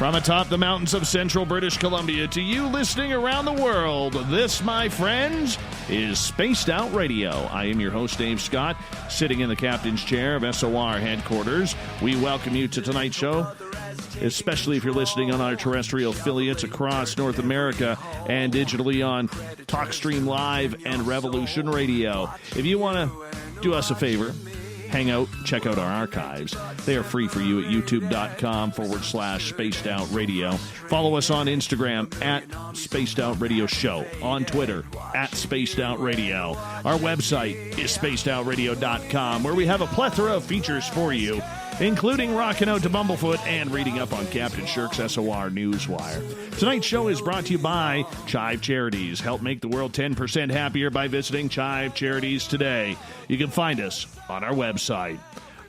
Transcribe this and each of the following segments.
From atop the mountains of central British Columbia to you listening around the world, this, my friends, is Spaced Out Radio. I am your host, Dave Scott, sitting in the captain's chair of SOR headquarters. We welcome you to tonight's show, especially if you're listening on our terrestrial affiliates across North America and digitally on TalkStream Live and Revolution Radio. If you want to do us a favor, hang out, check out our archives. They are free for you at youtube.com/Spaced Out Radio. Follow us on Instagram at Spaced Out Radio Show, on Twitter at Spaced Out Radio. Our website is spacedoutradio.com, where we have a plethora of features for you, including rocking out to Bumblefoot and reading up on Captain Shirk's SOR Newswire. Tonight's show is brought to you by Chive Charities. Help make the world 10% happier by visiting Chive Charities today. You can find us on our website.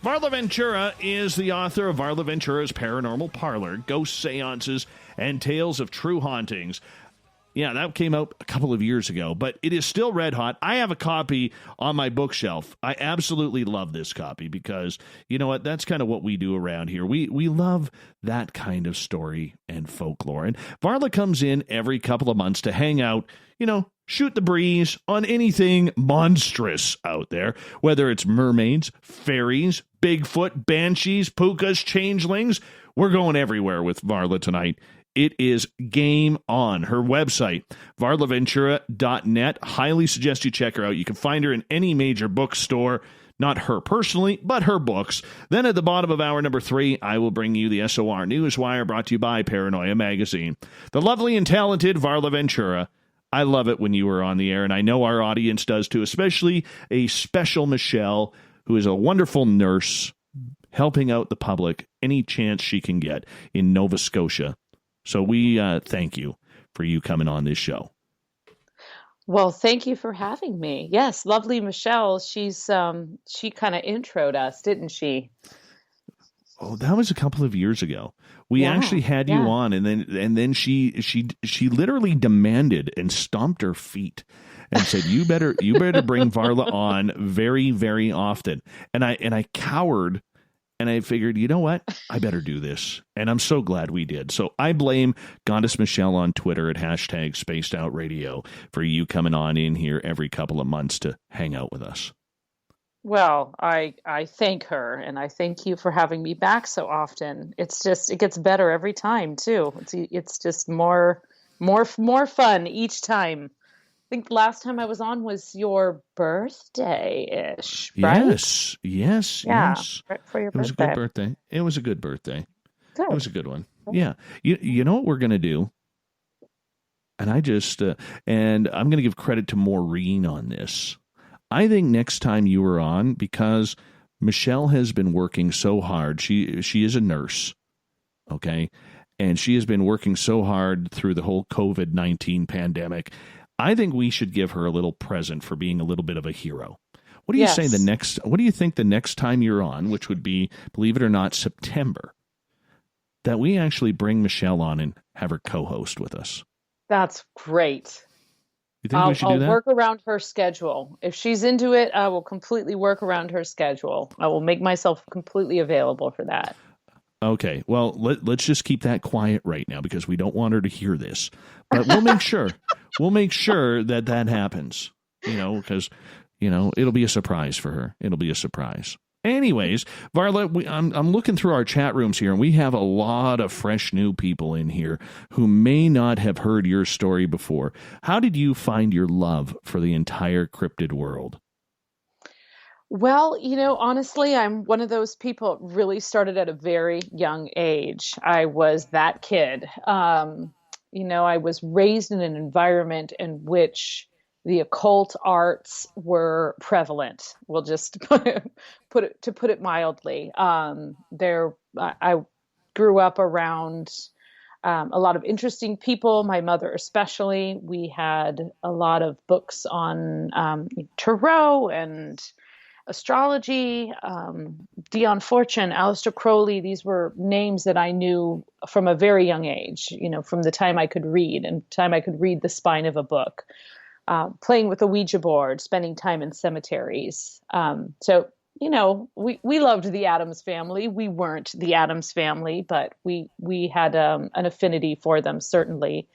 Varla Ventura is the author of Varla Ventura's Paranormal Parlor, Ghost Seances, and Tales of True Hauntings. Yeah, that came out a couple of years ago, but it is still red hot. I have a copy on my bookshelf. I absolutely love this copy because, you know what, that's kind of what we do around here. We love that kind of story and folklore. And Varla comes in every couple of months to hang out, shoot the breeze on anything monstrous out there, whether it's mermaids, fairies, Bigfoot, banshees, Pookas, changelings. We're going everywhere with Varla tonight. It is game on. Her website, varlaventura.net. Highly suggest you check her out. You can find her in any major bookstore. Not her personally, but her books. Then at the bottom of hour number 3, I will bring you the SOR Newswire, brought to you by Paranoia Magazine. The lovely and talented Varla Ventura. I love it when you are on the air, and I know our audience does too, especially a special Michelle, who is a wonderful nurse, helping out the public any chance she can get in Nova Scotia. So we thank you for you coming on this show. Well, thank you for having me. Yes, lovely Michelle. She kind of introed us, didn't she? Oh, that was a couple of years ago. We actually had you on, and then she literally demanded and stomped her feet and said, "You better bring Varla on very, very often." And I cowered. And I figured, you know what? I better do this. And I'm so glad we did. So I blame Goddess Michelle on Twitter at #SpacedOutRadio for you coming on in here every couple of months to hang out with us. Well, I thank her, and I thank you for having me back so often. It gets better every time, too. It's just more fun each time. I think the last time I was on was your birthday-ish, right? Yes. Right for your birthday. It was a good birthday. It was a good birthday. Good. It was a good one. Yeah. You know what we're going to do? And I just, and I'm going to give credit to Maureen on this. I think next time you are on, because Michelle has been working so hard. She is a nurse, okay? And she has been working so hard through the whole COVID-19 pandemic. I think we should give her a little present for being a little bit of a hero. What do you say what do you think the next time you're on, which would be, believe it or not, September, that we actually bring Michelle on and have her co-host with us? That's great. You think we should do that? I'll work around her schedule. If she's into it, I will completely work around her schedule. I will make myself completely available for that. Okay, well, let's just keep that quiet right now because we don't want her to hear this. But we'll make sure. We'll make sure that happens, because, it'll be a surprise for her. It'll be a surprise. Anyways, Varla, I'm looking through our chat rooms here, and we have a lot of fresh new people in here who may not have heard your story before. How did you find your love for the entire cryptid world? Well, honestly, I'm one of those people that really started at a very young age. I was that kid. I was raised in an environment in which the occult arts were prevalent. We'll just put it mildly. I grew up around a lot of interesting people, my mother especially. We had a lot of books on tarot and astrology, Dion Fortune, Aleister Crowley. These were names that I knew from a very young age, from the time I could read and time I could read the spine of a book, playing with a Ouija board, spending time in cemeteries. So we loved the Addams Family. We weren't the Addams Family, but we had an affinity for them, certainly.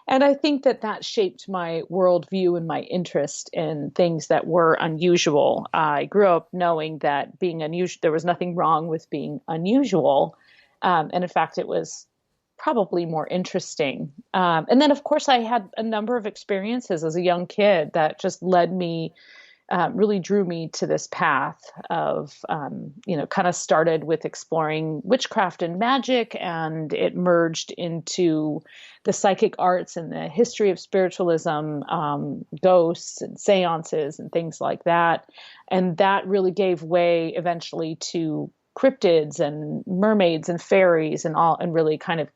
And I think that shaped my worldview and my interest in things that were unusual. I grew up knowing that being unusual, there was nothing wrong with being unusual. And in fact, it was probably more interesting. And then, of course, I had a number of experiences as a young kid that just led me really drew me to this path of, kind of started with exploring witchcraft and magic, and it merged into the psychic arts and the history of spiritualism, ghosts and seances and things like that. And that really gave way eventually to cryptids and mermaids and fairies and all, and really kind of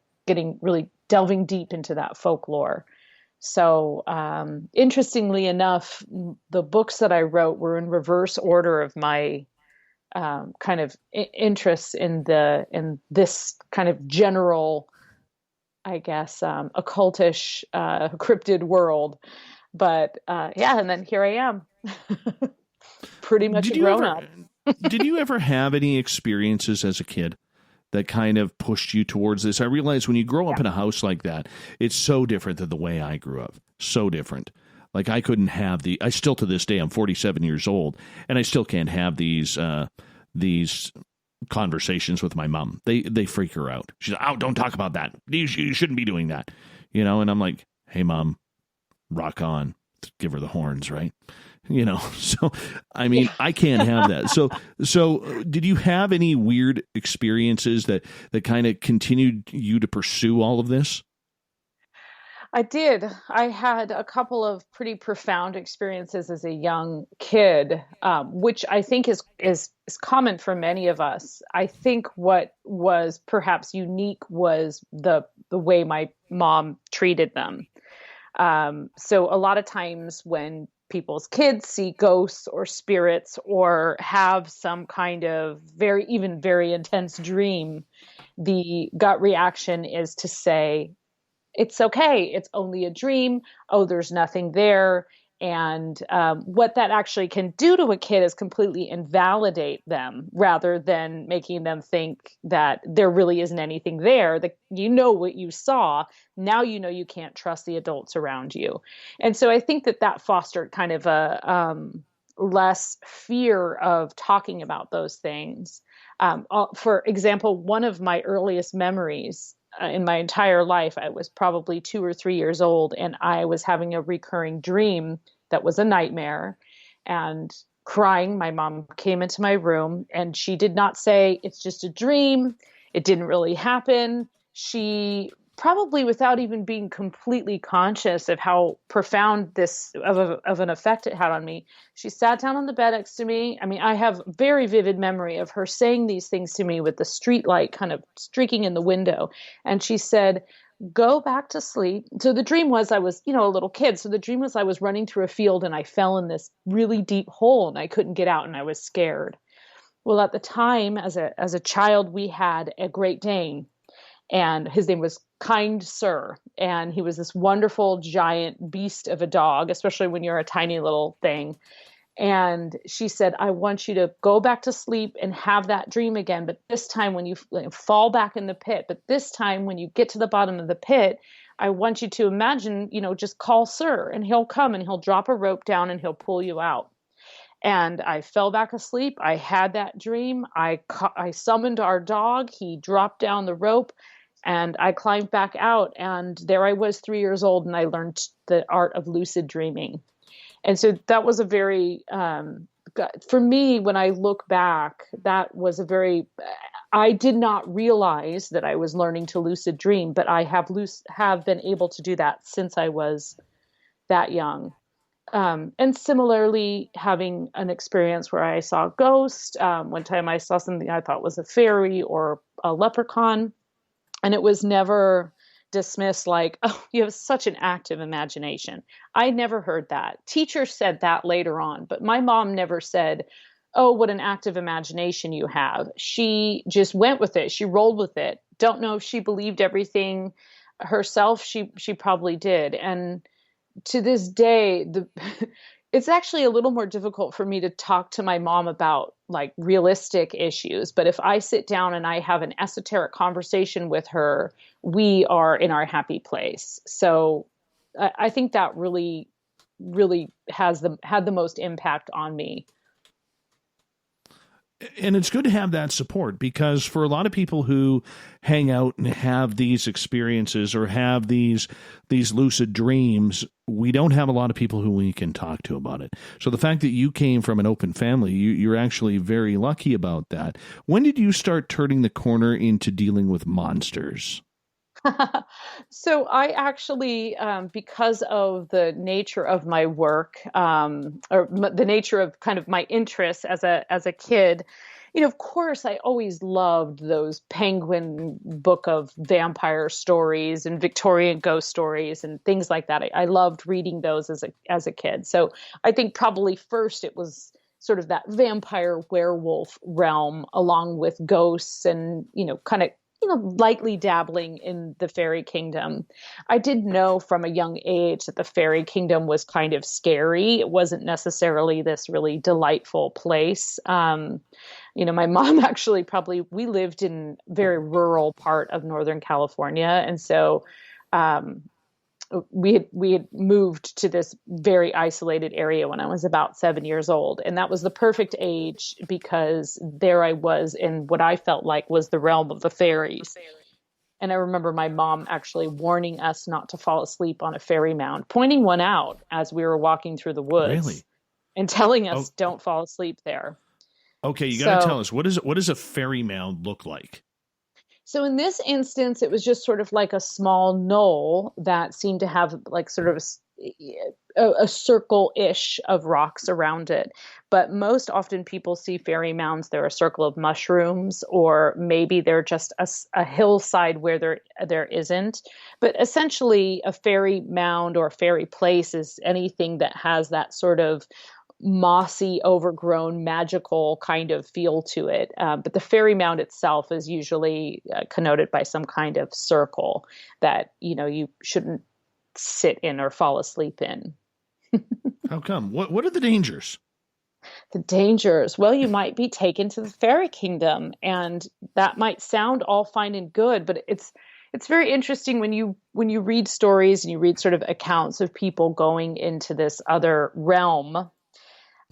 really delving deep into that folklore. So, interestingly enough, the books that I wrote were in reverse order of my kind of interests in this kind of general, I guess, occultish, cryptid world. But yeah, and then here I am, pretty much a grown up. Did you ever have any experiences as a kid that kind of pushed you towards this? I realize when you grow up in a house like that, it's so different than the way I grew up. So different. Like I couldn't have I still to this day, I'm 47 years old, and I still can't have these conversations with my mom. They freak her out. She's like, oh, don't talk about that. You shouldn't be doing that. And I'm like, hey, Mom, rock on. Give her the horns, right? So, I mean, I can't have that. So did you have any weird experiences that kind of continued you to pursue all of this? I did. I had a couple of pretty profound experiences as a young kid, which I think is common for many of us. I think what was perhaps unique was the way my mom treated them. So a lot of times when people's kids see ghosts or spirits or have some kind of very intense dream, the gut reaction is to say, it's okay. It's only a dream. Oh, there's nothing there. And what that actually can do to a kid is completely invalidate them rather than making them think that there really isn't anything there. That what you saw. Now you can't trust the adults around you. And so I think that fostered kind of a less fear of talking about those things. For example, one of my earliest memories in my entire life, I was probably 2 or 3 years old, and I was having a recurring dream that was a nightmare and crying. My mom came into my room and she did not say, it's just a dream. It didn't really happen. She probably, without even being completely conscious of how profound this of an effect it had on me, she sat down on the bed next to me. I mean, I have very vivid memory of her saying these things to me with the street light kind of streaking in the window. And she said, go back to sleep. So the dream was I was, a little kid. So the dream was I was running through a field and I fell in this really deep hole and I couldn't get out and I was scared. Well, at the time, as a child, we had a Great Dane, and his name was Kind Sir. And he was this wonderful giant beast of a dog, especially when you're a tiny little thing. And she said, I want you to go back to sleep and have that dream again. But this time when you fall back in the pit, but this time when you get to the bottom of the pit, I want you to imagine, just call Sir and he'll come and he'll drop a rope down and he'll pull you out. And I fell back asleep. I had that dream. I summoned our dog. He dropped down the rope. And I climbed back out, and there I was 3 years old, and I learned the art of lucid dreaming. And so that was a very, for me, when I look back, that was I did not realize that I was learning to lucid dream, but I have been able to do that since I was that young. And similarly, having an experience where I saw a ghost. One time I saw something I thought was a fairy or a leprechaun. And it was never dismissed like, oh, you have such an active imagination. I never heard that. Teachers said that later on, but my mom never said, oh, what an active imagination you have. She just went with it. She rolled with it. Don't know if she believed everything herself. She probably did. And to this day, It's actually a little more difficult for me to talk to my mom about like realistic issues. But if I sit down and I have an esoteric conversation with her, we are in our happy place. So I think that really had the most impact on me. And it's good to have that support, because for a lot of people who hang out and have these experiences or have these lucid dreams, we don't have a lot of people who we can talk to about it. So the fact that you came from an open family, you're actually very lucky about that. When did you start turning the corner into dealing with monsters? So I actually, because of the nature of my work, the nature of kind of my interests as a kid, of course, I always loved those Penguin book of vampire stories and Victorian ghost stories and things like that. I loved reading those as a kid. So I think probably first it was sort of that vampire werewolf realm, along with ghosts and kind of lightly dabbling in the fairy kingdom. I did know from a young age that the fairy kingdom was kind of scary. It wasn't necessarily this really delightful place. My mom actually we lived in a very rural part of Northern California. And so, we had moved to this very isolated area when I was about 7 years old. And that was the perfect age, because there I was in what I felt like was the realm of the fairies. And I remember my mom actually warning us not to fall asleep on a fairy mound, pointing one out as we were walking through the woods. Really? And telling us, Oh, don't fall asleep there. okay. You got to tell us, what does a fairy mound look like? So in this instance, it was just sort of like a small knoll that seemed to have like sort of a circle-ish of rocks around it. But most often people see fairy mounds, they're a circle of mushrooms, or maybe they're just a hillside where there isn't. But essentially a fairy mound or fairy place is anything that has that sort of mossy, overgrown, magical kind of feel to it. But the fairy mound itself is usually connoted by some kind of circle that, you shouldn't sit in or fall asleep in. How come? What are the dangers? The dangers. Well, you might be taken to the fairy kingdom, and that might sound all fine and good, but it's very interesting when you read stories and you read sort of accounts of people going into this other realm.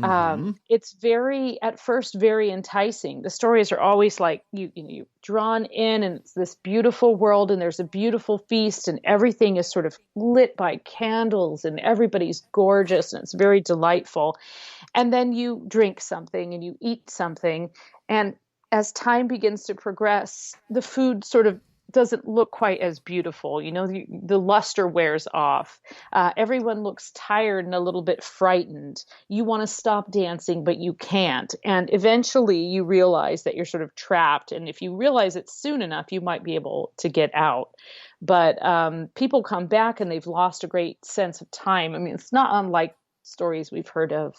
Mm-hmm. It's at first very enticing. The stories are always like you're drawn in, and it's this beautiful world, and there's a beautiful feast, and everything is sort of lit by candles, and everybody's gorgeous, and it's very delightful. And then you drink something and you eat something, and as time begins to progress, the food sort of doesn't look quite as beautiful. The luster wears off. Everyone looks tired and a little bit frightened. You want to stop dancing, but you can't. And eventually you realize that you're sort of trapped. And if you realize it soon enough, you might be able to get out. But people come back and they've lost a great sense of time. I mean, it's not unlike stories we've heard of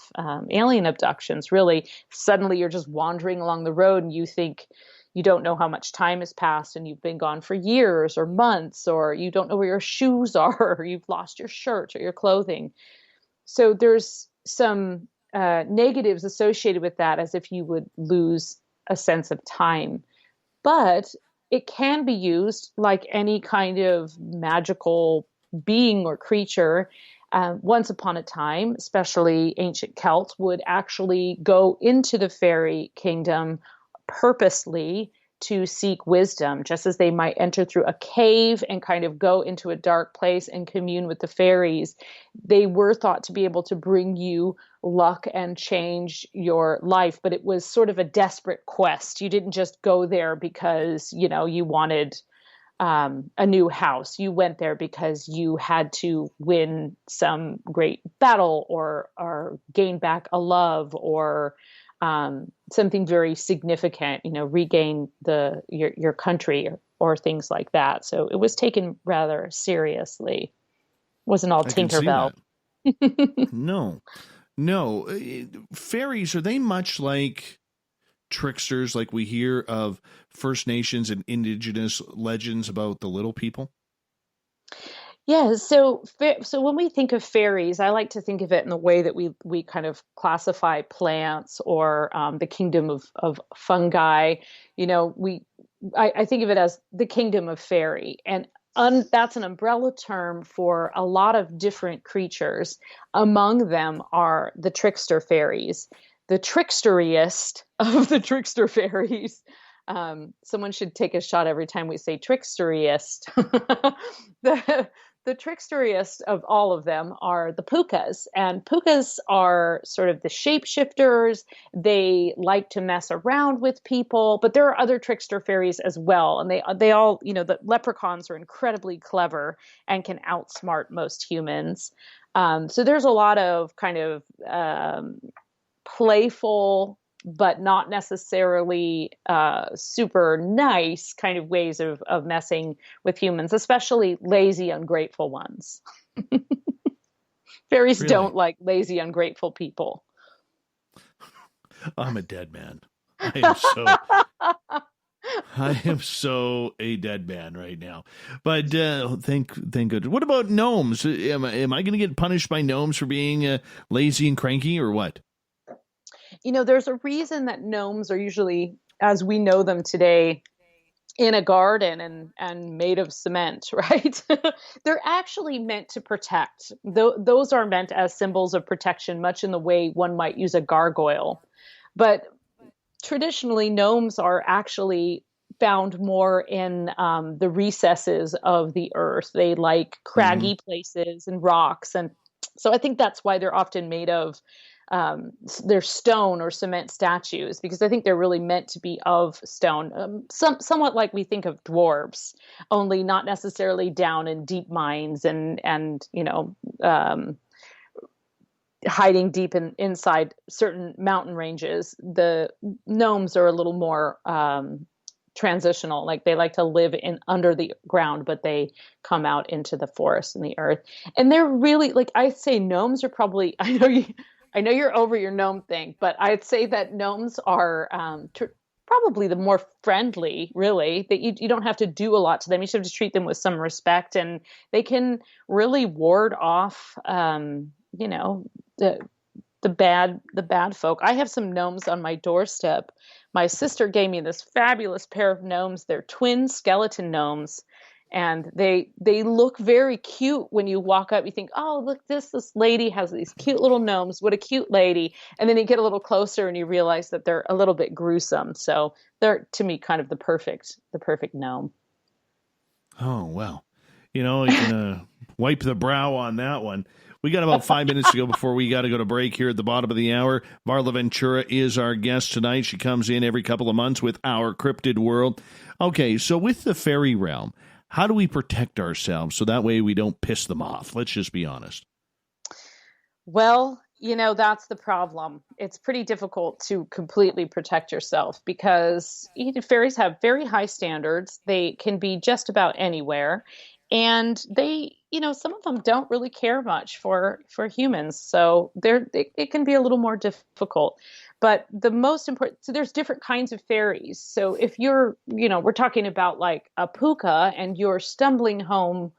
alien abductions, really. Suddenly you're just wandering along the road and you think, you don't know how much time has passed, and you've been gone for years or months, or you don't know where your shoes are, or you've lost your shirt or your clothing. So there's some negatives associated with that, as if you would lose a sense of time. But it can be used like any kind of magical being or creature. Once upon a time, especially ancient Celts would actually go into the fairy kingdom purposely to seek wisdom, just as they might enter through a cave and kind of go into a dark place and commune with the fairies. They were thought to be able to bring you luck and change your life, but it was sort of a desperate quest. You didn't just go there because, you wanted a new house. You went there because you had to win some great battle or gain back a love, or something very significant, regain your country, or things like that. So it was taken rather seriously. It wasn't all I can see Tinkerbell. that. No. Fairies, are they much like tricksters, like we hear of First Nations and indigenous legends about the little people? Yeah, so when we think of fairies, I like to think of it in the way that we kind of classify plants or the kingdom of fungi. You know, I think of it as the kingdom of fairy, and that's an umbrella term for a lot of different creatures. Among them are the trickster fairies, the tricksteriest of the trickster fairies. Someone should take a shot every time we say tricksteriest. the the tricksteriest of all of them are the Pookas, and Pookas are sort of the shapeshifters. They like to mess around with people, but there are other trickster fairies as well, and they all, you know, the leprechauns are incredibly clever and can outsmart most humans. So there's a lot of kind of playful but not necessarily super nice kind of ways of messing with humans, especially lazy, ungrateful ones. Fairies Really? don't like lazy, ungrateful people. I'm a dead man. I am so I am so a dead man right now. But thank goodness. What about gnomes? Am I going to get punished by gnomes for being lazy and cranky, or what? You know, there's a reason that gnomes are usually, as we know them today, in a garden and made of cement, right? They're actually meant to protect. Those are meant as symbols of protection, much in the way one might use a gargoyle. But traditionally, gnomes are actually found more in the recesses of the earth. They like Hmm. craggy places and rocks, and so I think that's why they're often made of they're stone or cement statues, because I think they're really meant to be of stone, somewhat like we think of dwarves, only not necessarily down in deep mines and hiding deep inside certain mountain ranges. The gnomes are a little more transitional, like they like to live in under the ground, but they come out into the forest and the earth. And they're really, like, I say gnomes are probably, I know you're over your gnome thing, but I'd say that gnomes are probably the more friendly, really, that you don't have to do a lot to them. You just have to treat them with some respect, and they can really ward off you know, the the bad folk. I have some gnomes on my doorstep. My sister gave me this fabulous pair of gnomes. They're twin skeleton gnomes, and they look very cute when you walk up. You think, "Oh, look, this lady has these cute little gnomes. What a cute lady!" And then you get a little closer and you realize that they're a little bit gruesome. So they're, to me, kind of the perfect gnome. Oh, well. You can wipe the brow on that one. We got about 5 minutes to go before we got to go to break here at the bottom of the hour. Varla Ventura is our guest tonight. She comes in every couple of months with our cryptid world. Okay, so with the fairy realm, how do we protect ourselves so that way we don't piss them off? Let's just be honest. Well, that's the problem. It's pretty difficult to completely protect yourself because fairies have very high standards. They can be just about anywhere. And some of them don't really care much for humans. So it can be a little more difficult. But the most important, so there's different kinds of fairies. So if we're talking about like a puka and you're stumbling home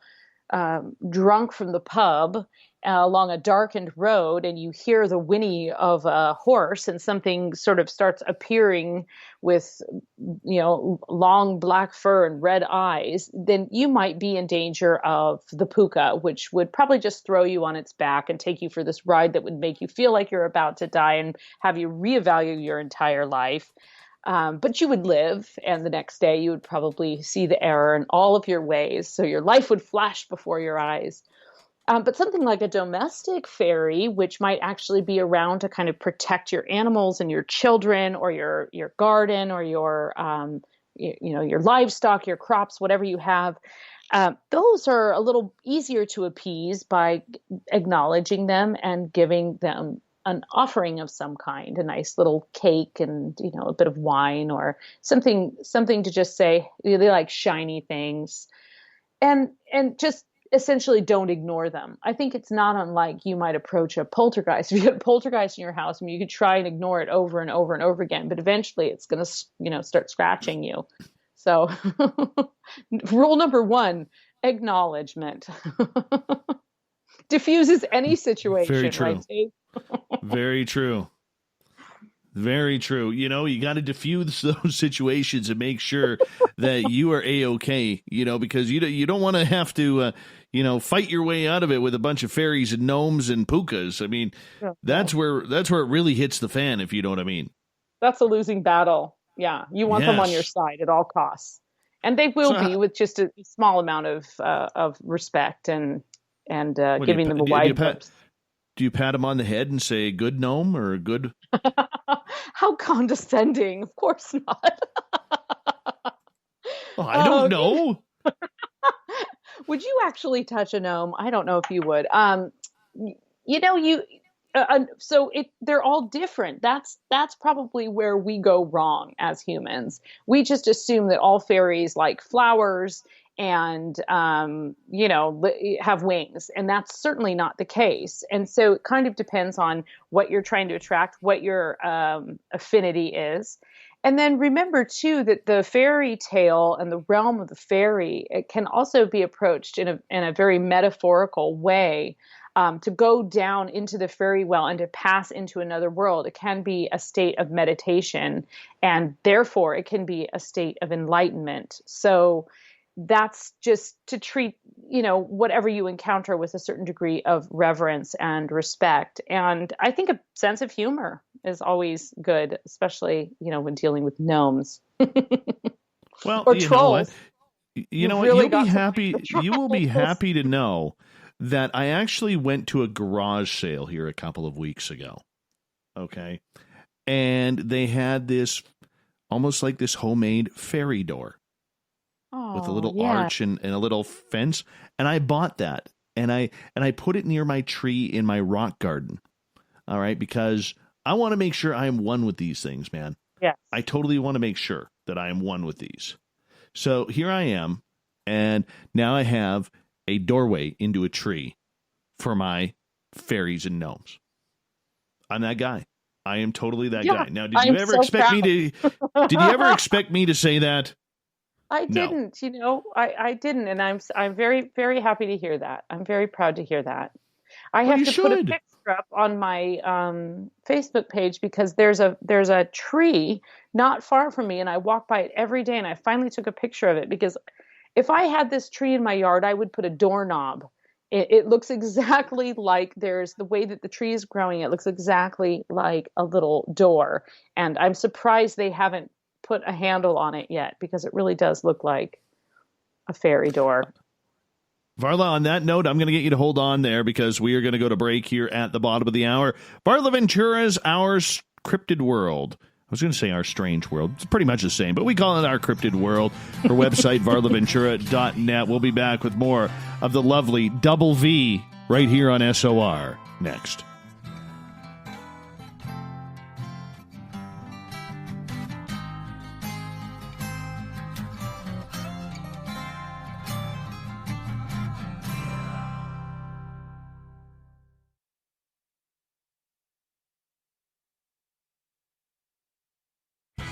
drunk from the pub along a darkened road, and you hear the whinny of a horse and something sort of starts appearing with long black fur and red eyes, then you might be in danger of the puka, which would probably just throw you on its back and take you for this ride that would make you feel like you're about to die and have you reevaluate your entire life. But you would live, and the next day you would probably see the error in all of your ways. So your life would flash before your eyes. But something like a domestic fairy, which might actually be around to kind of protect your animals and your children, or your garden, or your livestock, your crops, whatever you have, those are a little easier to appease by acknowledging them and giving them an offering of some kind, a nice little cake and a bit of wine or something to just say they like shiny things, and just essentially don't ignore them. I think it's not unlike you might approach a poltergeist. If you get a poltergeist in your house, I mean, you could try and ignore it over and over and over again, but eventually it's going to, start scratching you. So rule number one, Acknowledgement. Diffuses any situation. Very true. Right, Dave? Very true. Very true. You know, you got to diffuse those situations and make sure that you are A-okay, you know, because you don't want to have to, fight your way out of it with a bunch of fairies and gnomes and pookas. I mean, that's where it really hits the fan, if you know what I mean. That's a losing battle. Yeah. You want them on your side at all costs. And they will be with just a small amount of respect and giving them a wide berth. Do you pat him on the head and say, good gnome or good? How condescending. Of course not. Well, I don't know. Would you actually touch a gnome? I don't know if you would. They're all different. That's probably where we go wrong as humans. We just assume that all fairies like flowers and, have wings. And that's certainly not the case. And so it kind of depends on what you're trying to attract, what your affinity is. And then remember, too, that the fairy tale and the realm of the fairy, it can also be approached in a very metaphorical way. To go down into the fairy well and to pass into another world. It can be a state of meditation, and therefore it can be a state of enlightenment. So that's just to treat, whatever you encounter with a certain degree of reverence and respect. And I think a sense of humor is always good, especially, when dealing with gnomes. Well, or trolls. You know what? You'll be happy. You will be happy to know that I actually went to a garage sale here a couple of weeks ago. Okay. And they had this almost like this homemade fairy door with a little arch and a little fence. And I bought that and I put it near my tree in my rock garden. All right. Because I want to make sure I am one with these things, man. Yeah. I totally want to make sure that I am one with these. So here I am. And now I have a doorway into a tree for my fairies and gnomes. I'm that guy. I am totally that guy. Now, did you ever expect me to say that? I didn't, I didn't. And I'm very, very happy to hear that. I'm very proud to hear that. I have to put a picture up on my Facebook page because there's a tree not far from me and I walk by it every day and I finally took a picture of it because if I had this tree in my yard, I would put a doorknob. It looks exactly like the way that the tree is growing. It looks exactly like a little door. And I'm surprised they haven't put a handle on it yet because it really does look like a fairy door. Varla, on that note, I'm going to get you to hold on there because we are going to go to break here at the bottom of the hour. Varla Ventura's Our Cryptid World. I was going to say Our Strange World. It's pretty much the same, but we call it Our Cryptid World. Her website, varlaventura.net. We'll be back with more of the lovely Double V right here on SOR next.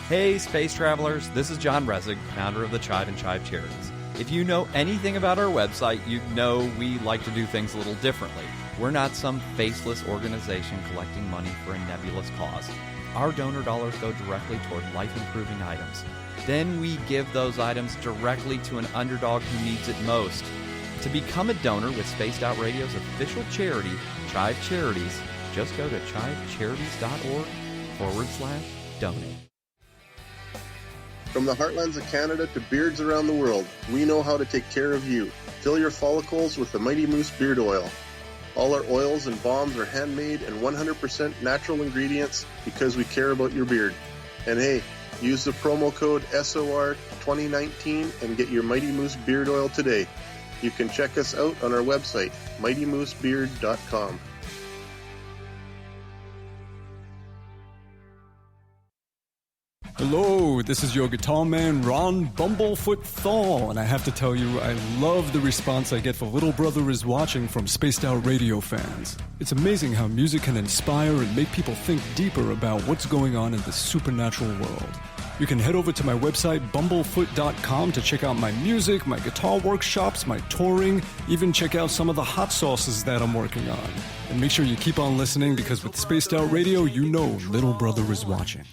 Hey, space travelers, this is John Resig, founder of the Chive and Chive Charities. If you know anything about our website, you know we like to do things a little differently. We're not some faceless organization collecting money for a nebulous cause. Our donor dollars go directly toward life-improving items. Then we give those items directly to an underdog who needs it most. To become a donor with Spaced Out Radio's official charity, Chive Charities, just go to chivecharities.org/donate. From the heartlands of Canada to beards around the world, we know how to take care of you. Fill your follicles with the Mighty Moose Beard Oil. All our oils and balms are handmade and 100% natural ingredients because we care about your beard. And hey, use the promo code SOR2019 and get your Mighty Moose Beard Oil today. You can check us out on our website, mightymoosebeard.com. Hello, this is your guitar man, Ron Bumblefoot Thaw, and I have to tell you, I love the response I get for Little Brother is Watching from Spaced Out Radio fans. It's amazing how music can inspire and make people think deeper about what's going on in the supernatural world. You can head over to my website, bumblefoot.com, to check out my music, my guitar workshops, my touring, even check out some of the hot sauces that I'm working on. And make sure you keep on listening, because with Spaced Out Radio, you know Little Brother is watching.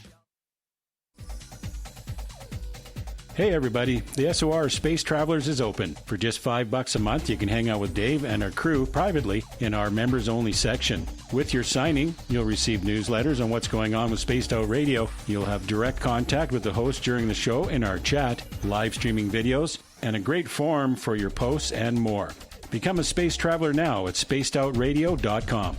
Hey everybody, the SOR Space Travelers is open. For just $5 a month, you can hang out with Dave and our crew privately in our members-only section. With your signing, you'll receive newsletters on what's going on with Spaced Out Radio. You'll have direct contact with the host during the show in our chat, live streaming videos, and a great forum for your posts and more. Become a space traveler now at spacedoutradio.com.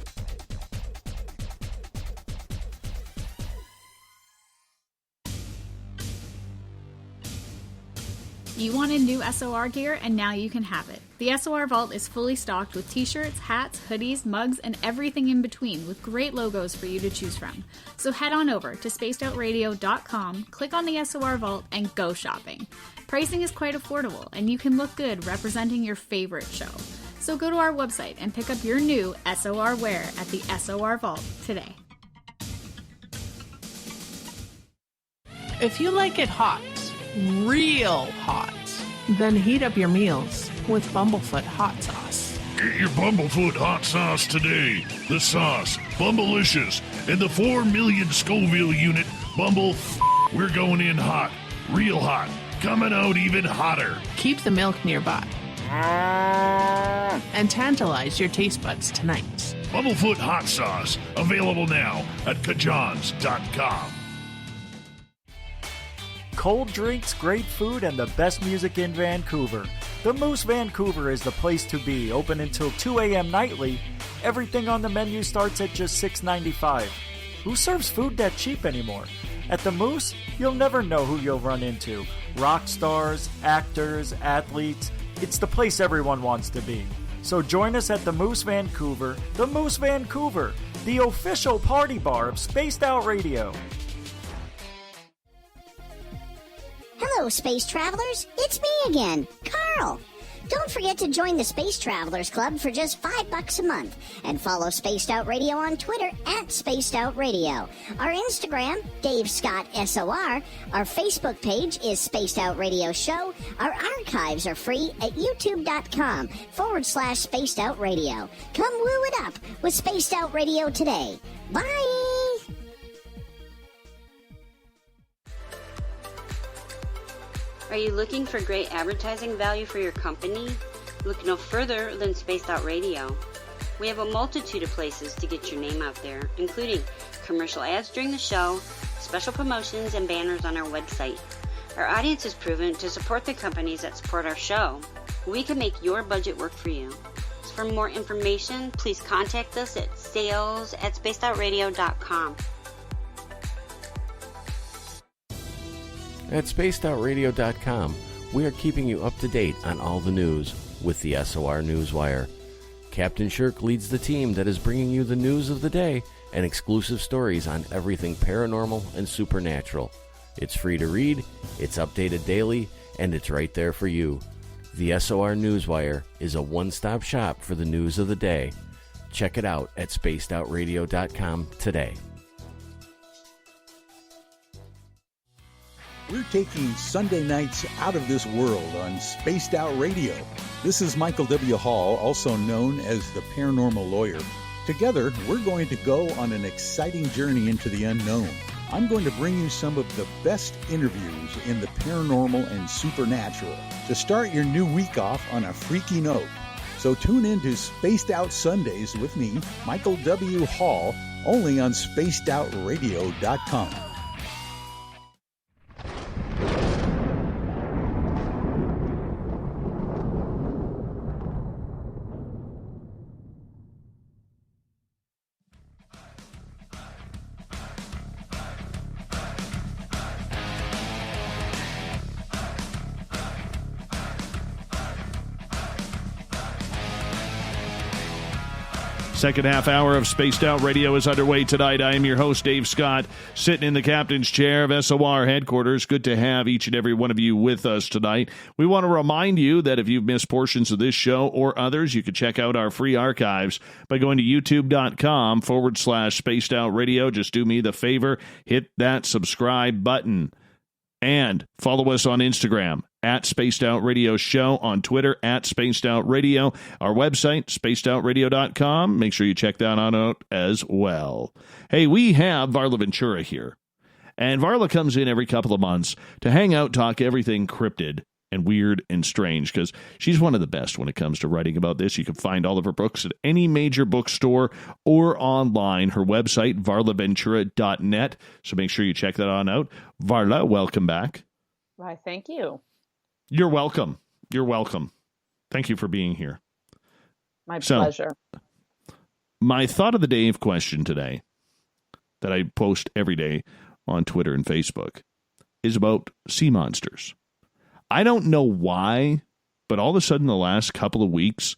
You wanted new SOR gear, and now you can have it. The SOR Vault is fully stocked with t-shirts, hats, hoodies, mugs, and everything in between, with great logos for you to choose from. So head on over to spacedoutradio.com, click on the SOR Vault, and go shopping. Pricing is quite affordable, and you can look good representing your favorite show. So go to our website and pick up your new SOR wear at the SOR Vault today. If you like it hot, real hot, then heat up your meals with Bumblefoot hot sauce. Get your Bumblefoot hot sauce today. The sauce, Bumblicious, and the 4 million Scoville unit Bumble. We're going in hot, real hot, coming out even hotter. Keep the milk nearby and tantalize your taste buds tonight. Bumblefoot hot sauce, available now at kajans.com. Cold drinks, great food, and the best music in Vancouver. The Moose Vancouver is the place to be, open until 2 a.m. nightly. Everything on the menu starts at just $6.95. Who serves food that cheap anymore? At the Moose, you'll never know who you'll run into. Rock stars, actors, athletes. It's the place everyone wants to be. So join us at the Moose Vancouver, the official party bar of Spaced Out Radio. Hello, Space Travelers. It's me again, Carl. Don't forget to join the Space Travelers Club for just $5 a month and follow Spaced Out Radio on Twitter at Spaced Out Radio. Our Instagram, Dave Scott SOR. Our Facebook page is Spaced Out Radio Show. Our archives are free at youtube.com/Spaced Out Radio. Come woo it up with Spaced Out Radio today. Bye! Are you looking for great advertising value for your company? Look no further than Spaced Out Radio. We have a multitude of places to get your name out there, including commercial ads during the show, special promotions, and banners on our website. Our audience is proven to support the companies that support our show. We can make your budget work for you. So for more information, please contact us at sales@spacedoutradio.com. At spacedoutradio.com, we are keeping you up to date on all the news with the SOR Newswire. Captain Shirk leads the team that is bringing you the news of the day and exclusive stories on everything paranormal and supernatural. It's free to read, it's updated daily, and it's right there for you. The SOR Newswire is a one-stop shop for the news of the day. Check it out at spacedoutradio.com today. We're taking Sunday nights out of this world on Spaced Out Radio. This is Michael W. Hall, also known as the Paranormal Lawyer. Together, we're going to go on an exciting journey into the unknown. I'm going to bring you some of the best interviews in the paranormal and supernatural to start your new week off on a freaky note. So tune in to Spaced Out Sundays with me, Michael W. Hall, only on spacedoutradio.com. Second half hour of Spaced Out Radio is underway tonight. I am your host, Dave Scott, sitting in the captain's chair of SOR headquarters. Good to have each and every one of you with us tonight. We want to remind you that if you've missed portions of this show or others, you can check out our free archives by going to youtube.com/Spaced Out Radio. Just do me the favor, hit that subscribe button. And follow us on Instagram at Spaced Out Radio Show, on Twitter at Spaced Out Radio, our website, spacedoutradio.com. Make sure you check that out as well. Hey, we have Varla Ventura here. And Varla comes in every couple of months to hang out, talk everything cryptid and weird and strange, because she's one of the best when it comes to writing about this. You can find all of her books at any major bookstore or online. Her website, varlaventura.net. So make sure you check that on out. Varla, welcome back. Why, thank you. You're welcome. You're welcome. Thank you for being here. My pleasure. My thought of the day question today, that I post every day on Twitter and Facebook, is about sea monsters. I don't know why, but all of a sudden the last couple of weeks,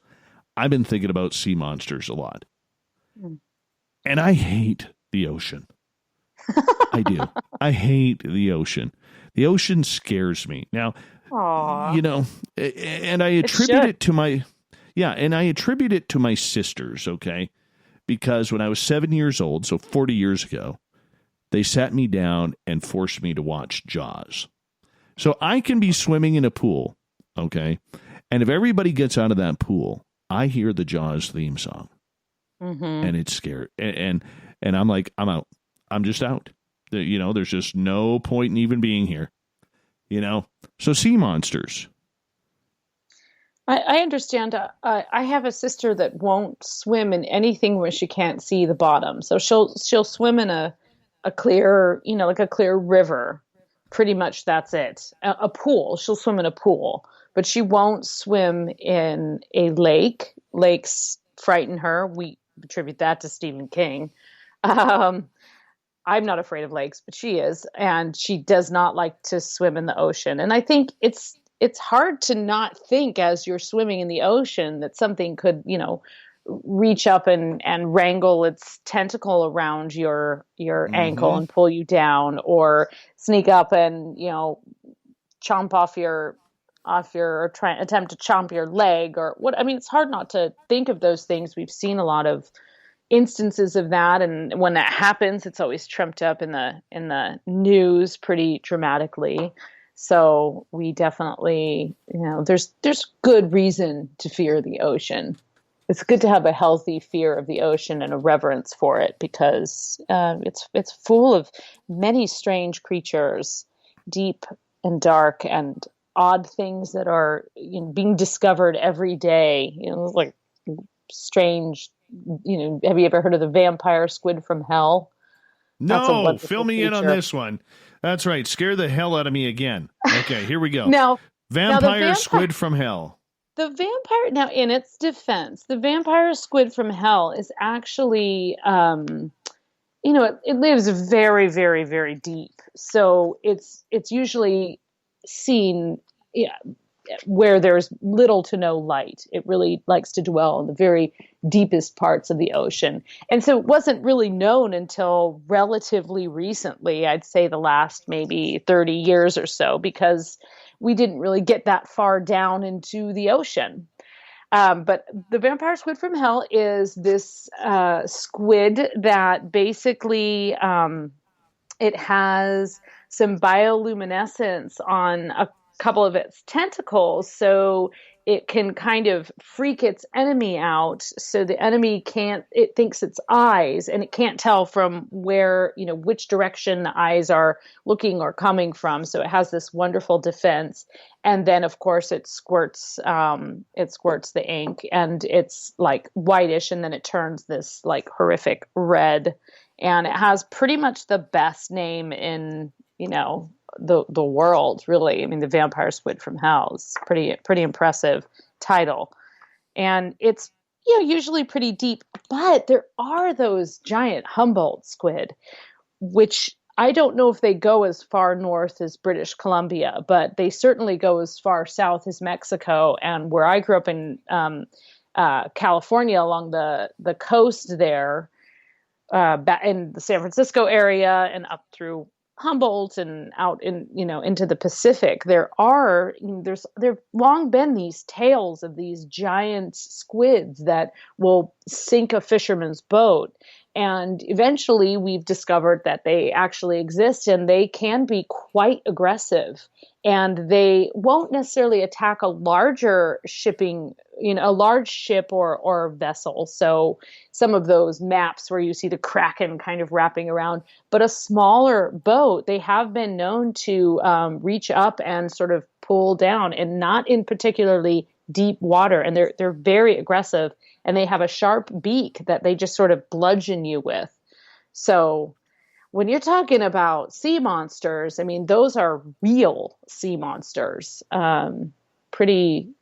I've been thinking about sea monsters a lot. And I hate the ocean. I do. I hate the ocean. The ocean scares me. Now, Aww. you know, and I attribute it to my, and I attribute it to my sisters, okay? Because when I was 7 years old, so 40 years ago, they sat me down and forced me to watch Jaws. So I can be swimming in a pool, okay? And if everybody gets out of that pool, I hear the Jaws theme song. And it's scary. And I'm like, I'm out. I'm just out. You know, there's just no point in even being here. You know? So sea monsters. I understand. I have a sister that won't swim in anything where she can't see the bottom. So she'll swim in a clear, you know, like a clear river. Pretty much that's it. A pool. She'll swim in a pool, but she won't swim in a lake. Lakes frighten her. We attribute that to Stephen King. I'm not afraid of lakes, but she is, and she does not like to swim in the ocean. And I think it's hard to not think as you're swimming in the ocean that something could, you know, reach up and wrangle its tentacle around your ankle and pull you down, or sneak up and, you know, chomp off your or attempt to chomp your leg or what. I mean, it's hard not to think of those things. We've seen a lot of instances of that, and when that happens, it's always trumped up in the news pretty dramatically. So we definitely, you know, there's good reason to fear the ocean. It's good to have a healthy fear of the ocean and a reverence for it, because it's full of many strange creatures, deep and dark and odd things that are, you know, being discovered every day. You know, like strange. You know, have you ever heard of the vampire squid from hell? No, fill me in on this one. That's right. Scare the hell out of me again. Okay, here we go. Now, vampire squid from hell. The vampire, now in its defense, the vampire squid from hell is actually, you know, it lives very, very, very deep. So it's usually seen where there's little to no light. It really likes to dwell in the very deepest parts of the ocean. And so it wasn't really known until relatively recently, I'd say the last maybe 30 years or so, because we didn't really get that far down into the ocean. But the vampire squid from hell is this squid that basically it has some bioluminescence on a couple of its tentacles, so it can kind of freak its enemy out. So the enemy it thinks it's eyes, and it can't tell from where, you know, which direction the eyes are looking or coming from. So it has this wonderful defense. And then of course it squirts the ink, and it's like whitish, and then it turns this like horrific red. And it has pretty much the best name in, you know, the world, really. I mean, the vampire squid from hell is pretty impressive title. And it's, you know, usually pretty deep, but there are those giant Humboldt squid, which I don't know if they go as far north as British Columbia, but they certainly go as far south as Mexico. And where I grew up in California, along the coast there, back in the San Francisco area and up through Humboldt and out in, you know, into the Pacific, there've long been these tales of these giant squids that will sink a fisherman's boat. And eventually we've discovered that they actually exist and they can be quite aggressive. And they won't necessarily attack a larger shipping, a large ship or vessel. So some of those maps where you see the Kraken kind of wrapping around, but a smaller boat, they have been known to reach up and sort of pull down, and not in particularly deep water. And they're very aggressive, and they have a sharp beak that they just sort of bludgeon you with. So when you're talking about sea monsters, I mean, those are real sea monsters. Pretty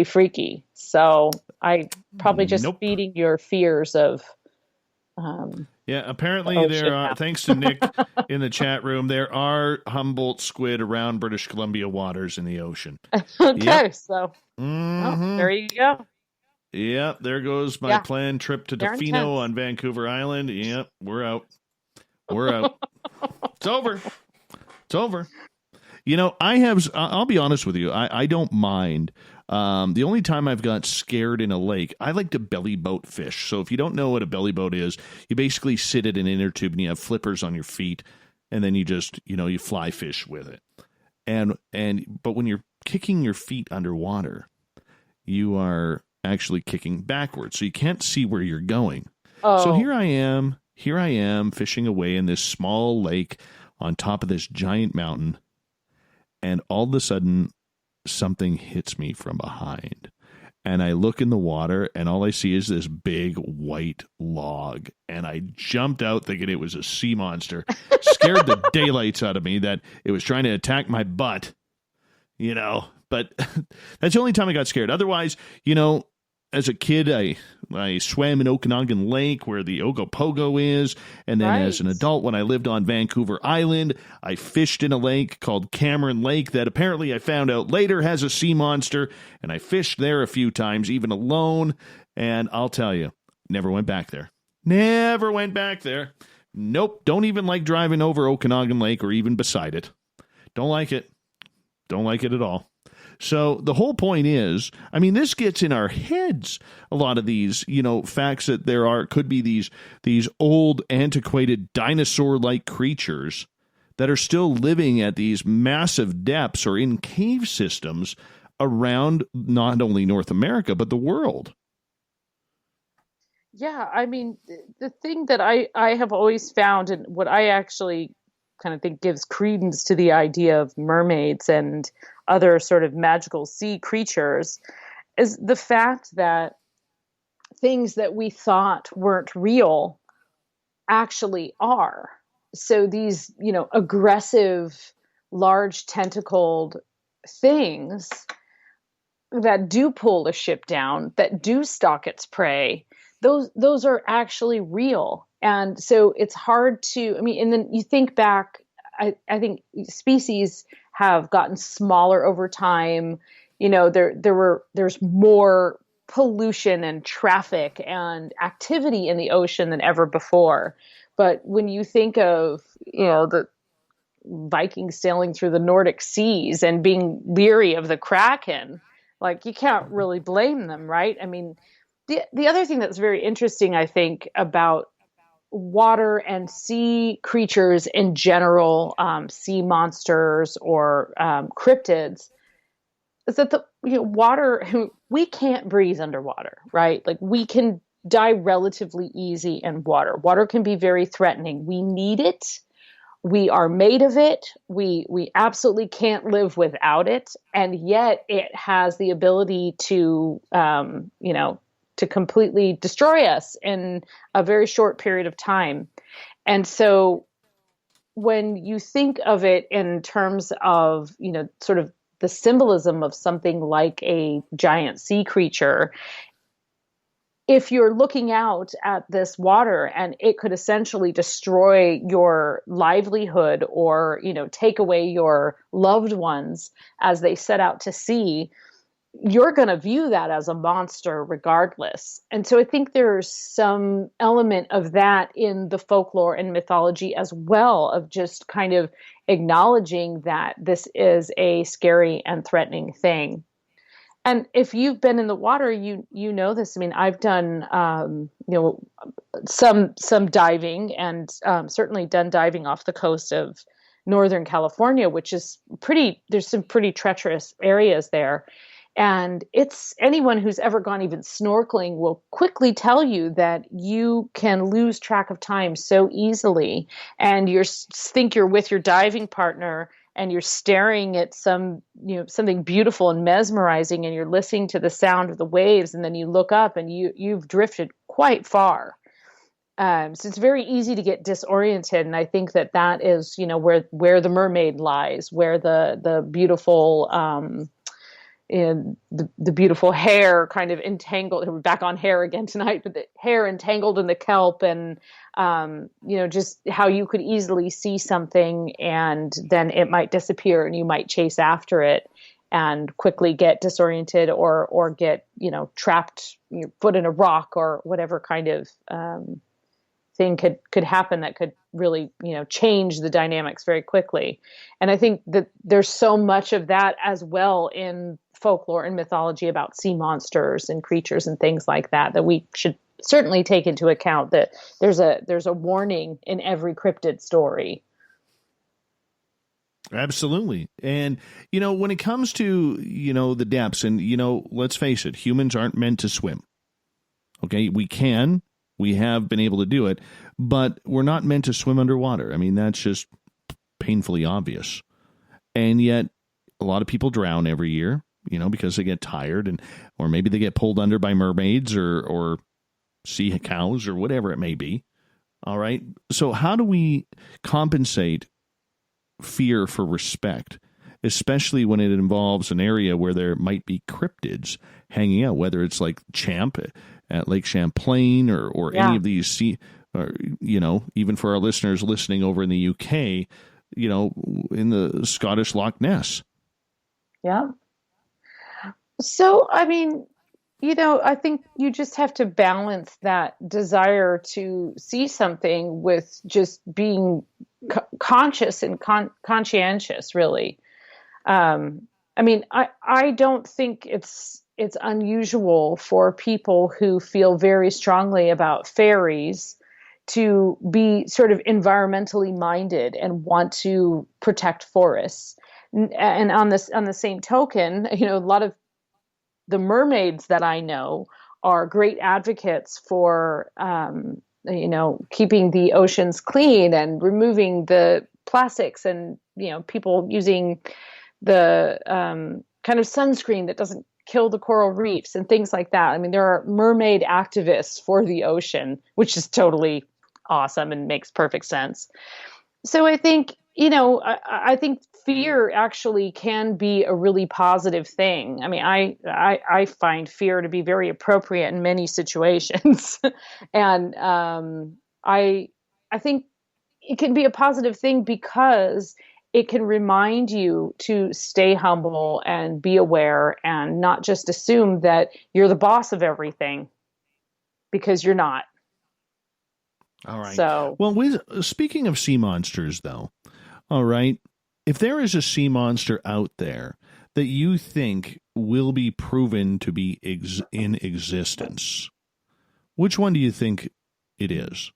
freaky. So I probably just feeding your fears of. Yeah, apparently there are, thanks to Nick in the chat room, there are Humboldt squid around British Columbia waters in the ocean. Okay, so there you go. Yep, there goes my planned trip to They're Tofino intense. on Vancouver Island. Yep, we're out. We're out. It's over. It's over. I'll be honest with you. I don't mind. The only time I've got scared in a lake, I like to belly boat fish. So if you don't know what a belly boat is, you basically sit at an inner tube and you have flippers on your feet, and then you just, you fly fish with it. But when you're kicking your feet underwater, you are actually kicking backwards. So you can't see where you're going. Oh. So here I am fishing away in this small lake on top of this giant mountain. And all of a sudden, something hits me from behind. And I look in the water, and all I see is this big white log. And I jumped out thinking it was a sea monster. Scared the daylights out of me that it was trying to attack my butt. But that's the only time I got scared. Otherwise, as a kid, I swam in Okanagan Lake where the Ogopogo is. And then as an adult, when I lived on Vancouver Island, I fished in a lake called Cameron Lake that apparently I found out later has a sea monster. And I fished there a few times, even alone. And I'll tell you, never went back there. Never went back there. Nope. Don't even like driving over Okanagan Lake or even beside it. Don't like it. Don't like it at all. So the whole point is, this gets in our heads, a lot of these, facts that could be these old, antiquated, dinosaur-like creatures that are still living at these massive depths or in cave systems around not only North America, but the world. Yeah, the thing that I have always found, and what I actually kind of think gives credence to the idea of mermaids and other sort of magical sea creatures, is the fact that things that we thought weren't real actually are. So these, aggressive, large tentacled things that do pull a ship down, that do stalk its prey, those are actually real. And so it's hard to, and then you think back, I think species have gotten smaller over time. There's more pollution and traffic and activity in the ocean than ever before. But when you think of, the Vikings sailing through the Nordic seas and being leery of the Kraken, you can't really blame them, right? The other thing that's very interesting, I think, about water and sea creatures in general, sea monsters or cryptids, is that the water, we can't breathe underwater, right? We can die relatively easy in water. Water can be very threatening. We need it. We are made of it. We absolutely can't live without it. And yet it has the ability to, to completely destroy us in a very short period of time. And so when you think of it in terms of, sort of the symbolism of something like a giant sea creature, if you're looking out at this water and it could essentially destroy your livelihood or, take away your loved ones as they set out to sea, you're going to view that as a monster regardless. And so I think there's some element of that in the folklore and mythology as well, of just kind of acknowledging that this is a scary and threatening thing. And if you've been in the water, you know this. I mean, I've done some diving, and certainly done diving off the coast of Northern California, which is there's some pretty treacherous areas there. And it's anyone who's ever gone even snorkeling will quickly tell you that you can lose track of time so easily, and think you're with your diving partner and you're staring at something beautiful and mesmerizing, and you're listening to the sound of the waves, and then you look up and you've drifted quite far. So it's very easy to get disoriented, and I think that is where the mermaid lies, where the beautiful the beautiful hair kind of entangled. We're back on hair again tonight, but the hair entangled in the kelp, and just how you could easily see something and then it might disappear, and you might chase after it and quickly get disoriented or get trapped, your foot in a rock or whatever kind of thing could happen that could really change the dynamics very quickly. And I think that there's so much of that as well in folklore and mythology about sea monsters and creatures and things like that we should certainly take into account, that there's a warning in every cryptid story. Absolutely. And, when it comes to, the depths, and, let's face it, humans aren't meant to swim. Okay, we have been able to do it, but we're not meant to swim underwater. I mean, that's just painfully obvious. And yet a lot of people drown every year, because they get tired, or maybe they get pulled under by mermaids or sea cows or whatever it may be. All right. So how do we compensate fear for respect, especially when it involves an area where there might be cryptids hanging out, whether it's like Champ at Lake Champlain or any of these sea, or, even for our listeners listening over in the UK, in the Scottish Loch Ness. Yeah. So, I mean, I think you just have to balance that desire to see something with just being conscious and conscientious, really. I mean, I don't think it's unusual for people who feel very strongly about fairies to be sort of environmentally minded and want to protect forests. And on the same token, a lot of the mermaids that I know are great advocates for, keeping the oceans clean and removing the plastics, and, people using the kind of sunscreen that doesn't kill the coral reefs and things like that. I mean, there are mermaid activists for the ocean, which is totally awesome and makes perfect sense. So I think, I think fear actually can be a really positive thing. I mean, I find fear to be very appropriate in many situations. And I think it can be a positive thing because it can remind you to stay humble and be aware and not just assume that you're the boss of everything, because you're not. All right. So, well, speaking of sea monsters, though, all right, if there is a sea monster out there that you think will be proven to be in existence, which one do you think it is?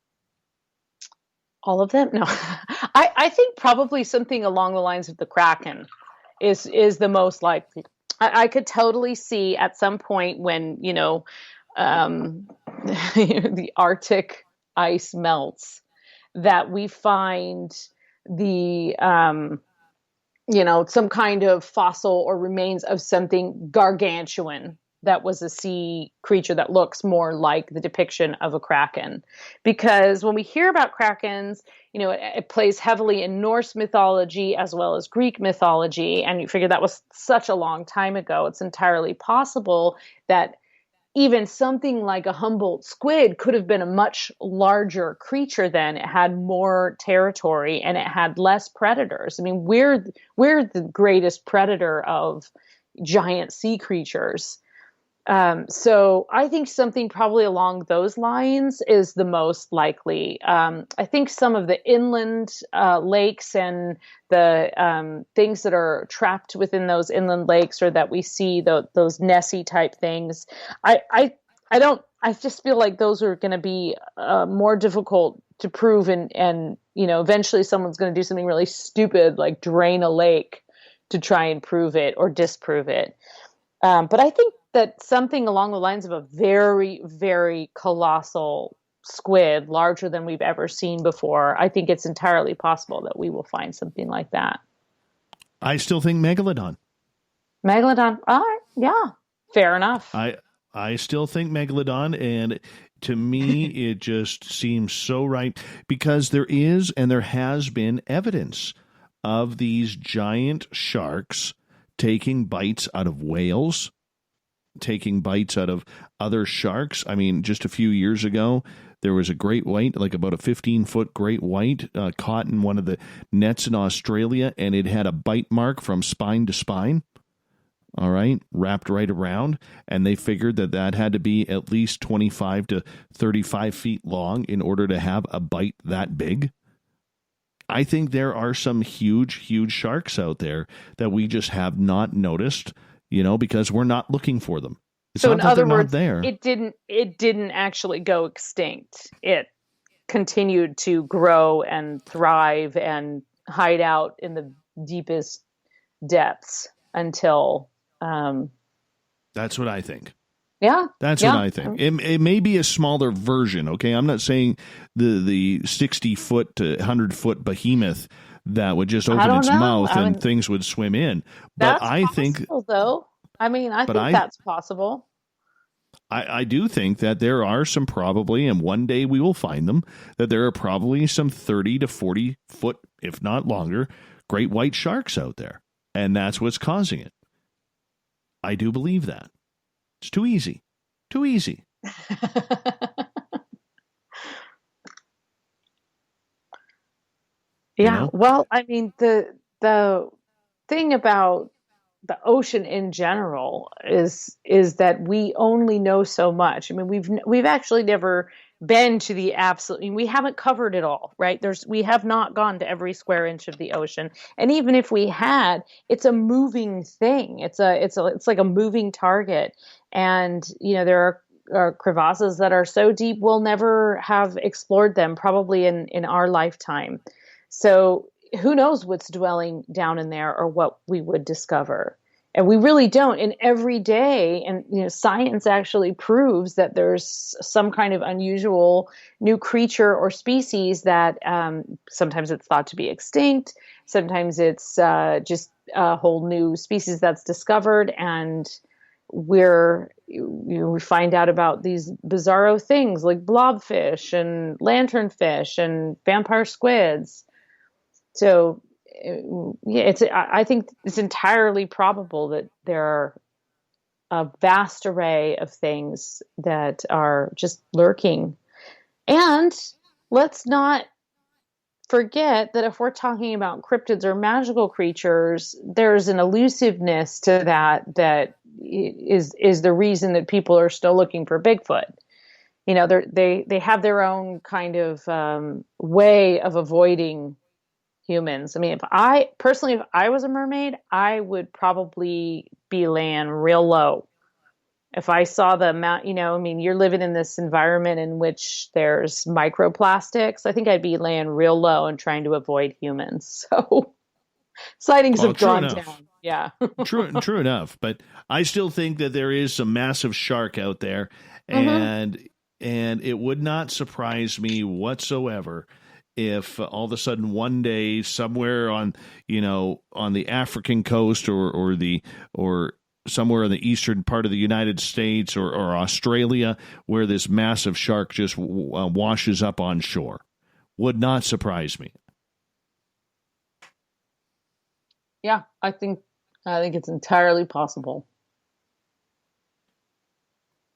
All of them? No, I think probably something along the lines of the Kraken is the most likely. I could totally see at some point when, the Arctic ice melts, that we find the, some kind of fossil or remains of something gargantuan that was a sea creature that looks more like the depiction of a kraken. Because when we hear about krakens, it plays heavily in Norse mythology as well as Greek mythology. And you figure that was such a long time ago. It's entirely possible that even something like a Humboldt squid could have been a much larger creature then. It had more territory and it had less predators. I mean, we're the greatest predator of giant sea creatures. So I think something probably along those lines is the most likely. I think some of the inland lakes and the things that are trapped within those inland lakes, or that we see those Nessie type things, I don't. I just feel like those are going to be more difficult to prove, and eventually someone's going to do something really stupid like drain a lake to try and prove it or disprove it. But I think that something along the lines of a very, very colossal squid, larger than we've ever seen before, I think it's entirely possible that we will find something like that. I still think Megalodon. Megalodon. All right. Yeah. Fair enough. I still think Megalodon, and to me, it just seems so right, because there is and there has been evidence of these giant sharks taking bites out of whales, taking bites out of other sharks. I mean, just a few years ago, there was a great white, like about a 15-foot great white, caught in one of the nets in Australia, and it had a bite mark from spine to spine. All right, wrapped right around, and they figured that had to be at least 25 to 35 feet long in order to have a bite that big. I think there are some huge, huge sharks out there that we just have not noticed, because we're not looking for them. It's so not in that other they're words, not there. it didn't actually go extinct. It continued to grow and thrive and hide out in the deepest depths until. That's what I think. Yeah. That's what I think. It may be a smaller version, okay? I'm not saying the 60-foot to 100-foot behemoth that would just open its mouth and things would swim in. But I think, though. I mean, I think that's possible. I do think that there are some probably, and one day we will find them, that there are probably some 30 to 40 foot, if not longer, great white sharks out there. And that's what's causing it. I do believe that. It's too easy. Too easy. Yeah. Well, I mean, the thing about the ocean in general is that we only know so much. I mean, we've actually never been to the absolute. We haven't covered it all, right? We have not gone to every square inch of the ocean, and even if we had, it's a moving thing. It's like a moving target, and there are crevasses that are so deep we'll never have explored them, probably in our lifetime. So who knows what's dwelling down in there or what we would discover. And we really don't. And every day, and science actually proves that there's some kind of unusual new creature or species that sometimes it's thought to be extinct. Sometimes it's just a whole new species that's discovered. And we find out about these bizarro things like blobfish and lanternfish and vampire squids. So I think it's entirely probable that there are a vast array of things that are just lurking. And let's not forget that if we're talking about cryptids or magical creatures, there's an elusiveness to that is the reason that people are still looking for Bigfoot. They have their own kind of way of avoiding humans. I mean, if I was a mermaid, I would probably be laying real low. If I saw the amount, you're living in this environment in which there's microplastics, I think I'd be laying real low and trying to avoid humans. So sightings have gone down. Yeah. True enough. But I still think that there is some massive shark out there, and it would not surprise me whatsoever if all of a sudden one day somewhere on the African coast or somewhere in the eastern part of the United States or Australia, where this massive shark just washes up on shore, would not surprise me. Yeah, I think it's entirely possible.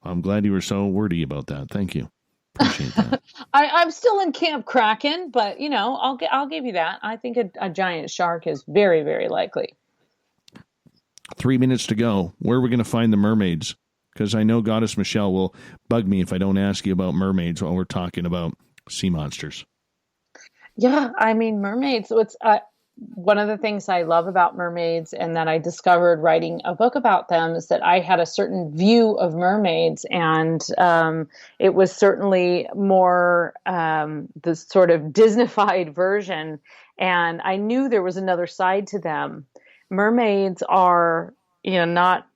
I'm glad you were so wordy about that. Thank you. Appreciate that. I'm still in Camp Kraken, but I'll give you that. I think a giant shark is very, very likely. 3 minutes to go. Where are we going to find the mermaids? Because I know Goddess Michelle will bug me if I don't ask you about mermaids while we're talking about sea monsters. Yeah, I mean, mermaids, one of the things I love about mermaids and that I discovered writing a book about them is that I had a certain view of mermaids, and it was certainly more the sort of Disneyfied version, and I knew there was another side to them. Mermaids are, not,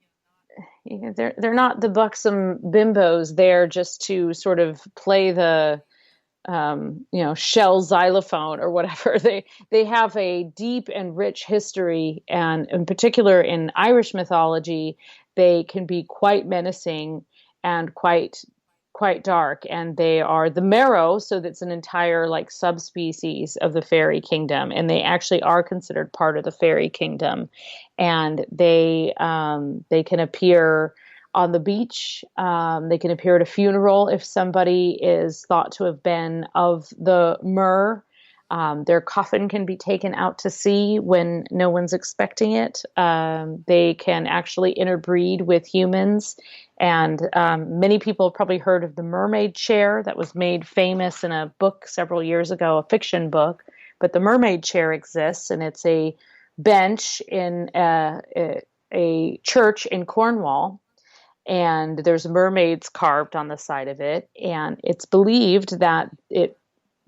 they're not the buxom bimbos there just to sort of play the shell xylophone or whatever. They have a deep and rich history, and in particular in Irish mythology, they can be quite menacing and quite dark. And they are the Merrow, so that's an entire subspecies of the fairy kingdom, and they actually are considered part of the fairy kingdom. And they can appear on the beach. They can appear at a funeral if somebody is thought to have been of the mer. Their coffin can be taken out to sea when no one's expecting it. They can actually interbreed with humans. And many people have probably heard of the mermaid chair that was made famous in a book several years ago, a fiction book. But the mermaid chair exists, and it's a bench in a church in Cornwall. And there's mermaids carved on the side of it. And it's believed that it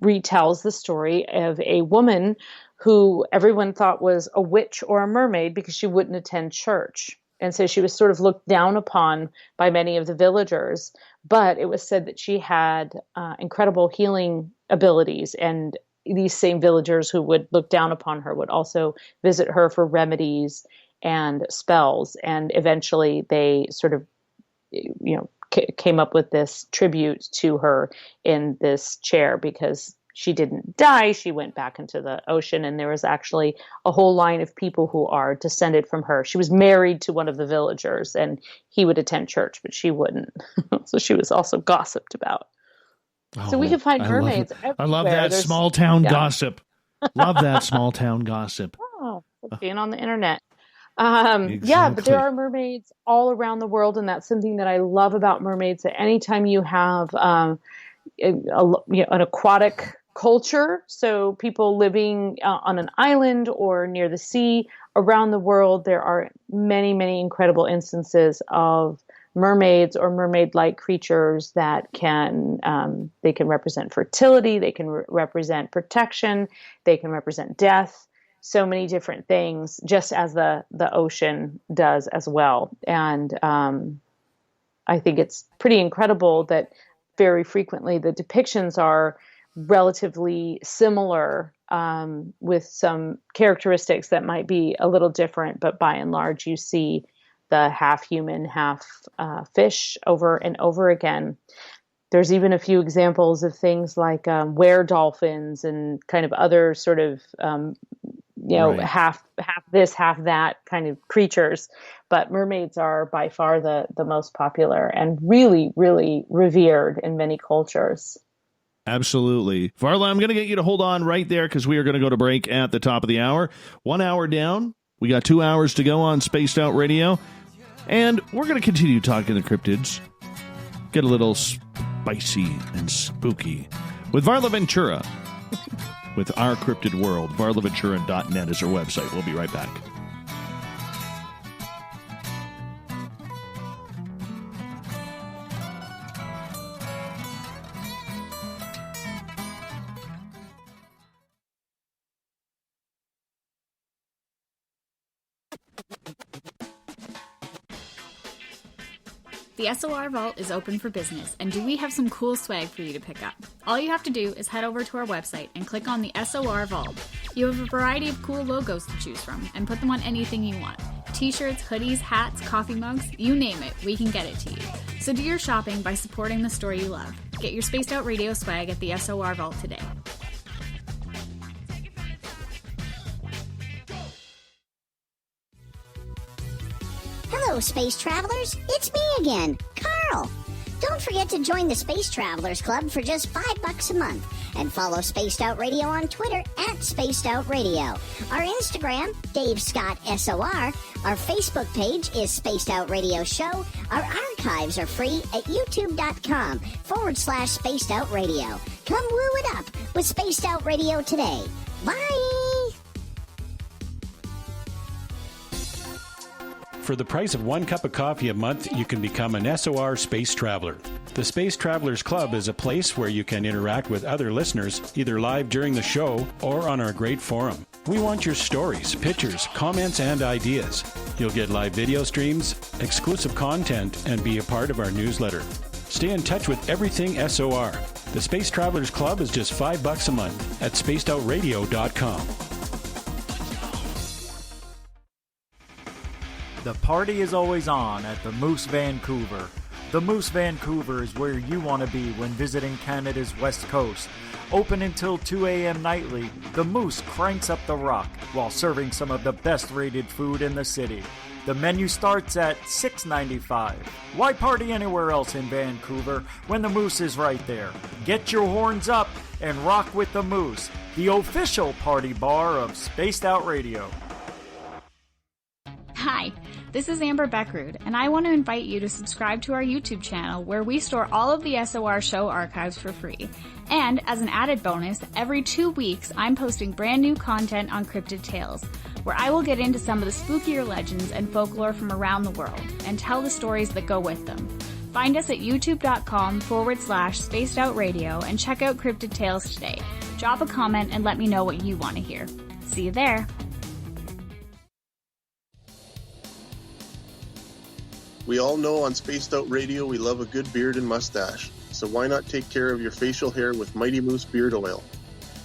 retells the story of a woman who everyone thought was a witch or a mermaid because she wouldn't attend church. And so she was sort of looked down upon by many of the villagers. But it was said that she had incredible healing abilities. And these same villagers who would look down upon her would also visit her for remedies and spells. And eventually they sort of came up with this tribute to her in this chair because she didn't die. She went back into the ocean, and there was actually a whole line of people who are descended from her. She was married to one of the villagers, and he would attend church, but she wouldn't. So she was also gossiped about. So we can find mermaids everywhere. I love that small town gossip. Love that small town gossip. Oh, being on the internet. Exactly. Yeah, but there are mermaids all around the world, and that's something that I love about mermaids. That anytime you have an aquatic culture, so people living on an island or near the sea around the world, there are many, many incredible instances of mermaids or mermaid-like creatures that can they can represent fertility, they can represent protection, they can represent death. So many different things, just as the ocean does as well. And I think it's pretty incredible that very frequently the depictions are relatively similar with some characteristics that might be a little different, but by and large you see the half human, half fish over and over again. There's even a few examples of things like were-dolphins and kind of other sort of right. half this, half that kind of creatures. But mermaids are by far the most popular and really, really revered in many cultures. Absolutely. Varla, I'm going to get you to hold on right there because we are going to go to break at the top of the hour. 1 hour down. We got 2 hours to go on Spaced Out Radio. And we're going to continue talking the cryptids. Get a little spicy and spooky with Varla Ventura. With Our Cryptid World. VarlaVentura.net is our website. We'll be right back. The SOR Vault is open for business, and do we have some cool swag for you to pick up? All you have to do is head over to our website and click on the SOR Vault. You have a variety of cool logos to choose from, and put them on anything you want. T-shirts, hoodies, hats, coffee mugs, you name it, we can get it to you. So do your shopping by supporting the store you love. Get your Spaced Out Radio swag at the SOR Vault today. Hello, space travelers. It's me again, Carl. Don't Don't forget to join the Space Travelers Club for just $5 a month and follow Spaced Out Radio on Twitter at Spaced Out Radio. Our Instagram, Dave Scott SOR. Our Facebook page is Spaced Out Radio Show. Our archives are free at youtube.com/Spaced Out Radio. Come woo it up with Spaced Out Radio today. Bye! For the price of 1 cup of coffee a month, you can become an SOR Space Traveler. The Space Travelers Club is a place where you can interact with other listeners, either live during the show or on our great forum. We want your stories, pictures, comments, and ideas. You'll get live video streams, exclusive content, and be a part of our newsletter. Stay in touch with everything SOR. The Space Travelers Club is just $5 a month at spacedoutradio.com. The party is always on at the Moose Vancouver. The Moose Vancouver is where you want to be when visiting Canada's West Coast. Open until 2 a.m. nightly, the Moose cranks up the rock while serving some of the best rated food in the city. The menu starts at $6.95. Why party anywhere else in Vancouver when the Moose is right there? Get your horns up and rock with the Moose, the official party bar of Spaced Out Radio. Hi, this is Amber Beckrud, and I want to invite you to subscribe to our YouTube channel where we store all of the SOR show archives for free. And as an added bonus, every 2 weeks I'm posting brand new content on Cryptid Tales, where I will get into some of the spookier legends and folklore from around the world and tell the stories that go with them. Find us at youtube.com/Spaced Out Radio and check out Cryptid Tales today. Drop a comment and let me know what you want to hear. See you there. We all know on Spaced Out Radio we love a good beard and mustache, so why not take care of your facial hair with Mighty Moose Beard Oil?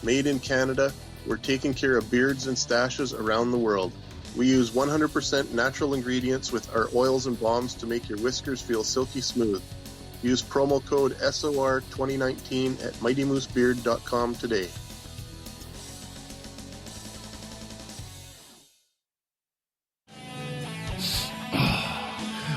Made in Canada, we're taking care of beards and stashes around the world. We use 100% natural ingredients with our oils and balms to make your whiskers feel silky smooth. Use promo code SOR2019 at MightyMooseBeard.com today.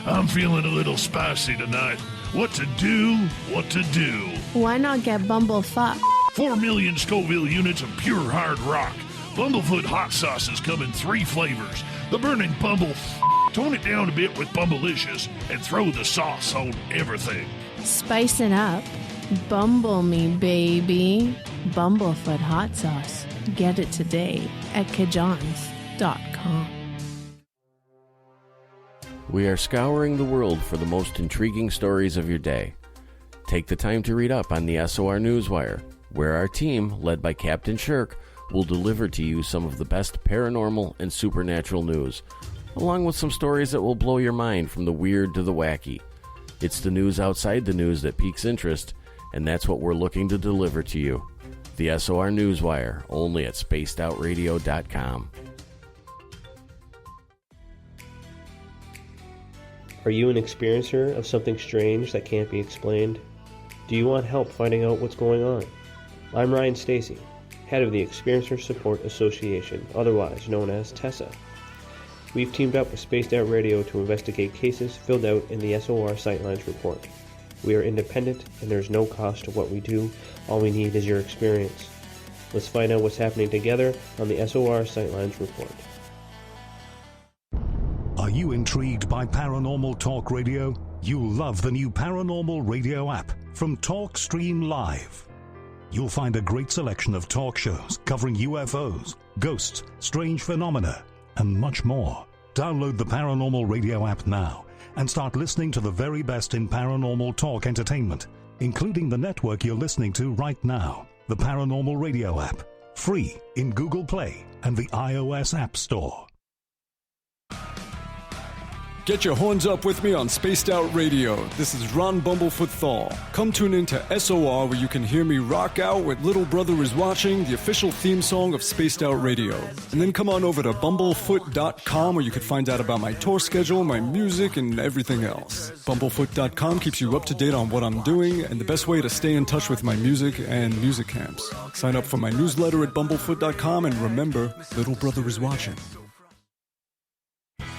I'm feeling a little spicy tonight. What to do? What to do? Why not get Bumblefuck? 4 million Scoville units of pure hard rock. Bumblefoot hot sauces come in 3 flavors. The burning Bumble. Tone it down a bit with Bumblicious and throw the sauce on everything. Spice it up. Bumble me, baby. Bumblefoot hot sauce. Get it today at kajans.com. We are scouring the world for the most intriguing stories of your day. Take the time to read up on the SOR Newswire, where our team, led by Captain Shirk, will deliver to you some of the best paranormal and supernatural news, along with some stories that will blow your mind from the weird to the wacky. It's the news outside the news that piques interest, and that's what we're looking to deliver to you. The SOR Newswire, only at spacedoutradio.com. Are you an experiencer of something strange that can't be explained? Do you want help finding out what's going on? I'm Ryan Stacy, head of the Experiencer Support Association, otherwise known as TESSA. We've teamed up with Spaced Out Radio to investigate cases filled out in the SOR Sightlines report. We are independent and there's no cost to what we do. All we need is your experience. Let's find out what's happening together on the SOR Sightlines report. Are you intrigued by Paranormal Talk Radio? You'll love the new Paranormal Radio app from TalkStream Live. You'll find a great selection of talk shows covering UFOs, ghosts, strange phenomena, and much more. Download the Paranormal Radio app now and start listening to the very best in paranormal talk entertainment, including the network you're listening to right now, the Paranormal Radio app, free in Google Play and the iOS App Store. Get your horns up with me on Spaced Out Radio. This is Ron Bumblefoot Thal. Come tune in to SOR where you can hear me rock out with Little Brother Is Watching, the official theme song of Spaced Out Radio. And then come on over to bumblefoot.com where you can find out about my tour schedule, my music, and everything else. Bumblefoot.com keeps you up to date on what I'm doing and the best way to stay in touch with my music and music camps. Sign up for my newsletter at bumblefoot.com and remember, Little Brother Is Watching.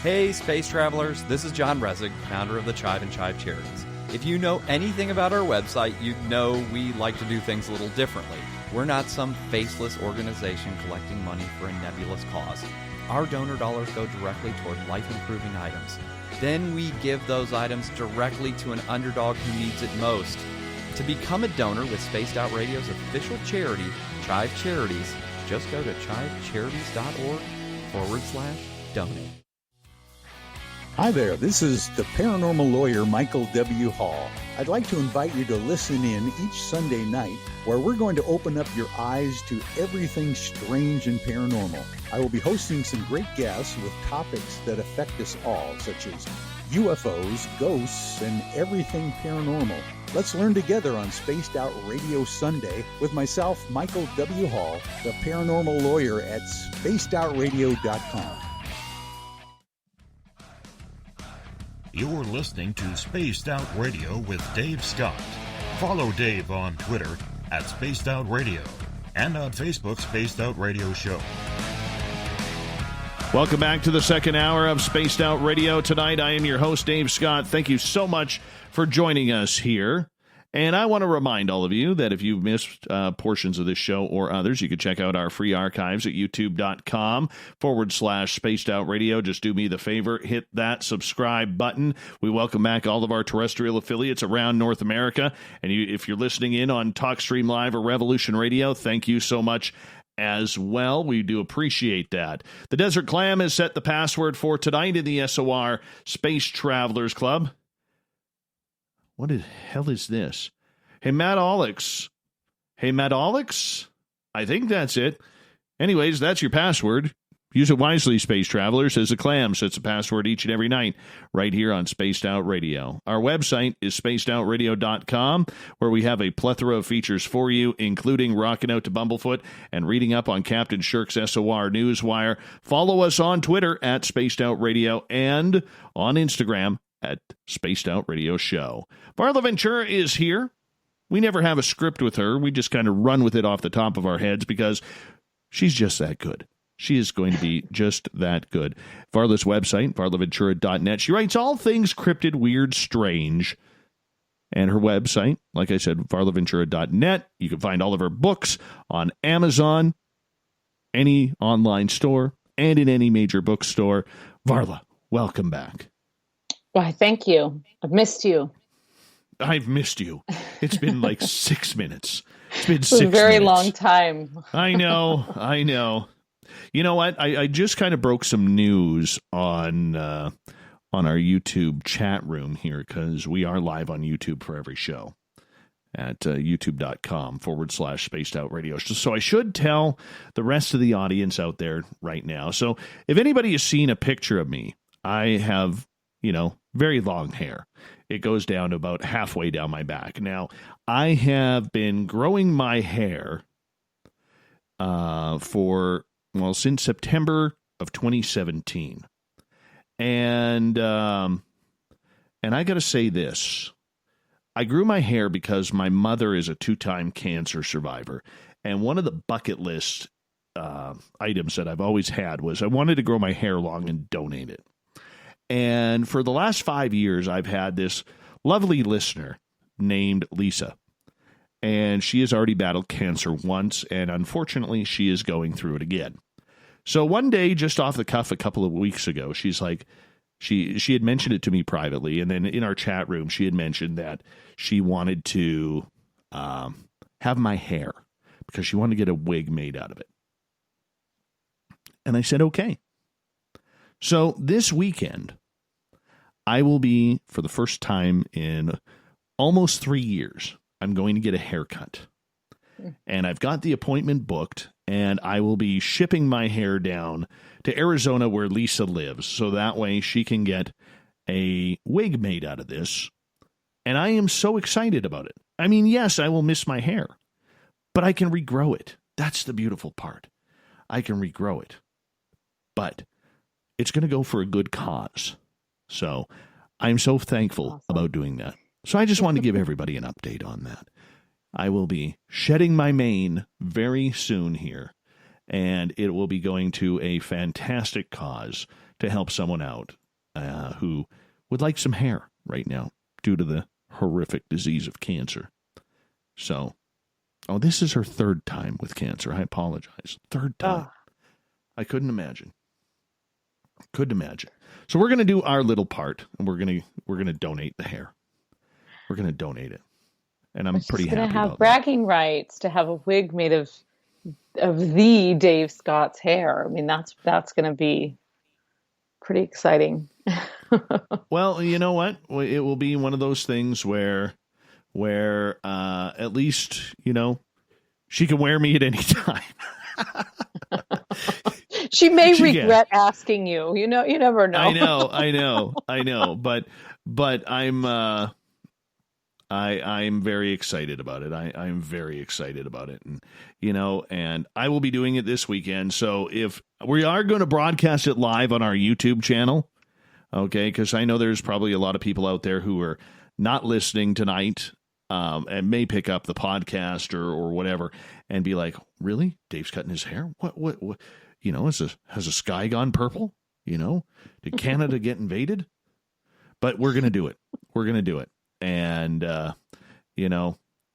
Hey, space travelers, this is John Resig, founder of the Chive and Chive Charities. If you know anything about our website, you know we like to do things a little differently. We're not some faceless organization collecting money for a nebulous cause. Our donor dollars go directly toward life-improving items. Then we give those items directly to an underdog who needs it most. To become a donor with Spaced Out Radio's official charity, Chive Charities, just go to chivecharities.org/donate. Hi there, this is the paranormal lawyer Michael W. Hall. I'd like to invite you to listen in each Sunday night where we're going to open up your eyes to everything strange and paranormal. I will be hosting some great guests with topics that affect us all, such as UFOs, ghosts, and everything paranormal. Let's learn together on Spaced Out Radio Sunday with myself, Michael W. Hall, the paranormal lawyer at spacedoutradio.com. You're listening to Spaced Out Radio with Dave Scott. Follow Dave on Twitter at Spaced Out Radio and on Facebook, Spaced Out Radio Show. Welcome back to the second hour of Spaced Out Radio. Tonight, I am your host, Dave Scott. Thank you so much for joining us here. And I want to remind all of you that if you've missed portions of this show or others, you can check out our free archives at youtube.com/Spaced Out Radio. Just do me the favor, hit that subscribe button. We welcome back all of our terrestrial affiliates around North America. And if you're listening in on TalkStream Live or Revolution Radio, thank you so much as well. We do appreciate that. The Desert Clam has set the password for tonight in the SOR Space Travelers Club. What the hell is this? Hey, Matt Alex. Hey, Matt Alex? I think that's it. Anyways, that's your password. Use it wisely, Space Travelers, as the Clam sets a password each and every night right here on Spaced Out Radio. Our website is spacedoutradio.com, where we have a plethora of features for you, including rocking out to Bumblefoot and reading up on Captain Shirk's SOR Newswire. Follow us on Twitter at Spaced Out Radio and on Instagram at Spaced Out Radio Show. Varla Ventura is here. We never have a script with her. We just kind of run with it off the top of our heads because she's just that good. She is going to be just that good. Varla's website, varlaventura.net. She writes all things cryptid, weird, strange. And her website, like I said, varlaventura.net. You can find all of her books on Amazon, any online store, and in any major bookstore. Varla, welcome back. Why, thank you. I've missed you. I've missed you. It's been like 6 minutes. It's been It's 6 a very minutes. long time. I know. You know what? I just kind of broke some news on our YouTube chat room here because we are live on YouTube for every show at youtube.com/Spaced Out Radio. So I should tell the rest of the audience out there right now. So if anybody has seen a picture of me, I have, very long hair. It goes down to about halfway down my back. Now, I have been growing my hair since September of 2017. And I got to say this. I grew my hair because my mother is a 2-time cancer survivor. And one of the bucket list items that I've always had was I wanted to grow my hair long and donate it. And for the last 5 years, I've had this lovely listener named Lisa. And she has already battled cancer once, and unfortunately, she is going through it again. So one day, just off the cuff a couple of weeks ago, she's like, she had mentioned it to me privately, and then in our chat room, she had mentioned that she wanted to have my hair because she wanted to get a wig made out of it. And I said, okay. So this weekend, I will be, for the first time in almost 3 years, I'm going to get a haircut. And I've got the appointment booked, and I will be shipping my hair down to Arizona where Lisa lives, so that way she can get a wig made out of this. And I am so excited about it. I mean, yes, I will miss my hair, but I can regrow it. That's the beautiful part. I can regrow it. But it's going to go for a good cause. So I'm so thankful about doing that. So I just want to give everybody an update on that. I will be shedding my mane very soon here, and it will be going to a fantastic cause to help someone out who would like some hair right now due to the horrific disease of cancer. So, this is her third time with cancer. I apologize. Third time. I couldn't imagine. Couldn't imagine. So we're going to do our little part, and we're going to donate the hair. We're going to donate it. And I'm pretty happy about that. Going to have bragging rights to have a wig made of the Dave Scott's hair. I mean, that's going to be pretty exciting. Well, you know what? It will be one of those things where at least, she can wear me at any time. She may regret asking you. You never know. I know. But I'm very excited about it. I'm very excited about it. And I will be doing it this weekend. So if we are going to broadcast it live on our YouTube channel, okay, because I know there's probably a lot of people out there who are not listening tonight and may pick up the podcast or whatever and be like, really? Dave's cutting his hair? What? Has the sky gone purple? Did Canada get invaded? But we're going to do it. We're going to do it. And,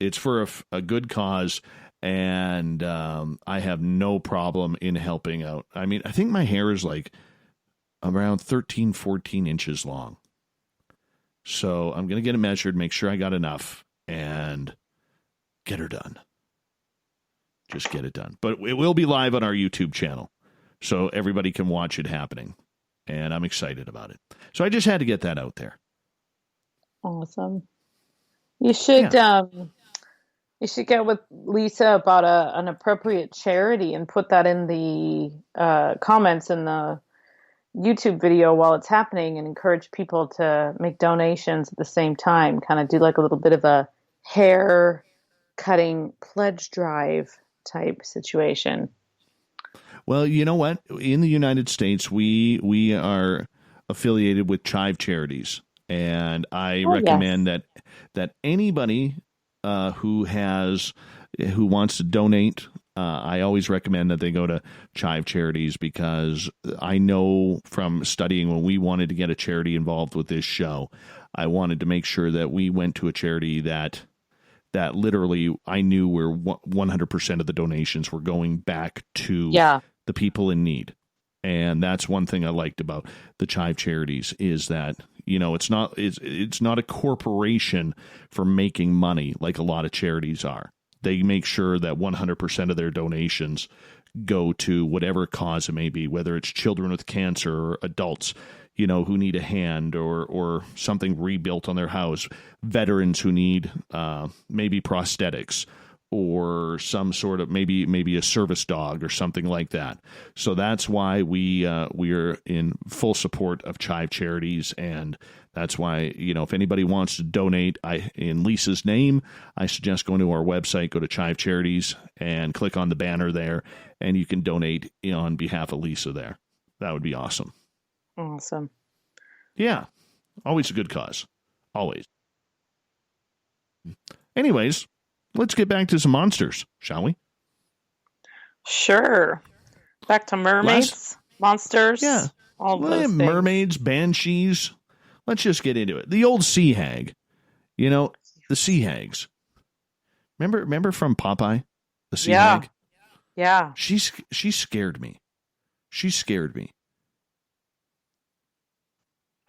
it's for a good cause, and I have no problem in helping out. I mean, I think my hair is like around 13, 14 inches long. So I'm going to get it measured, make sure I got enough, and get her done. Just get it done. But it will be live on our YouTube channel, so everybody can watch it happening. And I'm excited about it. So I just had to get that out there. Awesome. You should get with Lisa about an appropriate charity and put that in the comments in the YouTube video while it's happening, and encourage people to make donations at the same time. Kind of do like a little bit of a hair cutting pledge drive type situation. Well, you know what? In the United States, we are affiliated with Chive Charities. And I recommend that anybody who wants to donate, I always recommend that they go to Chive Charities, because I know from studying when we wanted to get a charity involved with this show, I wanted to make sure that we went to a charity that literally I knew where 100% of the donations were going back to the people in need. And that's one thing I liked about the Chive Charities, is that, it's not a corporation for making money like a lot of charities are. They make sure that 100% of their donations go to whatever cause it may be, whether it's children with cancer or adults, who need a hand or something rebuilt on their house, veterans who need maybe prosthetics, or some sort of maybe a service dog or something like that. So that's why we are in full support of Chive Charities, and that's why, if anybody wants to donate in Lisa's name, I suggest going to our website, go to Chive Charities, and click on the banner there, and you can donate on behalf of Lisa there. That would be awesome. Awesome. Yeah. Always a good cause. Always. Anyways, let's get back to some monsters, shall we? Sure. Back to mermaids, monsters, all those things. Mermaids, banshees. Let's just get into it. The old sea hag. The sea hags. Remember from Popeye? The sea hag? Yeah. She scared me. She scared me.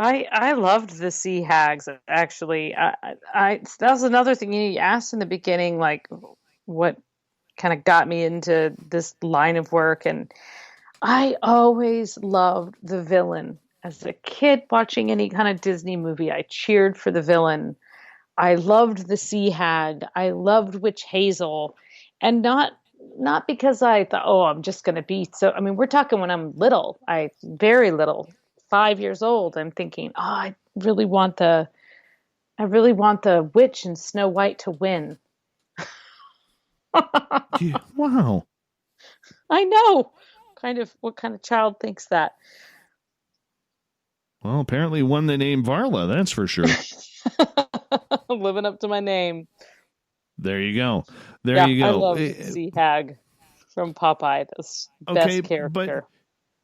I loved the sea hags, actually. That was another thing you asked in the beginning, like what kind of got me into this line of work. And I always loved the villain. As a kid watching any kind of Disney movie, I cheered for the villain. I loved the sea hag. I loved Witch Hazel. And not because I thought, I'm just going to be so. I mean, we're talking when I'm little. Very little. 5 years old, I'm thinking, I really want the witch in Snow White to win. Yeah, wow. I know. What kind of child thinks that? Well, apparently one they named Varla, that's for sure. Living up to my name. There you go. There you go. I love Sea Hag from Popeye. That's best character.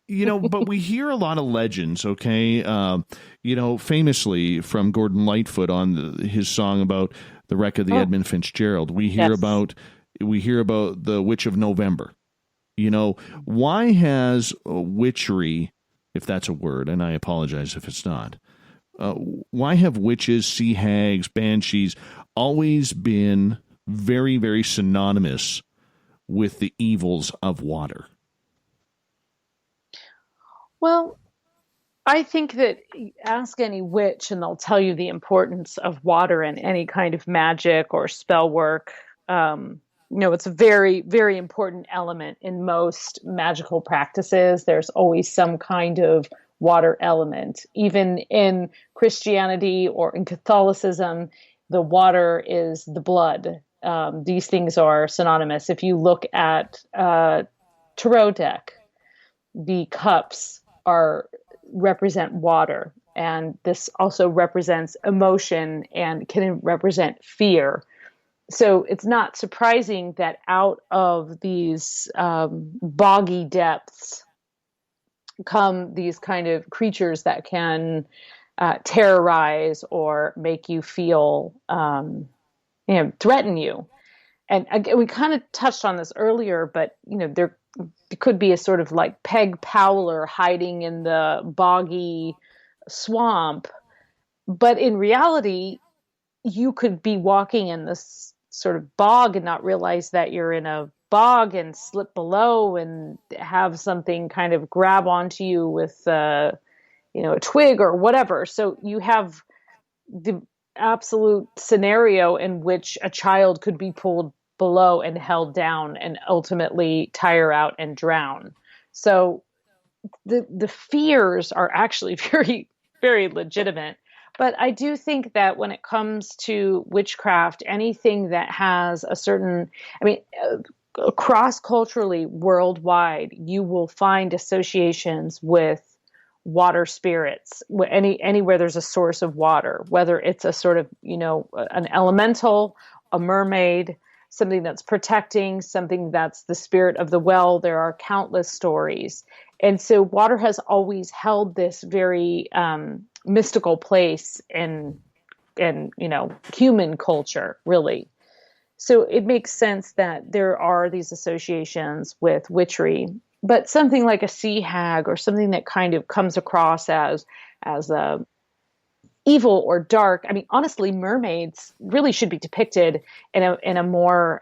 But we hear a lot of legends, okay? Famously from Gordon Lightfoot on his song about the wreck of the Edmund Fitzgerald. We hear about the Witch of November. Why has witchery, if that's a word, and I apologize if it's not, why have witches, sea hags, banshees always been very, very synonymous with the evils of water? Well, I think that ask any witch and they'll tell you the importance of water in any kind of magic or spell work. It's a very, very important element in most magical practices. There's always some kind of water element. Even in Christianity or in Catholicism, the water is the blood. These things are synonymous. If you look at tarot deck, the cups represent water, and this also represents emotion and can represent fear. So it's not surprising that out of these boggy depths come these kind of creatures that can terrorize or make you feel, threaten you. And again, we kind of touched on this earlier, but there could be a sort of like Peg Powler hiding in the boggy swamp. But in reality, you could be walking in this sort of bog and not realize that you're in a bog and slip below and have something kind of grab onto you with, a twig or whatever. So you have the absolute scenario in which a child could be pulled below and held down and ultimately tire out and drown. So the fears are actually very, very legitimate. But I do think that when it comes to witchcraft, anything that has a certain, cross-culturally, worldwide, you will find associations with water spirits, anywhere there's a source of water, whether it's a sort of, an elemental, a mermaid, something that's protecting, something that's the spirit of the well. There are countless stories. And so water has always held this very mystical place in human culture, really. So it makes sense that there are these associations with witchery. But something like a sea hag or something that kind of comes across as evil or dark. Honestly, mermaids really should be depicted in a more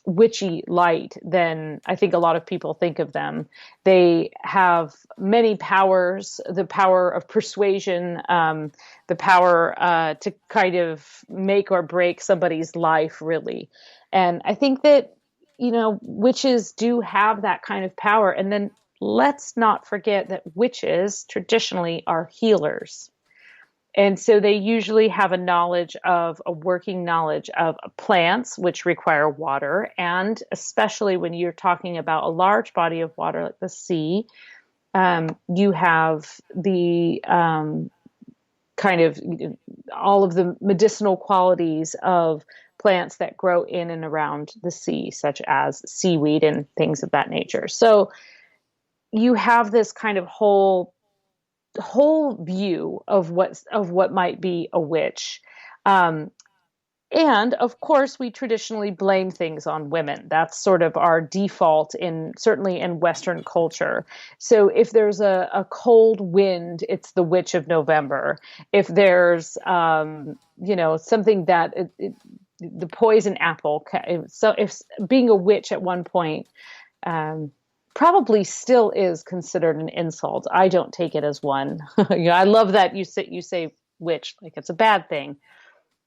witchy light than I think a lot of people think of them. They have many powers: the power of persuasion, the power to kind of make or break somebody's life, really. And I think that witches do have that kind of power. And then let's not forget that witches traditionally are healers. And so they usually have a working knowledge of plants, which require water. And especially when you're talking about a large body of water like the sea, you have the kind of all of the medicinal qualities of plants that grow in and around the sea, such as seaweed and things of that nature. So you have this kind of whole view of what might be a witch. And of course, we traditionally blame things on women. That's sort of our default certainly in Western culture. So if there's a cold wind, it's the witch of November. If there's, something that the poison apple. So if being a witch at one point, probably still is considered an insult. I don't take it as one. I love that you say witch like it's a bad thing.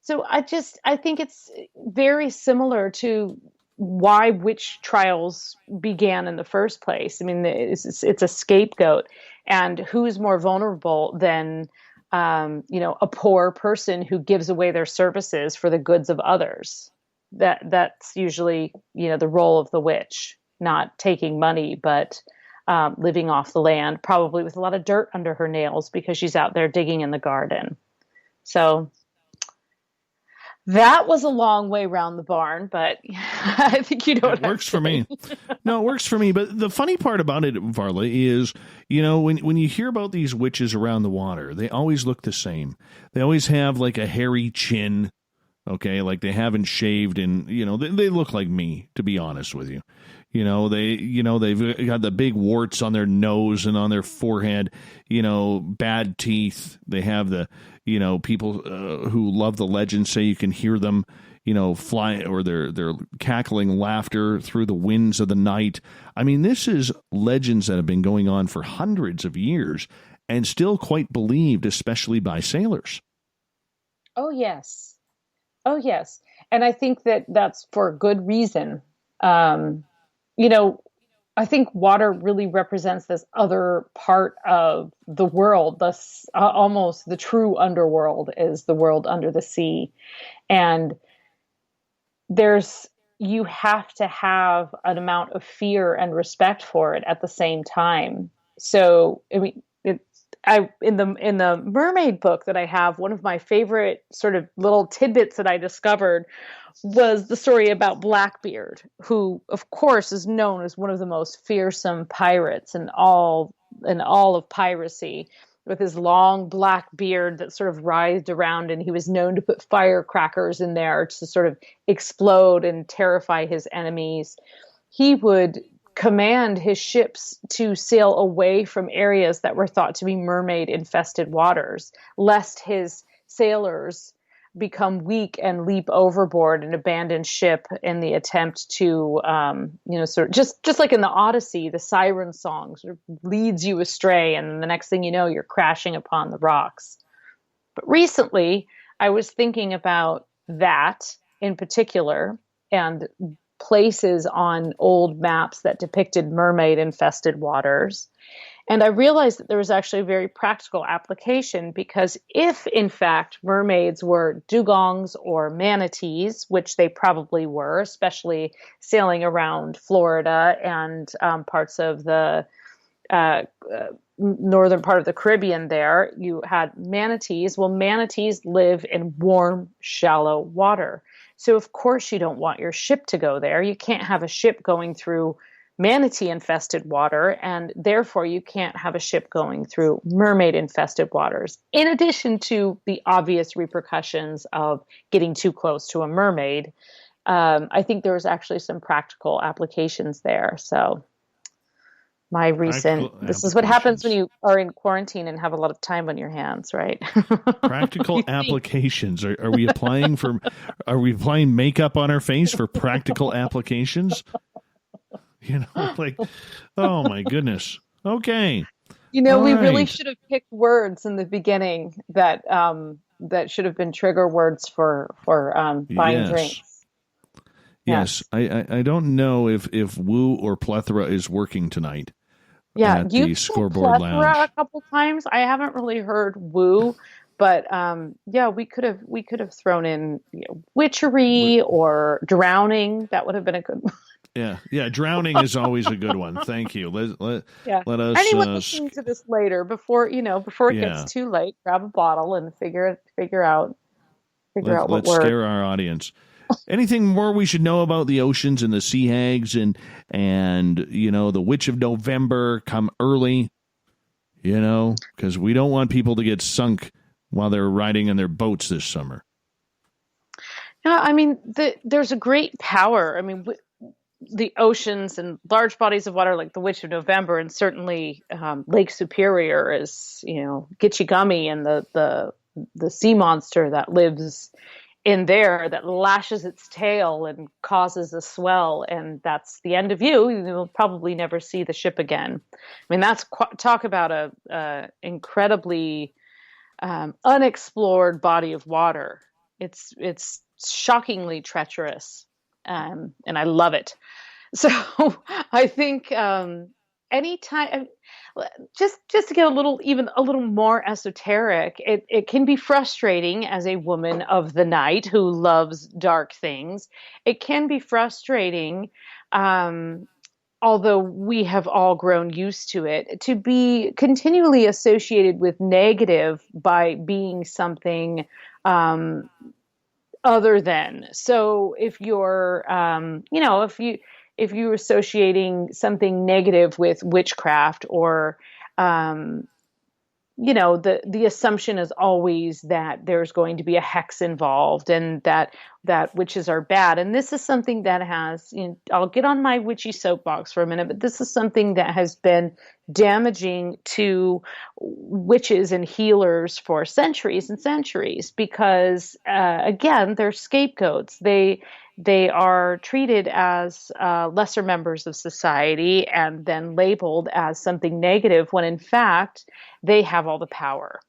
So I think it's very similar to why witch trials began in the first place. It's a scapegoat, and who's more vulnerable than a poor person who gives away their services for the goods of others. That's usually the role of the witch, not taking money, but living off the land, probably with a lot of dirt under her nails because she's out there digging in the garden. So That was a long way round the barn, but I think you know what It works for me. No, it works for me. But the funny part about it, Varla, is, when you hear about these witches around the water, they always look the same. They always have like a hairy chin, okay, like they haven't shaved, and they look like me, to be honest with you. They've got the big warts on their nose and on their forehead, bad teeth. They have the, people who love the legend say you can hear them, fly, or they're cackling laughter through the winds of the night. I mean, this is legends that have been going on for hundreds of years and still quite believed, especially by sailors. Oh, yes. Oh, yes. And I think that that's for good reason. I think water really represents this other part of the world. Thus, almost the true underworld is the world under the sea. And you have to have an amount of fear and respect for it at the same time. So, I mean, in the mermaid book that I have, one of my favorite sort of little tidbits that I discovered was the story about Blackbeard, who, of course, is known as one of the most fearsome pirates in all of piracy, with his long black beard that sort of writhed around, and he was known to put firecrackers in there to sort of explode and terrify his enemies. He would command his ships to sail away from areas that were thought to be mermaid-infested waters, lest his sailors become weak and leap overboard and abandon ship in the attempt to, sort of just like in the Odyssey, the siren song sort of leads you astray, and the next thing you know, you're crashing upon the rocks. But recently, I was thinking about that in particular, and places on old maps that depicted mermaid-infested waters. And I realized that there was actually a very practical application, because if, in fact, mermaids were dugongs or manatees, which they probably were, especially sailing around Florida and parts of the northern part of the Caribbean there, you had manatees. Well, manatees live in warm, shallow water. So, of course, you don't want your ship to go there. You can't have a ship going through manatee-infested water, and therefore you can't have a ship going through mermaid-infested waters, in addition to the obvious repercussions of getting too close to a mermaid. I think there was actually some practical applications there. So this is what happens when you are in quarantine and have a lot of time on your hands, right? Practical applications. Are we applying makeup on our face for practical applications? Oh my goodness. Okay. We really should have picked words in the beginning that should have been trigger words for buying drinks. Yes. I don't know if Woo or Plethora is working tonight. Yeah, at the Scoreboard Lounge a couple times. I haven't really heard Woo, but we could have thrown in witchery or drowning. That would have been a good one. Yeah. Drowning is always a good one. Thank you. Let us. Anyone listening to this later, before it gets too late, grab a bottle and figure out what word. Let's scare our audience. Anything more we should know about the oceans and the sea hags and the Witch of November come early, because we don't want people to get sunk while they're riding in their boats this summer. Yeah, I mean, there's a great power. I mean, the oceans and large bodies of water like the Witch of November, and certainly Lake Superior is, Gitchigami and the sea monster that lives in there that lashes its tail and causes a swell, and that's the end of you. You'll probably never see the ship again. I mean, that's talk about a incredibly unexplored body of water. It's shockingly treacherous, and I love it. So I think anytime, just to get a little more esoteric, it can be frustrating as a woman of the night who loves dark things. It can be frustrating, although we have all grown used to it, to be continually associated with negative by being something other than. So if you're, if you're associating something negative with witchcraft or, the assumption is always that there's going to be a hex involved and that witches are bad. And this is something that has, I'll get on my witchy soapbox for a minute, but this is something that has been damaging to witches and healers for centuries and centuries because, again, they're scapegoats. They are treated as lesser members of society and then labeled as something negative when in fact they have all the power.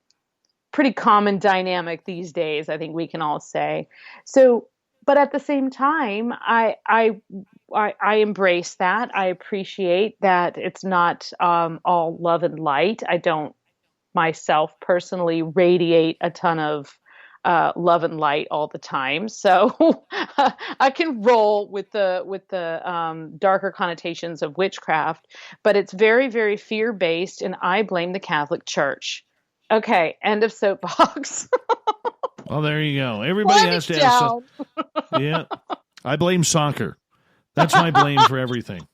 Pretty common dynamic these days, I think we can all say. So, but at the same time, I embrace that. I appreciate that it's not all love and light. I don't myself personally radiate a ton of love and light all the time. So I can roll with the darker connotations of witchcraft, but it's very, very fear-based, and I blame the Catholic Church. Okay, end of soapbox. Well, there you go. Everybody has to have some. Yeah. I blame soccer. That's my blame for everything.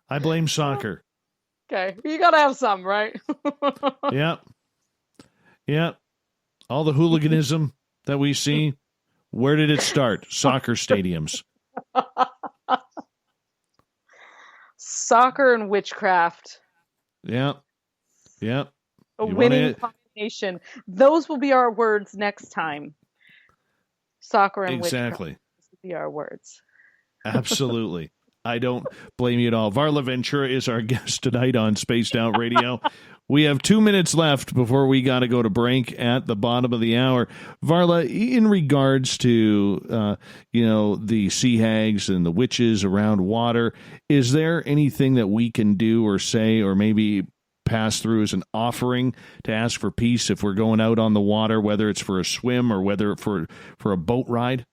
I blame soccer. Okay. You got to have some, right? Yeah. Yeah. All the hooliganism that we see, where did it start? Soccer stadiums. Soccer and witchcraft. Yeah. Yeah. A winning combination. Those will be our words next time. Soccer and witchcraft will be our words. Absolutely. I don't blame you at all. Varla Ventura is our guest tonight on Spaced Out Radio. We have 2 minutes left before we got to go to break at the bottom of the hour. Varla, in regards to, the sea hags and the witches around water, is there anything that we can do or say or maybe pass through as an offering to ask for peace if we're going out on the water, whether it's for a swim or whether for a boat ride?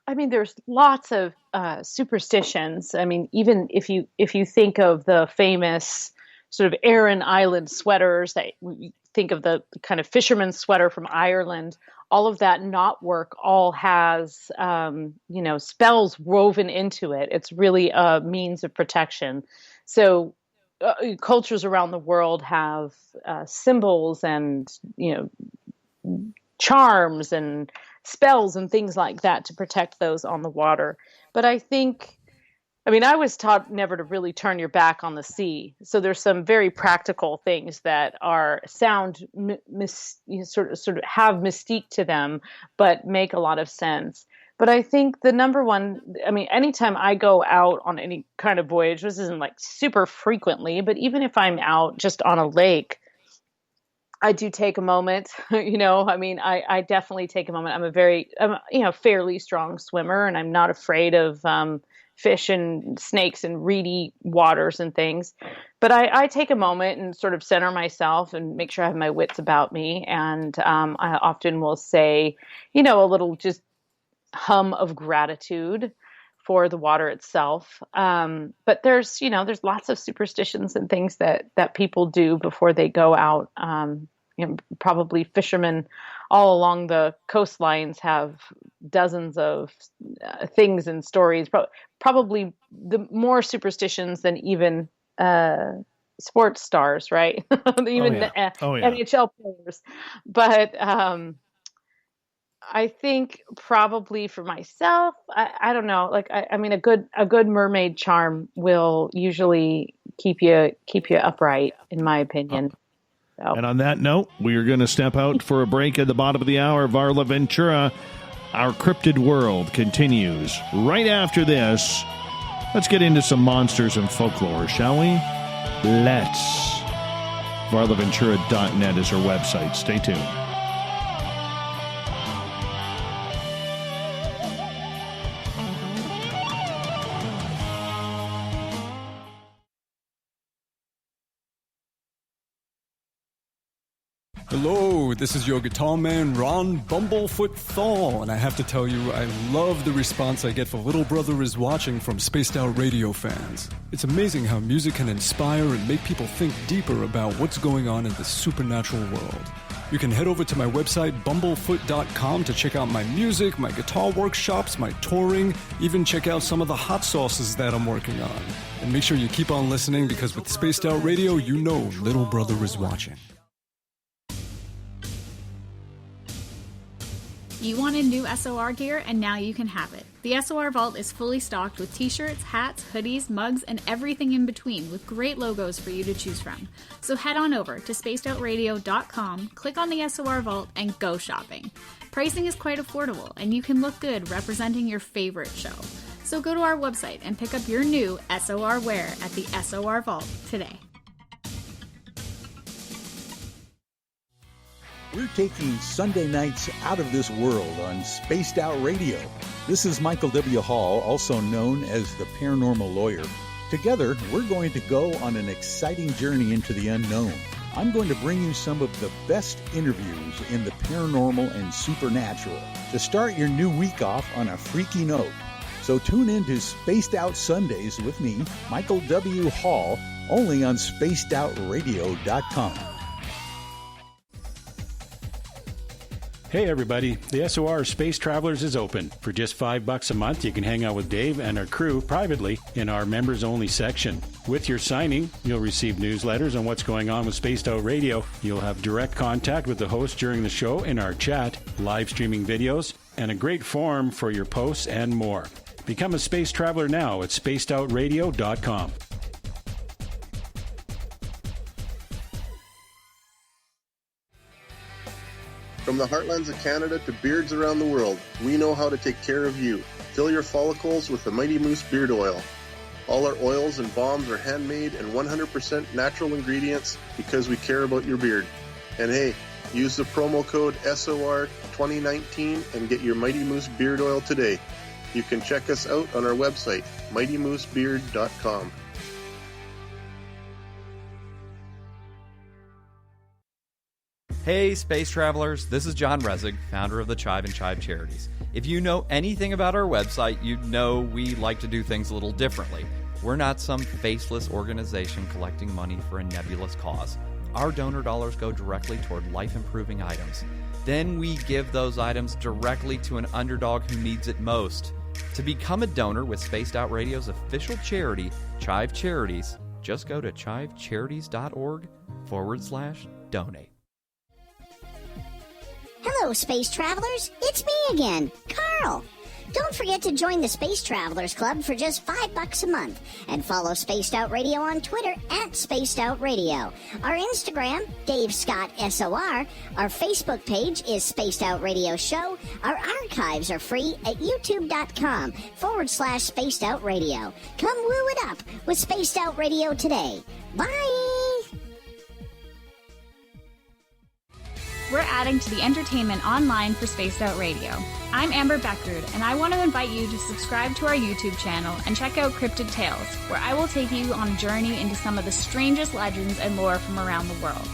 I mean, there's lots of superstitions. I mean, even if you think of the famous sort of Aran Island sweaters, that we think of the kind of fisherman's sweater from Ireland, all of that knotwork all has, spells woven into it. It's really a means of protection. So cultures around the world have symbols and, charms and spells and things like that to protect those on the water. But I was taught never to really turn your back on the sea. So there's some very practical things that sound sort of have mystique to them, but make a lot of sense. But I think the number one, anytime I go out on any kind of voyage, this isn't like super frequently, but even if I'm out just on a lake, I do take a moment, I definitely take a moment. I'm a fairly strong swimmer, and I'm not afraid of fish and snakes and reedy waters and things. But I take a moment and sort of center myself and make sure I have my wits about me. And I often will say, a little just hum of gratitude for the water itself. But there's lots of superstitions and things that people do before they go out. Probably fishermen all along the coastlines have dozens of things and stories, probably the more superstitions than even sports stars, right? Even NHL players. But I think probably for myself, I don't know. A good mermaid charm will usually keep you upright, in my opinion. And on that note, we are going to step out for a break at the bottom of the hour. Varla Ventura, our cryptid world continues right after this. Let's get into some monsters and folklore, shall we? Let's. VarlaVentura.net is our website. Stay tuned. Hello, this is your guitar man, Ron Bumblefoot Thal, and I have to tell you, I love the response I get for Little Brother is Watching from Spaced Out Radio fans. It's amazing how music can inspire and make people think deeper about what's going on in the supernatural world. You can head over to my website, bumblefoot.com, to check out my music, my guitar workshops, my touring, even check out some of the hot sauces that I'm working on. And make sure you keep on listening, because with Spaced Out Radio, you know little brother is watching. You wanted new SOR gear, and now you can have it. The SOR Vault is fully stocked with t-shirts, hats, hoodies, mugs, and everything in between, with great logos for you to choose from. So head on over to spacedoutradio.com, click on the SOR Vault, and go shopping. Pricing is quite affordable, and you can look good representing your favorite show. So go to our website and pick up your new SOR wear at the SOR Vault today. We're taking Sunday nights out of this world on Spaced Out Radio. This is Michael W. Hall, also known as the Paranormal Lawyer. Together, we're going to go on an exciting journey into the unknown. I'm going to bring you some of the best interviews in the paranormal and supernatural to start your new week off on a freaky note. So tune in to Spaced Out Sundays with me, Michael W. Hall, only on spacedoutradio.com. Hey everybody, the SOR Space Travelers is open. For just $5 a month, you can hang out with Dave and our crew privately in our members-only section. With your signing, you'll receive newsletters on what's going on with Spaced Out Radio. You'll have direct contact with the host during the show in our chat, live streaming videos, and a great forum for your posts and more. Become a space traveler now at spacedoutradio.com. From the heartlands of Canada to beards around the world, we know how to take care of you. Fill your follicles with the Mighty Moose Beard Oil. All our oils and balms are handmade and 100% natural ingredients because we care about your beard. And hey, use the promo code SOR2019 and get your Mighty Moose Beard Oil today. You can check us out on our website, mightymoosebeard.com. Hey, space travelers, this is John Resig, founder of the Chive and Chive Charities. If you know anything about our website, you know we like to do things a little differently. We're not some faceless organization collecting money for a nebulous cause. Our donor dollars go directly toward life-improving items. Then we give those items directly to an underdog who needs it most. To become a donor with Spaced Out Radio's official charity, Chive Charities, just go to chivecharities.org/donate. Hello, space travelers. It's me again, Carl. Don't forget to join the Space Travelers Club for just $5 a month and follow Spaced Out Radio on Twitter at Spaced Out Radio. Our Instagram, Dave Scott SOR. Our Facebook page is Spaced Out Radio Show. Our archives are free at youtube.com/Spaced Out Radio. Come woo it up with Spaced Out Radio today. Bye! We're adding to the entertainment online for Spaced Out Radio. I'm Amber Beckrud, and I want to invite you to subscribe to our YouTube channel and check out Cryptid Tales, where I will take you on a journey into some of the strangest legends and lore from around the world,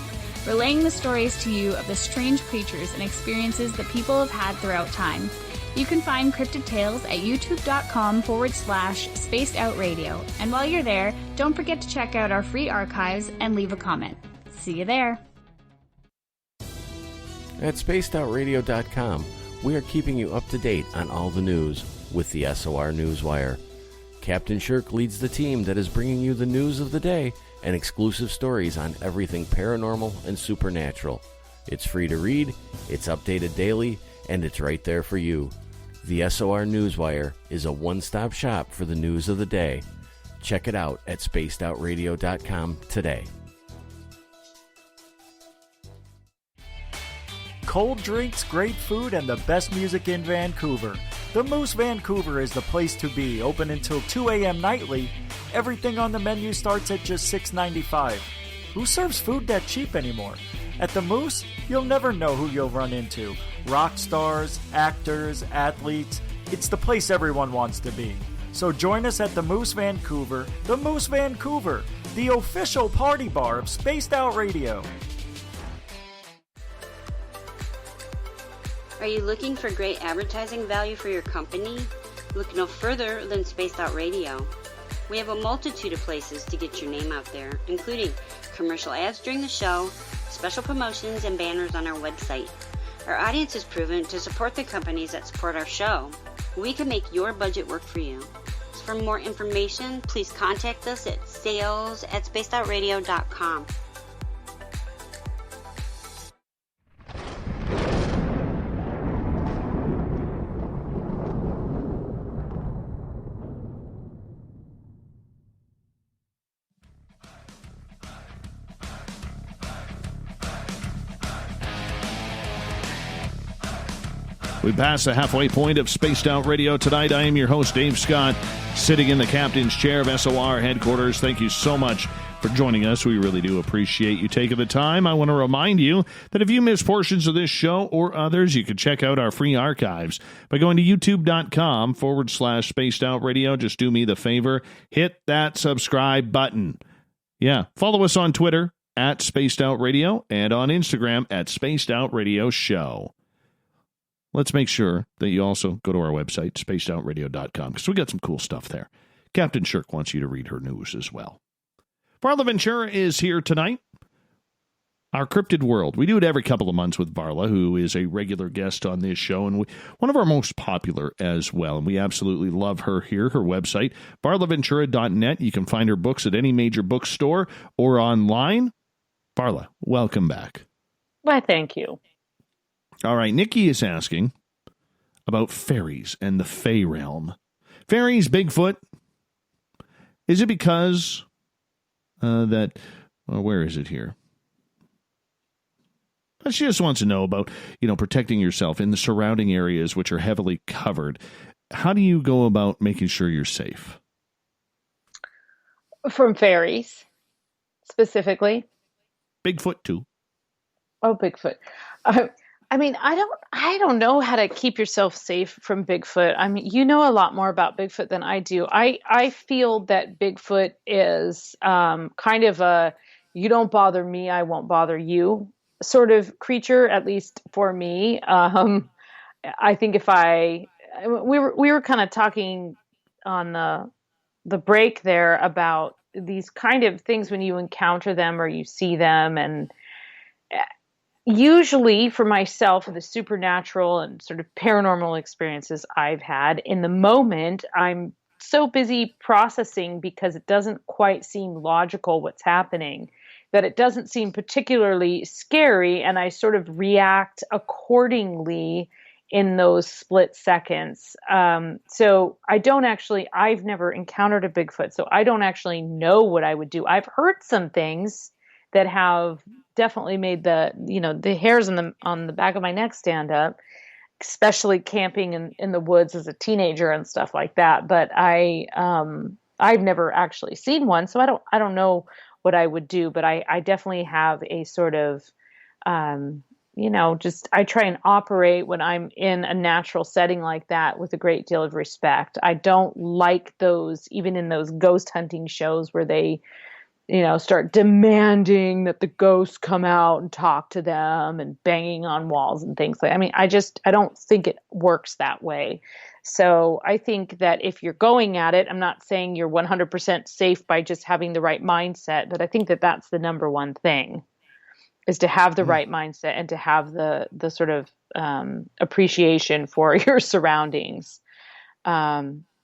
relaying the stories to you of the strange creatures and experiences that people have had throughout time. You can find Cryptid Tales at youtube.com/Spaced Out Radio, and while you're there, don't forget to check out our free archives and leave a comment. See you there. At spacedoutradio.com, we are keeping you up to date on all the news with the SOR Newswire. Captain Shirk leads the team that is bringing you the news of the day and exclusive stories on everything paranormal and supernatural. It's free to read, it's updated daily, and it's right there for you. The SOR Newswire is a one-stop shop for the news of the day. Check it out at spacedoutradio.com today. Cold drinks, great food, and the best music in Vancouver. The Moose Vancouver is the place to be, open until 2 a.m. nightly. Everything on the menu starts at just $6.95. Who serves food that cheap anymore? At the Moose, you'll never know who you'll run into. Rock stars, actors, athletes. It's the place everyone wants to be. So join us at the Moose Vancouver, the official party bar of Spaced Out Radio. Are you looking for great advertising value for your company? Look no further than Spaced Out Radio. We have a multitude of places to get your name out there, including commercial ads during the show, special promotions, and banners on our website. Our audience is proven to support the companies that support our show. We can make your budget work for you. So for more information, please contact us at sales@spacedoutradio.com. We pass the halfway point of Spaced Out Radio tonight. I am your host, Dave Scott, sitting in the captain's chair of SOR headquarters. Thank you so much for joining us. We really do appreciate you taking the time. I want to remind you that if you miss portions of this show or others, you can check out our free archives by going to youtube.com/Spaced Out Radio. Just do me the favor, hit that subscribe button. Yeah, follow us on Twitter at Spaced Out Radio and on Instagram at Spaced Out Radio Show. Let's make sure that you also go to our website, spacedoutradio.com, because we got some cool stuff there. Captain Shirk wants you to read her news as well. Varla Ventura is here tonight. Our Cryptid World. We do it every couple of months with Varla, who is a regular guest on this show, and one of our most popular as well. And we absolutely love her here. Her website, varlaventura.net. You can find her books at any major bookstore or online. Varla, welcome back. Why, thank you. All right, Nikki is asking about fairies and the Fae realm. Fairies, Bigfoot. Is it because where is it here? She just wants to know about, protecting yourself in the surrounding areas which are heavily covered. How do you go about making sure you're safe? From fairies, specifically? Bigfoot, too. Oh, Bigfoot. I don't know how to keep yourself safe from Bigfoot. I mean, you know a lot more about Bigfoot than I do. I feel that Bigfoot is kind of a you don't bother me, I won't bother you sort of creature, at least for me. I think we were kind of talking on the break there about these kind of things when you encounter them or you see them, and usually for myself, the supernatural and sort of paranormal experiences I've had, in the moment, I'm so busy processing because it doesn't quite seem logical what's happening, that it doesn't seem particularly scary, and I sort of react accordingly in those split seconds. So I've never encountered a Bigfoot, so I don't actually know what I would do. I've heard some things that have definitely made the hairs on the back of my neck stand up, especially camping in the woods as a teenager and stuff like that. But I've never actually seen one, so I don't know what I would do. But I definitely have a sort of I try and operate when I'm in a natural setting like that with a great deal of respect. I don't like those, even in those ghost hunting shows where they start demanding that the ghosts come out and talk to them and banging on walls and things like that. I mean, I don't think it works that way. So I think that if you're going at it, I'm not saying you're 100% safe by just having the right mindset, but I think that that's the number one thing, is to have the right mindset and to have the sort of appreciation for your surroundings.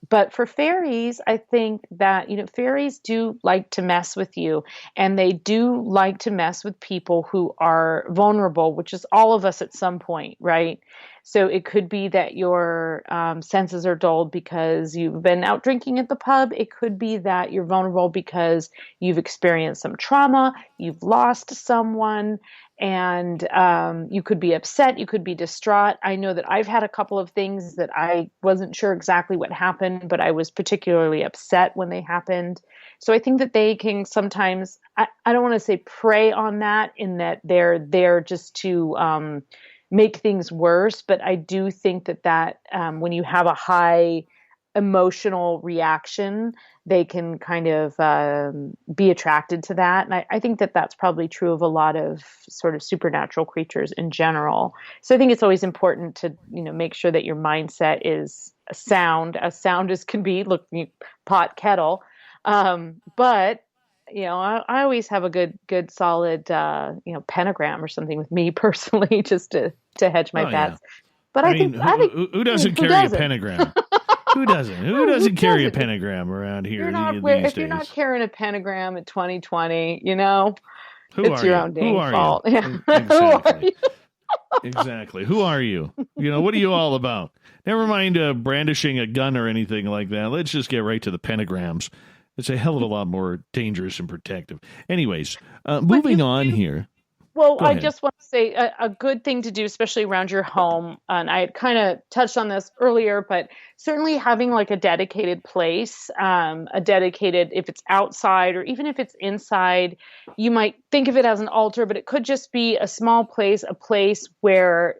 But for fairies, I think that, fairies do like to mess with you, and they do like to mess with people who are vulnerable, which is all of us at some point, right? So it could be that your senses are dulled because you've been out drinking at the pub. It could be that you're vulnerable because you've experienced some trauma, you've lost someone, and you could be upset, you could be distraught. I know that I've had a couple of things that I wasn't sure exactly what happened, but I was particularly upset when they happened. So I think that they can sometimes, I don't want to say prey on that, in that they're there just to make things worse, but I do think that when you have a high emotional reaction, they can kind of be attracted to that. And I think that that's probably true of a lot of sort of supernatural creatures in general. So I think it's always important to, make sure that your mindset is sound as can be. Look, pot kettle. But I always have a good solid, pentagram or something with me personally, just to hedge my bets. But I think who doesn't carry a pentagram? Who doesn't? Who doesn't carry a pentagram around here these days? If you're not carrying a pentagram in 2020, Who it's are your you? own dang Who are fault. you? Yeah. Exactly. Who are you? Exactly. Who are you? What are you all about? Never mind brandishing a gun or anything like that. Let's just get right to the pentagrams. It's a hell of a lot more dangerous and protective. Anyways, moving on here. Well, Go I ahead. just want to say a good thing to do, especially around your home, and I had kind of touched on this earlier, but certainly having like a dedicated place, if it's outside or even if it's inside, you might think of it as an altar, but it could just be a small place, a place where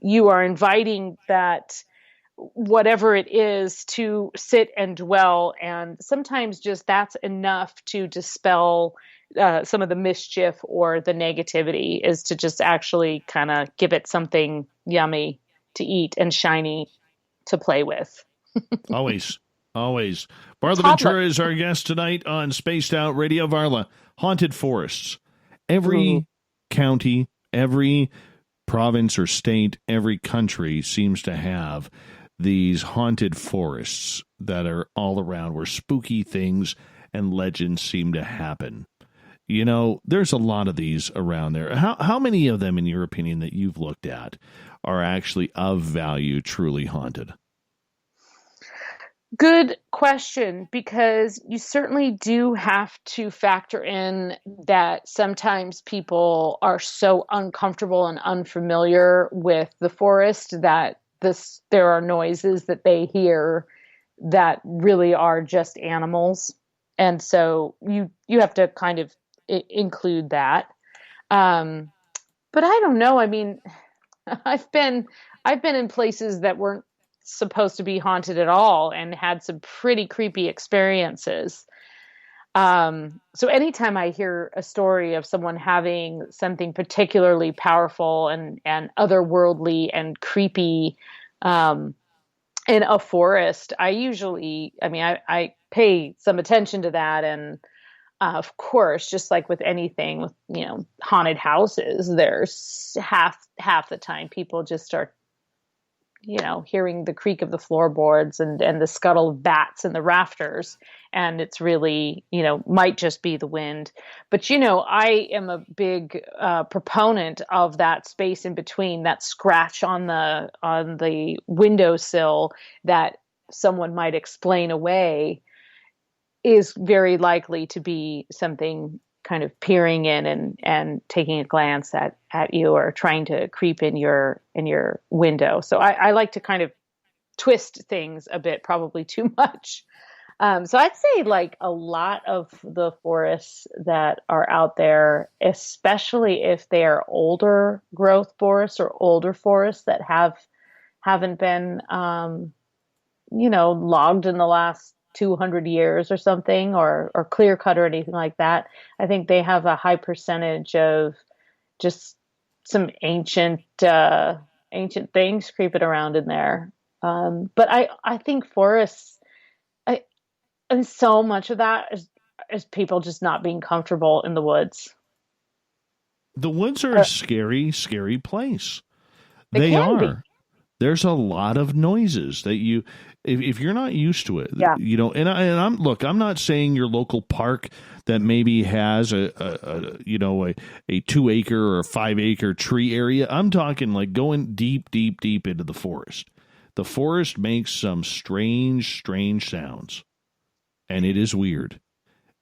you are inviting that whatever it is to sit and dwell. And sometimes just that's enough to dispel some of the mischief or the negativity, is to just actually kind of give it something yummy to eat and shiny to play with. Always. Varla Ventura is our guest tonight on Spaced Out Radio. Varla, haunted forests. Every county, every province or state, every country seems to have these haunted forests that are all around where spooky things and legends seem to happen. There's a lot of these around there. How many of them, in your opinion, that you've looked at are actually of value, truly haunted? Good question, because you certainly do have to factor in that sometimes people are so uncomfortable and unfamiliar with the forest that there are noises that they hear that really are just animals. And so you have to kind of include that. But I don't know. I mean, I've been in places that weren't supposed to be haunted at all and had some pretty creepy experiences. So anytime I hear a story of someone having something particularly powerful and otherworldly and creepy in a forest, I pay some attention to that. And of course, just like with anything with, haunted houses, there's half the time people just start, hearing the creak of the floorboards and the scuttle of bats in the rafters. And it's really, might just be the wind. But, I am a big proponent of that space in between, that scratch on the windowsill that someone might explain away is very likely to be something kind of peering in and taking a glance at you or trying to creep in your window. So I like to kind of twist things a bit, probably too much. So I'd say like a lot of the forests that are out there, especially if they are older growth forests or older forests that haven't been, logged in the last 200 years or something, or clear cut or anything like that. I think they have a high percentage of just some ancient things creeping around in there. But I think forests, and so much of that is people just not being comfortable in the woods. The woods are a scary, scary place. They are. be. There's a lot of noises that if you're not used to it, I'm not saying your local park that maybe has a 2-acre or a 5-acre tree area. I'm talking like going deep into the forest. The forest makes some strange sounds, and it is weird.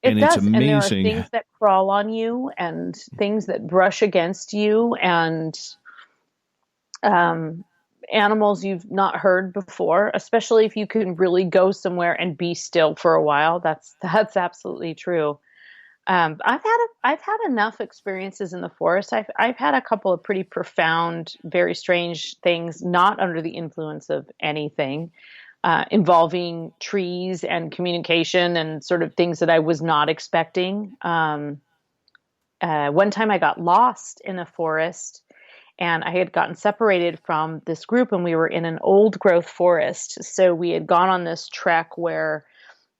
It does. It's amazing. And there are things that crawl on you and things that brush against you and animals you've not heard before, especially if you can really go somewhere and be still for a while. That's absolutely true. I've had enough experiences in the forest. I've had a couple of pretty profound, very strange things, not under the influence of anything, involving trees and communication and sort of things that I was not expecting. One time I got lost in a forest, and I had gotten separated from this group, and we were in an old growth forest. So we had gone on this trek where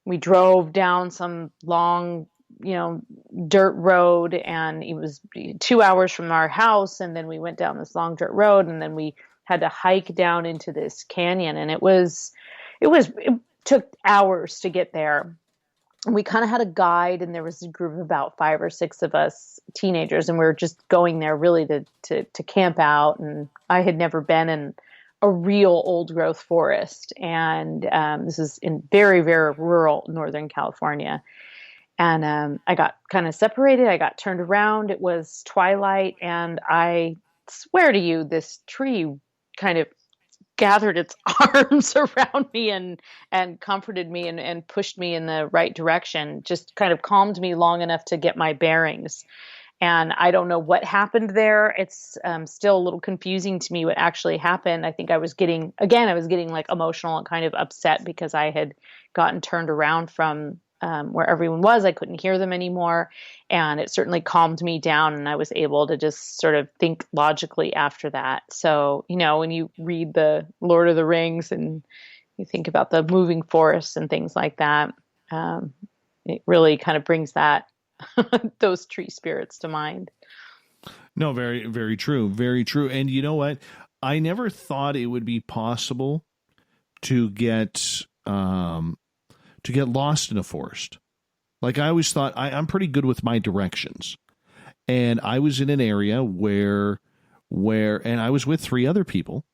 we drove down some long dirt road, and it was 2 hours from our house. And then we went down this long dirt road, and then we had to hike down into this canyon. And it took hours to get there. And we kind of had a guide, and there was a group of about 5 or 6 of us teenagers, and we were just going there really to camp out. And I had never been in a real old growth forest. And this is in very, very rural Northern California. And I got kind of separated. I got turned around. It was twilight. And I swear to you, this tree kind of gathered its arms around me and comforted me and pushed me in the right direction, just kind of calmed me long enough to get my bearings. And I don't know what happened there. It's still a little confusing to me what actually happened. I think I was getting like emotional and kind of upset because I had gotten turned around from where everyone was. I couldn't hear them anymore. And it certainly calmed me down, and I was able to just sort of think logically after that. So, when you read the Lord of the Rings and you think about the moving forests and things like that, it really kind of brings those tree spirits to mind. No, very, very true. Very true. And you know what? I never thought it would be possible to get lost in a forest. Like, I always thought I'm pretty good with my directions. And I was in an area where and I was with 3 other people,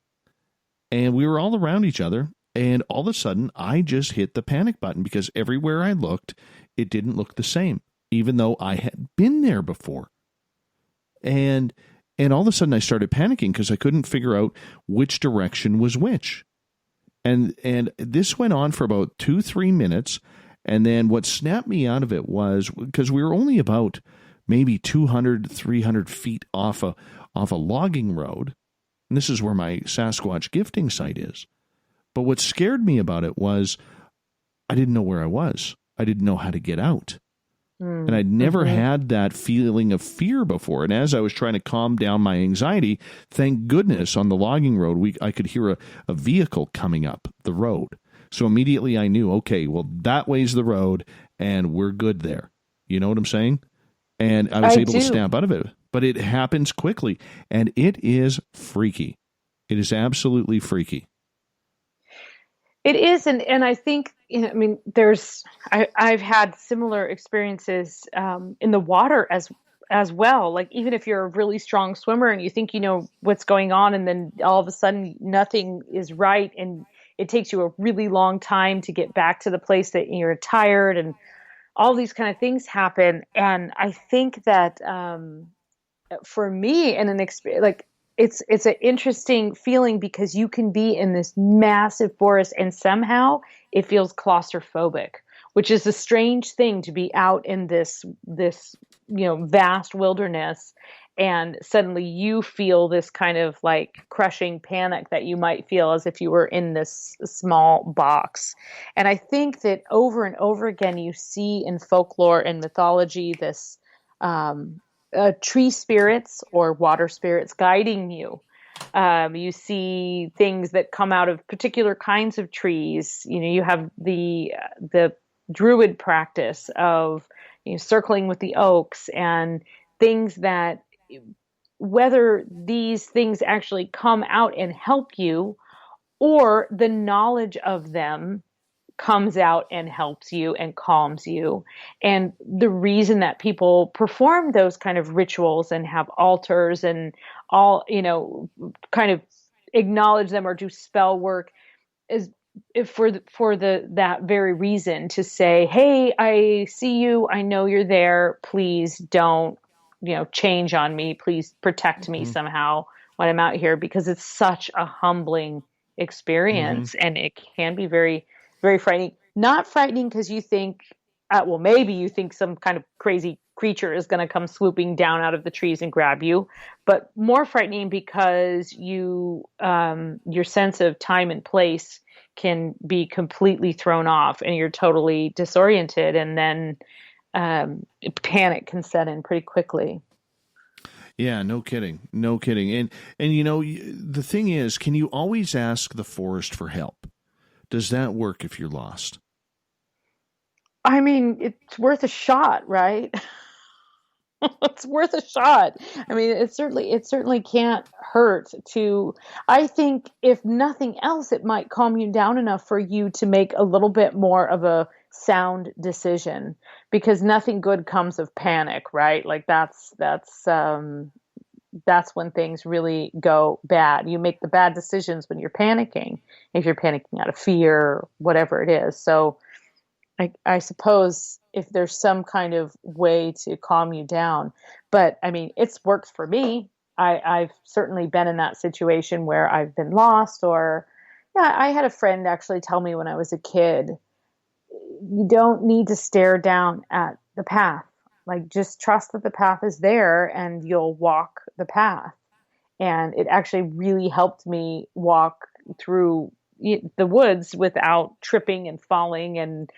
and we were all around each other. And all of a sudden I just hit the panic button because everywhere I looked, it didn't look the same, even though I had been there before. And all of a sudden I started panicking because I couldn't figure out which direction was which. And this went on for about 2-3 minutes. And then what snapped me out of it was, because we were only about maybe 200-300 feet off a logging road. And this is where my Sasquatch gifting site is. But what scared me about it was I didn't know where I was. I didn't know how to get out. And I'd never had that feeling of fear before. And as I was trying to calm down my anxiety, thank goodness on the logging road, I could hear a vehicle coming up the road. So immediately I knew, okay, well, that way's the road and we're good there. You know what I'm saying? And I was able to snap out of it. But it happens quickly, and it is freaky. It is absolutely freaky. It is, and I think, I've had similar experiences in the water as well. Like, even if you're a really strong swimmer and you think you know what's going on, and then all of a sudden nothing is right, and it takes you a really long time to get back to the place that you're tired, and all these kind of things happen. And I think that for me, and an experience, like, it's an interesting feeling because you can be in this massive forest and somehow it feels claustrophobic, which is a strange thing to be out in this vast wilderness, and suddenly you feel this kind of like crushing panic that you might feel as if you were in this small box. And I think that over and over again you see in folklore and mythology this tree spirits or water spirits guiding you. You see things that come out of particular kinds of trees. You have the druid practice of circling with the oaks, and things that, whether these things actually come out and help you, or the knowledge of them comes out and helps you and calms you. And the reason that people perform those kind of rituals and have altars and all, kind of acknowledge them or do spell work is for that very reason, to say, hey, I see you. I know you're there. Please don't, change on me. Please protect me somehow when I'm out here, because it's such a humbling experience, and it can be very, very frightening. Not frightening because you think, maybe you think some kind of crazy creature is going to come swooping down out of the trees and grab you, but more frightening because your sense of time and place can be completely thrown off, and you're totally disoriented, and then panic can set in pretty quickly. Yeah, no kidding. No kidding. And the thing is, can you always ask the forest for help? Does that work if you're lost? I mean, it's worth a shot, right? It's worth a shot. I mean, it certainly can't hurt to. I think if nothing else, it might calm you down enough for you to make a little bit more of a sound decision, because nothing good comes of panic, right? Like that's when things really go bad. You make the bad decisions when you're panicking, if you're panicking out of fear or whatever it is. So I suppose if there's some kind of way to calm you down, but I mean, it's worked for me. I've certainly been in that situation where I've been lost, or yeah, I had a friend actually tell me when I was a kid, you don't need to stare down at the path. Like, just trust that the path is there and you'll walk the path. And it actually really helped me walk through the woods without tripping and falling and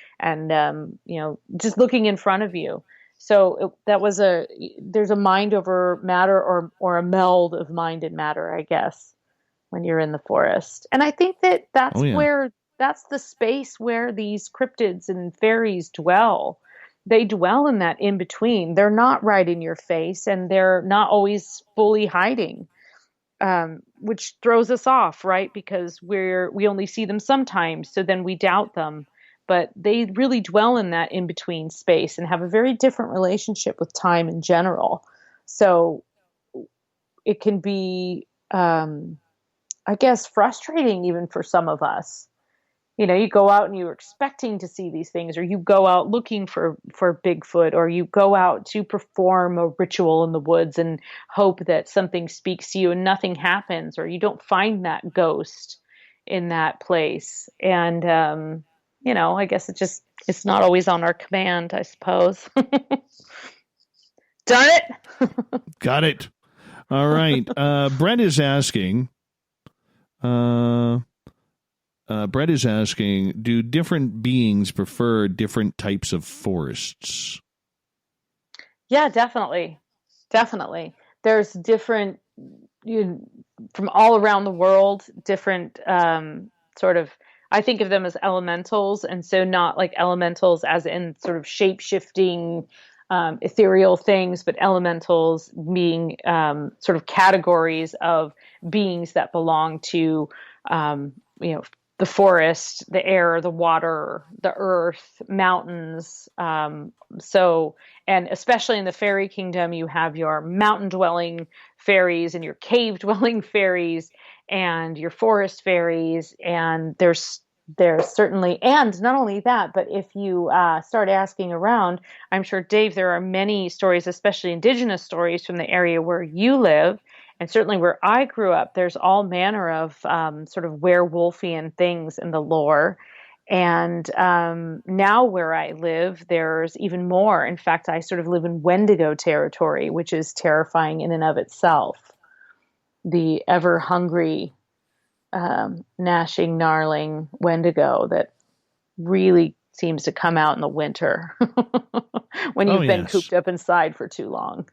just looking in front of you. So there's a mind over matter, or a meld of mind and matter, I guess, when you're in the forest. And I think that's that's the space where these cryptids and fairies dwell. They dwell in that in between. They're not right in your face, and they're not always fully hiding. Which throws us off, right? Because we only see them sometimes, so then we doubt them. But they really dwell in that in-between space and have a very different relationship with time in general. So it can be, I guess, frustrating even for some of us. You know, you go out and you're expecting to see these things, or you go out looking for Bigfoot, or you go out to perform a ritual in the woods and hope that something speaks to you and nothing happens, or you don't find that ghost in that place. And, I guess it's not always on our command, I suppose. Darn it. Got it. All right. Brett is asking, do different beings prefer different types of forests? Yeah, definitely. Definitely. There's different, from all around the world, different sort of, I think of them as elementals. And so not like elementals as in sort of shape-shifting, ethereal things, but elementals being sort of categories of beings that belong to, the forest, the air, the water, the earth, mountains. And especially in the fairy kingdom, you have your mountain dwelling fairies and your cave dwelling fairies and your forest fairies. And there's certainly, and not only that, but if you start asking around, I'm sure, Dave, there are many stories, especially indigenous stories from the area where you live. And certainly where I grew up, there's all manner of sort of werewolfian things in the lore. And now where I live, there's even more. In fact, I sort of live in Wendigo territory, which is terrifying in and of itself. The ever hungry, gnashing, gnarling Wendigo that really seems to come out in the winter when you've been cooped up inside for too long.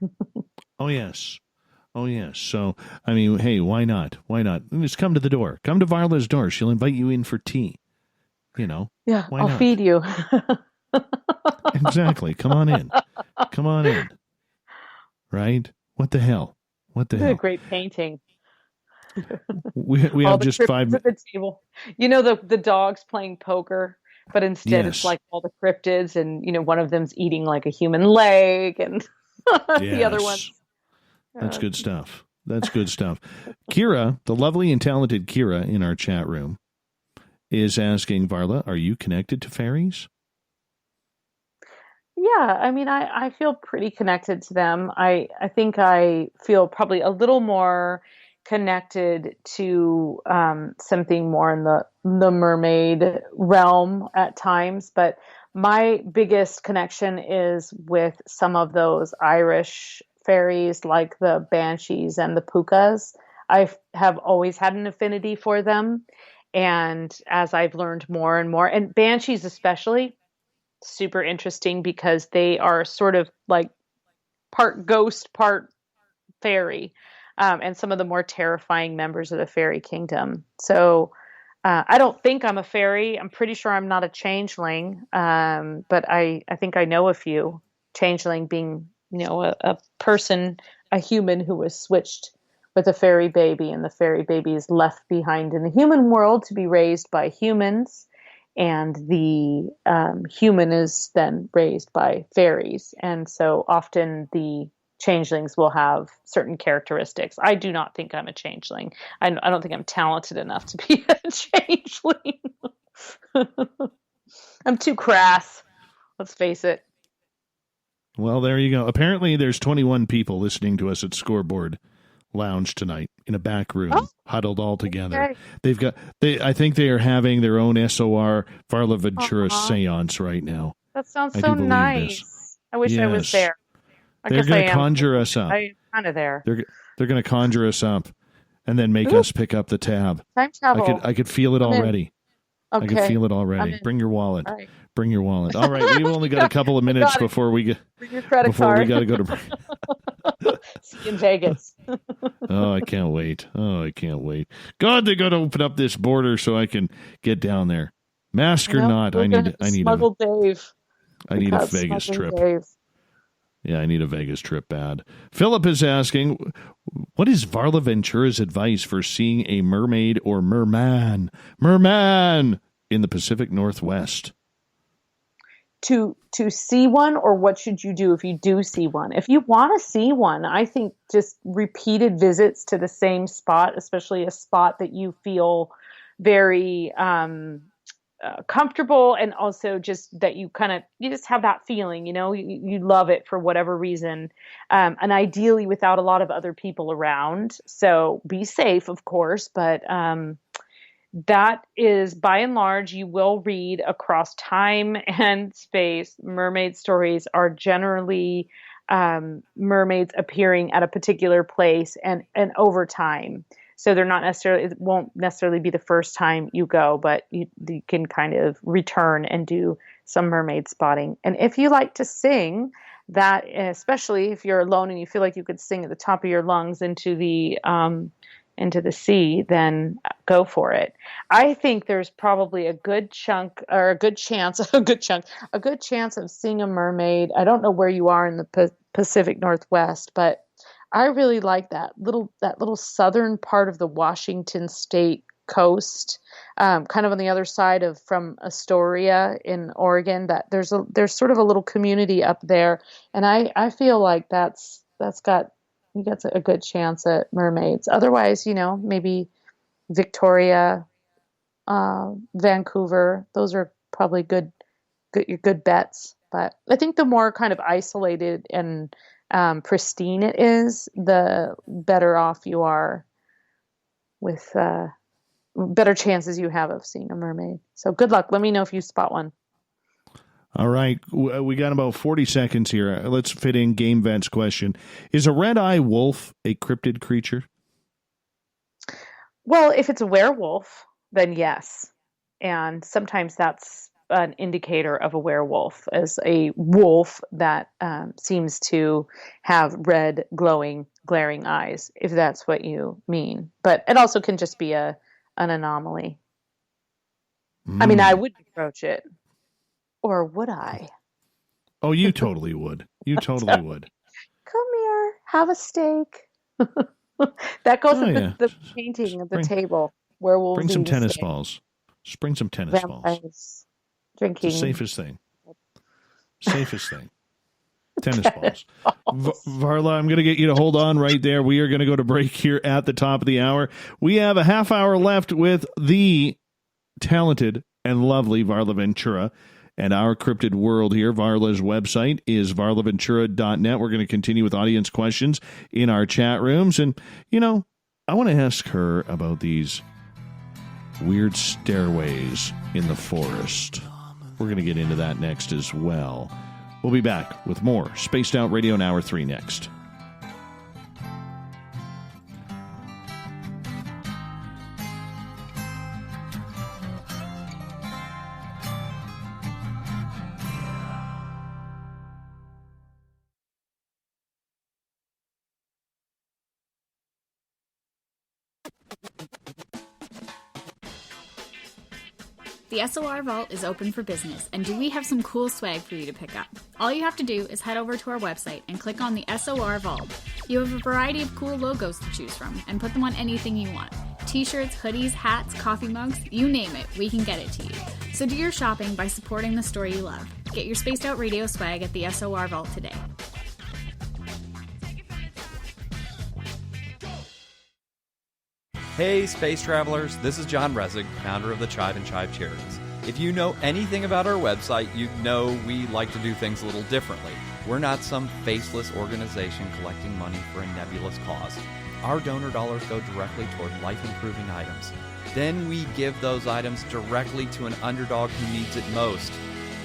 Oh, yes. Oh, yes. So, I mean, hey, why not? Why not? Just come to the door. Come to Varla's door. She'll invite you in for tea. Yeah, I'll feed you. Exactly. Come on in. Come on in. Right? What the hell? What the hell? A great painting. We have just 5 minutes. At the table. The dogs playing poker, but instead it's like all the cryptids, and one of them's eating like a human leg, and the other one. That's good stuff. That's good stuff. Kira, the lovely and talented Kira in our chat room, is asking, Varla, are you connected to fairies? Yeah, I mean, I feel pretty connected to them. I think I feel probably a little more connected to something more in the mermaid realm at times, but my biggest connection is with some of those Irish fairies like the Banshees and the Pookas. I have always had an affinity for them. And as I've learned more and more, and Banshees especially, super interesting because they are sort of like part ghost, part fairy, and some of the more terrifying members of the fairy kingdom. So I don't think I'm a fairy. I'm pretty sure I'm not a changeling. But I think I know a few. Changeling being, a person, a human who was switched with a fairy baby, and the fairy baby is left behind in the human world to be raised by humans, and the human is then raised by fairies. And so often the changelings will have certain characteristics. I do not think I'm a changeling. I don't think I'm talented enough to be a changeling. I'm too crass. Let's face it. Well, there you go. Apparently, there's 21 people listening to us at Scoreboard Lounge tonight in a back room, huddled all together. Okay. I think they are having their own SOR Varla Ventura seance right now. That sounds I so do believe nice. this. I wish I was there. I They're guess going I to am. conjure us up. I'm kind of there. They're going to conjure us up and then make us pick up the tab. Time travel. I could feel it already. Okay. I can feel it already. Bring your wallet. All right. Bring your wallet. All right, we've only got a couple of minutes before we get Bring your credit before card. we got to go to. See you in Vegas. Oh, I can't wait. God, they got to open up this border so I can get down there. Mask or not, I need smuggle Dave. I need a Vegas trip. Dave. Yeah, I need a Vegas trip bad. Philip is asking, what is Varla Ventura's advice for seeing a mermaid or merman in the Pacific Northwest? To see one, or what should you do if you do see one? If you want to see one, I think just repeated visits to the same spot, especially a spot that you feel very comfortable, and also just that you just have that feeling, you love it for whatever reason, and ideally without a lot of other people around. So be safe, of course, but that is, by and large, you will read across time and space. Mermaid stories are generally mermaids appearing at a particular place and over time. So they're not necessarily, it won't necessarily be the first time you go, but you can kind of return and do some mermaid spotting. And if you like to sing, that, especially if you're alone and you feel like you could sing at the top of your lungs into the sea, then go for it. I think there's probably a good chance of seeing a mermaid. I don't know where you are in the Pacific Northwest, but I really like that little southern part of the Washington state coast, kind of on the other side from Astoria in Oregon. That there's sort of a little community up there, and I feel like that's got a good chance at mermaids. Otherwise, maybe Victoria, Vancouver, those are probably your good bets. But I think the more kind of isolated and pristine it is, the better off you are with better chances you have of seeing a mermaid. So good luck. Let me know if you spot one. All right. We got about 40 seconds here. Let's fit in Game Vent's question. Is a red-eye wolf a cryptid creature? Well, if it's a werewolf, then yes. And sometimes that's an indicator of a werewolf, as a wolf that seems to have red, glowing, glaring eyes, if that's what you mean. But it also can just be an anomaly. I mean, I would approach it. Or would I? Oh, you totally would. You totally would. Come here, have a steak. That goes with the painting of the table. Werewolves. Bring some tennis balls. Just bring some tennis balls. Drinking. It's the safest thing. Tennis balls. Varla, I'm going to get you to hold on right there. We are going to go to break here at the top of the hour. We have a half hour left with the talented and lovely Varla Ventura. And our cryptid world here, Varla's website is varlaventura.net. We're going to continue with audience questions in our chat rooms. And, I want to ask her about these weird stairways in the forest. We're going to get into that next as well. We'll be back with more Spaced Out Radio in Hour 3 next. The SOR Vault is open for business, and do we have some cool swag for you to pick up? All you have to do is head over to our website and click on the SOR Vault. You have a variety of cool logos to choose from, and put them on anything you want. T-shirts, hoodies, hats, coffee mugs, you name it, we can get it to you. So do your shopping by supporting the story you love. Get your Spaced Out Radio swag at the SOR Vault today. Hey, space travelers, this is John Resig, founder of the Chive and Chive Charities. If you know anything about our website, you know we like to do things a little differently. We're not some faceless organization collecting money for a nebulous cause. Our donor dollars go directly toward life-improving items. Then we give those items directly to an underdog who needs it most.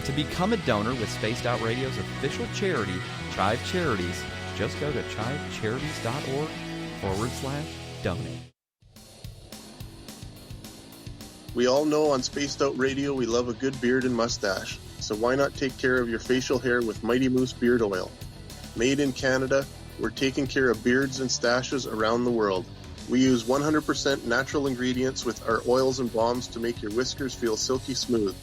To become a donor with Spaced Out Radio's official charity, Chive Charities, just go to chivecharities.org/donate. We all know on Spaced Out Radio we love a good beard and mustache, so why not take care of your facial hair with Mighty Moose Beard Oil? Made in Canada, we're taking care of beards and stashes around the world. We use 100% natural ingredients with our oils and balms to make your whiskers feel silky smooth.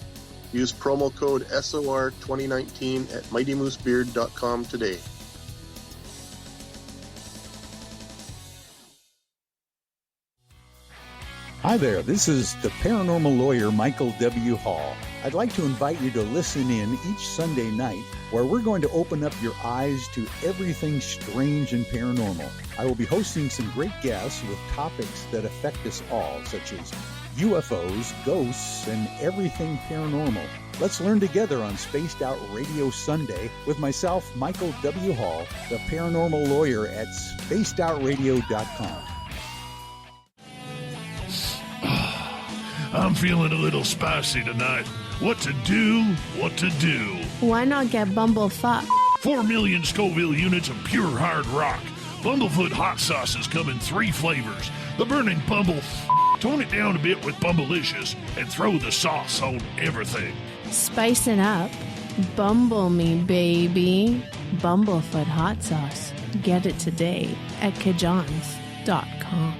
Use promo code SOR2019 at mightymoosebeard.com today. Hi there, this is the paranormal lawyer Michael W. Hall. I'd like to invite you to listen in each Sunday night where we're going to open up your eyes to everything strange and paranormal. I will be hosting some great guests with topics that affect us all, such as UFOs, ghosts, and everything paranormal. Let's learn together on Spaced Out Radio Sunday with myself, Michael W. Hall, the paranormal lawyer at spacedoutradio.com. I'm feeling a little spicy tonight. What to do? What to do? Why not get Bumblefuck? 4 million Scoville units of pure hard rock. Bumblefoot hot sauces come in 3 flavors. The burning Bumble. Tone it down a bit with Bumblicious and throw the sauce on everything. Spice it up. Bumble me, baby. Bumblefoot hot sauce. Get it today at Kajans.com.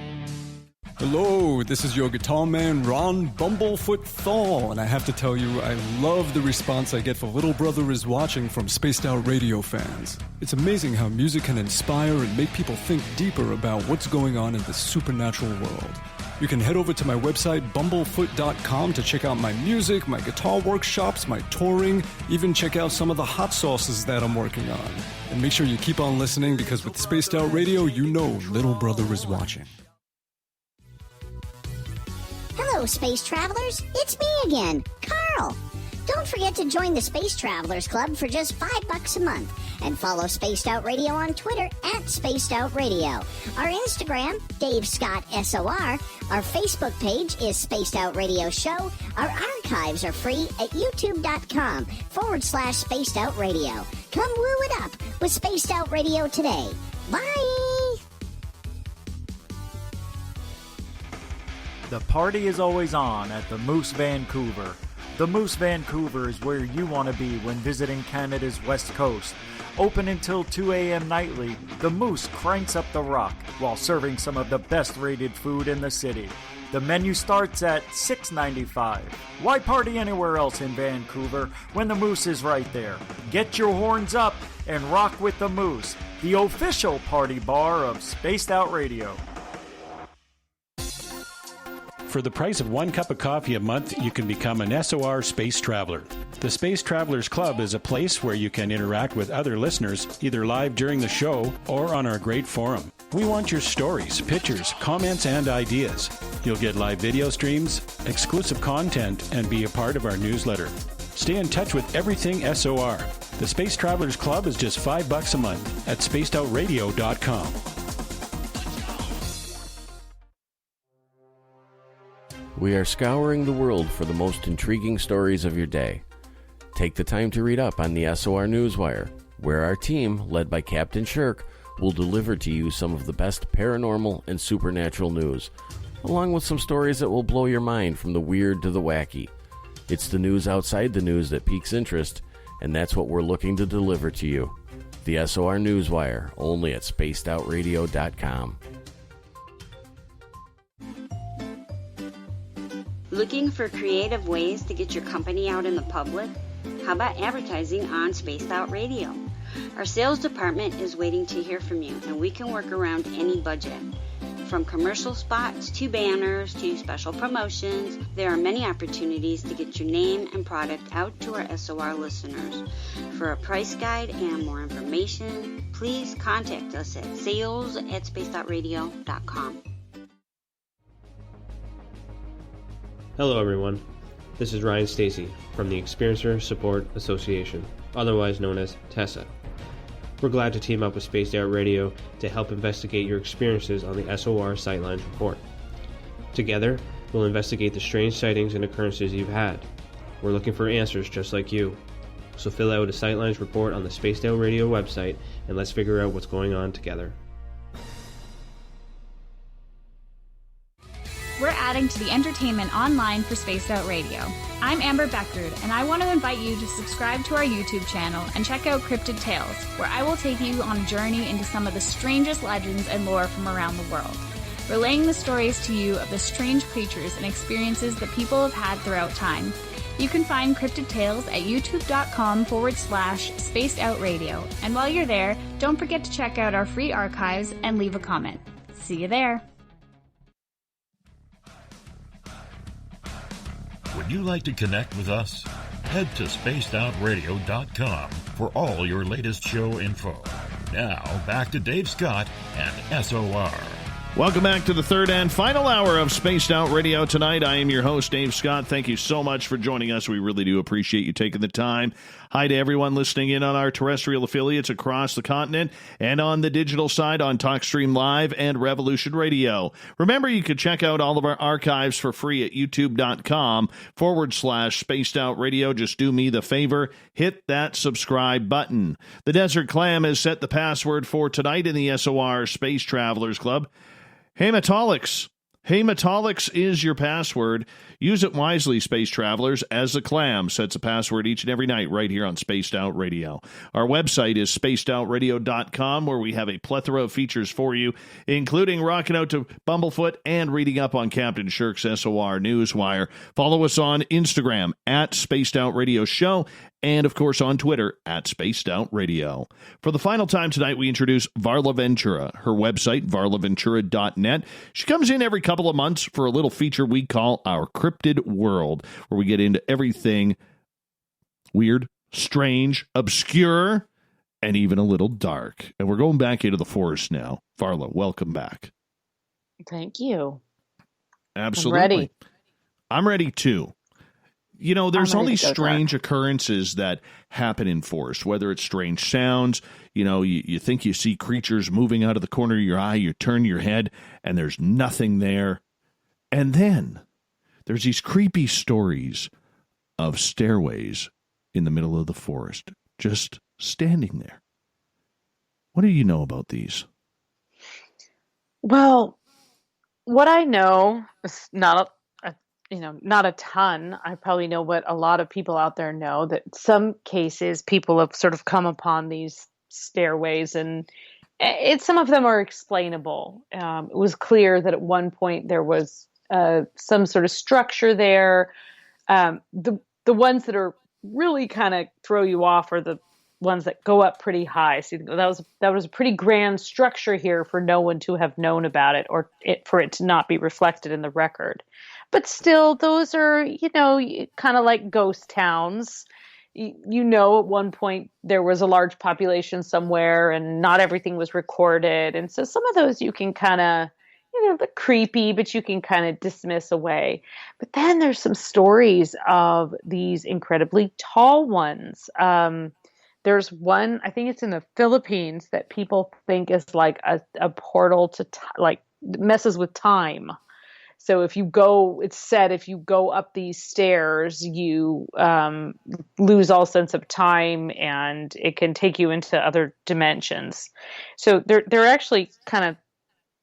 Hello, this is your guitar man, Ron Bumblefoot Thal, and I have to tell you, I love the response I get for Little Brother is Watching from Spaced Out Radio fans. It's amazing how music can inspire and make people think deeper about what's going on in the supernatural world. You can head over to my website, bumblefoot.com, to check out my music, my guitar workshops, my touring, even check out some of the hot sauces that I'm working on. And make sure you keep on listening, because with Spaced Out Radio, you know Little Brother is watching. Hello, Space Travelers. It's me again, Carl. Don't forget to join the Space Travelers Club for just $5 a month and follow Spaced Out Radio on Twitter at Spaced Out Radio. Our Instagram, Dave Scott SOR. Our Facebook page is Spaced Out Radio Show. Our archives are free at youtube.com/Spaced Out Radio. Come woo it up with Spaced Out Radio today. Bye! The party is always on at the Moose Vancouver. The Moose Vancouver is where you want to be when visiting Canada's West Coast. Open until 2 a.m. nightly, the Moose cranks up the rock while serving some of the best rated food in the city. The menu starts at $6.95. Why party anywhere else in Vancouver when the Moose is right there? Get your horns up and rock with the Moose, the official party bar of Spaced Out Radio. For the price of 1 cup of coffee a month, you can become an SOR Space Traveler. The Space Travelers Club is a place where you can interact with other listeners, either live during the show or on our great forum. We want your stories, pictures, comments, and ideas. You'll get live video streams, exclusive content, and be a part of our newsletter. Stay in touch with everything SOR. The Space Travelers Club is just $5 a month at spacedoutradio.com. We are scouring the world for the most intriguing stories of your day. Take the time to read up on the SOR Newswire, where our team, led by Captain Shirk, will deliver to you some of the best paranormal and supernatural news, along with some stories that will blow your mind from the weird to the wacky. It's the news outside the news that piques interest, and that's what we're looking to deliver to you. The SOR Newswire, only at spacedoutradio.com. Looking for creative ways to get your company out in the public? How about advertising on Spaced Out Radio? Our sales department is waiting to hear from you, and we can work around any budget. From commercial spots to banners to special promotions, there are many opportunities to get your name and product out to our SOR listeners. For a price guide and more information, please contact us at sales@spacedoutradio.com. Hello everyone, this is Ryan Stacy from the Experiencer Support Association, otherwise known as TESSA. We're glad to team up with Spaced Out Radio to help investigate your experiences on the SOR Sightlines Report. Together, we'll investigate the strange sightings and occurrences you've had. We're looking for answers just like you. So fill out a Sightlines Report on the Spaced Out Radio website and let's figure out what's going on together. We're adding to the entertainment online for Spaced Out Radio. I'm Amber Beckard, and I want to invite you to subscribe to our YouTube channel and check out Cryptid Tales, where I will take you on a journey into some of the strangest legends and lore from around the world, relaying the stories to you of the strange creatures and experiences that people have had throughout time. You can find Cryptid Tales at youtube.com/Spaced Out Radio, and while you're there, don't forget to check out our free archives and leave a comment. See you there. Would you like to connect with us? Head to spacedoutradio.com for all your latest show info. Now, back to Dave Scott and SOR. Welcome back to the third and final hour of Spaced Out Radio tonight. I am your host, Dave Scott. Thank you so much for joining us. We really do appreciate you taking the time. Hi to everyone listening in on our terrestrial affiliates across the continent and on the digital side on TalkStream Live and Revolution Radio. Remember, you can check out all of our archives for free at youtube.com/Spaced Out Radio. Just do me the favor, hit that subscribe button. The Desert Clam has set the password for tonight in the SOR Space Travelers Club. Hematolix. Hematolix is your password. Use it wisely, space travelers, as the Clam sets a password each and every night right here on Spaced Out Radio. Our website is spacedoutradio.com, where we have a plethora of features for you, including rocking out to Bumblefoot and reading up on Captain Shirk's SOR Newswire. Follow us on Instagram at Spaced Out Radio Show, and, of course, on Twitter at Spaced Out Radio. For the final time tonight, we introduce Varla Ventura. Her website, varlaventura.net. She comes in every couple of months for a little feature we call Our Cryptid World, where we get into everything weird, strange, obscure, and even a little dark. And we're going back into the forest now. Varla, welcome back. Thank you. Absolutely. I'm ready too. You know, there's all these strange occurrences that happen in forest, whether it's strange sounds, you know, you think you see creatures moving out of the corner of your eye, you turn your head, and there's nothing there. And then there's these creepy stories of stairways in the middle of the forest, just standing there. What do you know about these? Well, what I know is not a ton. I probably know what a lot of people out there know, that some cases people have sort of come upon these stairways, and some of them are explainable. It was clear that at one point there was some sort of structure there. The ones that are really kind of throw you off are the ones that go up pretty high. So that was a pretty grand structure here for no one to have known about it, or for it to not be reflected in the record. But still, those are, kind of like ghost towns. At one point there was a large population somewhere and not everything was recorded. And so some of those you can kind of, they're creepy, but you can kind of dismiss away. But then there's some stories of these incredibly tall ones. There's one, I think it's in the Philippines, that people think is like a portal to, messes with time. So if you go up these stairs, you lose all sense of time, and it can take you into other dimensions. So they're actually kind of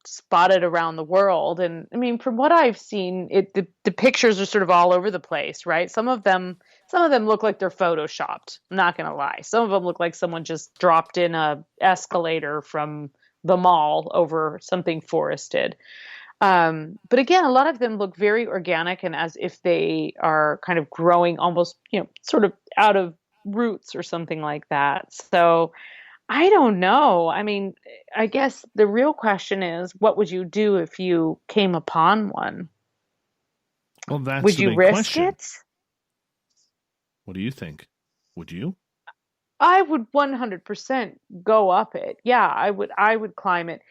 spotted around the world. And I mean, from what I've seen, the pictures are sort of all over the place, right? Some of them look like they're photoshopped. I'm not going to lie. Some of them look like someone just dropped in a escalator from the mall over something forested. But again, a lot of them look very organic and as if they are kind of growing almost, sort of out of roots or something like that. So I don't know. I mean, I guess the real question is, what would you do if you came upon one? Well, that's Would the you big risk question. it? What do you think? Would you? I would 100% go up it. Yeah, I would climb it.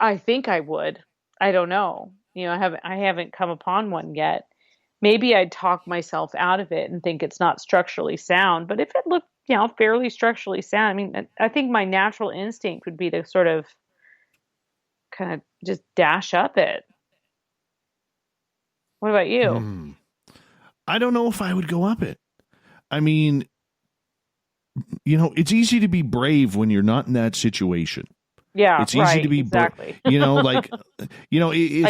I think I would. I don't know. I haven't come upon one yet. Maybe I'd talk myself out of it and think it's not structurally sound, but if it looked, fairly structurally sound, I mean, I think my natural instinct would be to sort of kind of just dash up it. What about you? I don't know if I would go up it. I mean, it's easy to be brave when you're not in that situation. Yeah, it's easy right, to be exactly. It's I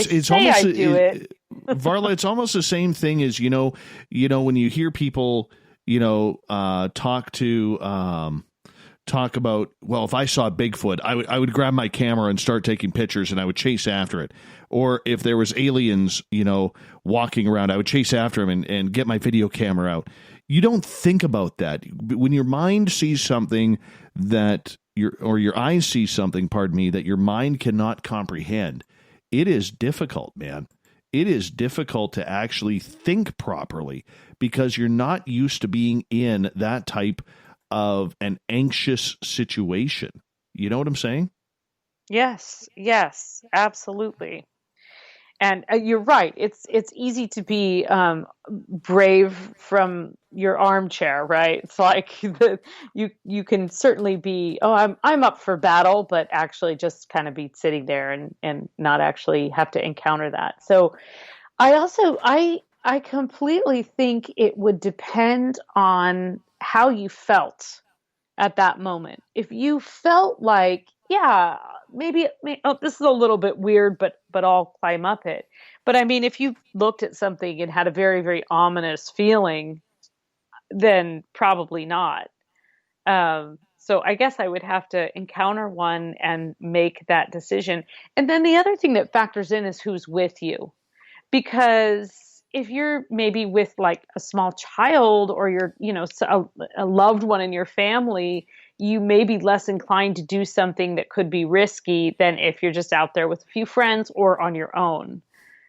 say almost I'd do it. Varla, it's almost the same thing as when you hear people talk about, well, if I saw Bigfoot, I would grab my camera and start taking pictures and I would chase after it. Or if there was aliens, walking around, I would chase after them and get my video camera out. You don't think about that. When your mind sees something that your eyes see something, that your mind cannot comprehend, it is difficult, man. It is difficult to actually think properly because you're not used to being in that type of an anxious situation. You know what I'm saying? Yes, absolutely. And you're right. It's easy to be brave from your armchair, right? It's like you can certainly be, I'm up for battle, but actually just kind of be sitting there and not actually have to encounter that. So I completely think it would depend on how you felt at that moment. If you felt like, yeah, maybe this is a little bit weird, but I'll climb up it. But I mean, if you looked at something and had a very, very ominous feeling, then probably not. So I guess I would have to encounter one and make that decision. And then the other thing that factors in is who's with you. Because if you're maybe with like a small child or you're, a loved one in your family, you may be less inclined to do something that could be risky than if you're just out there with a few friends or on your own.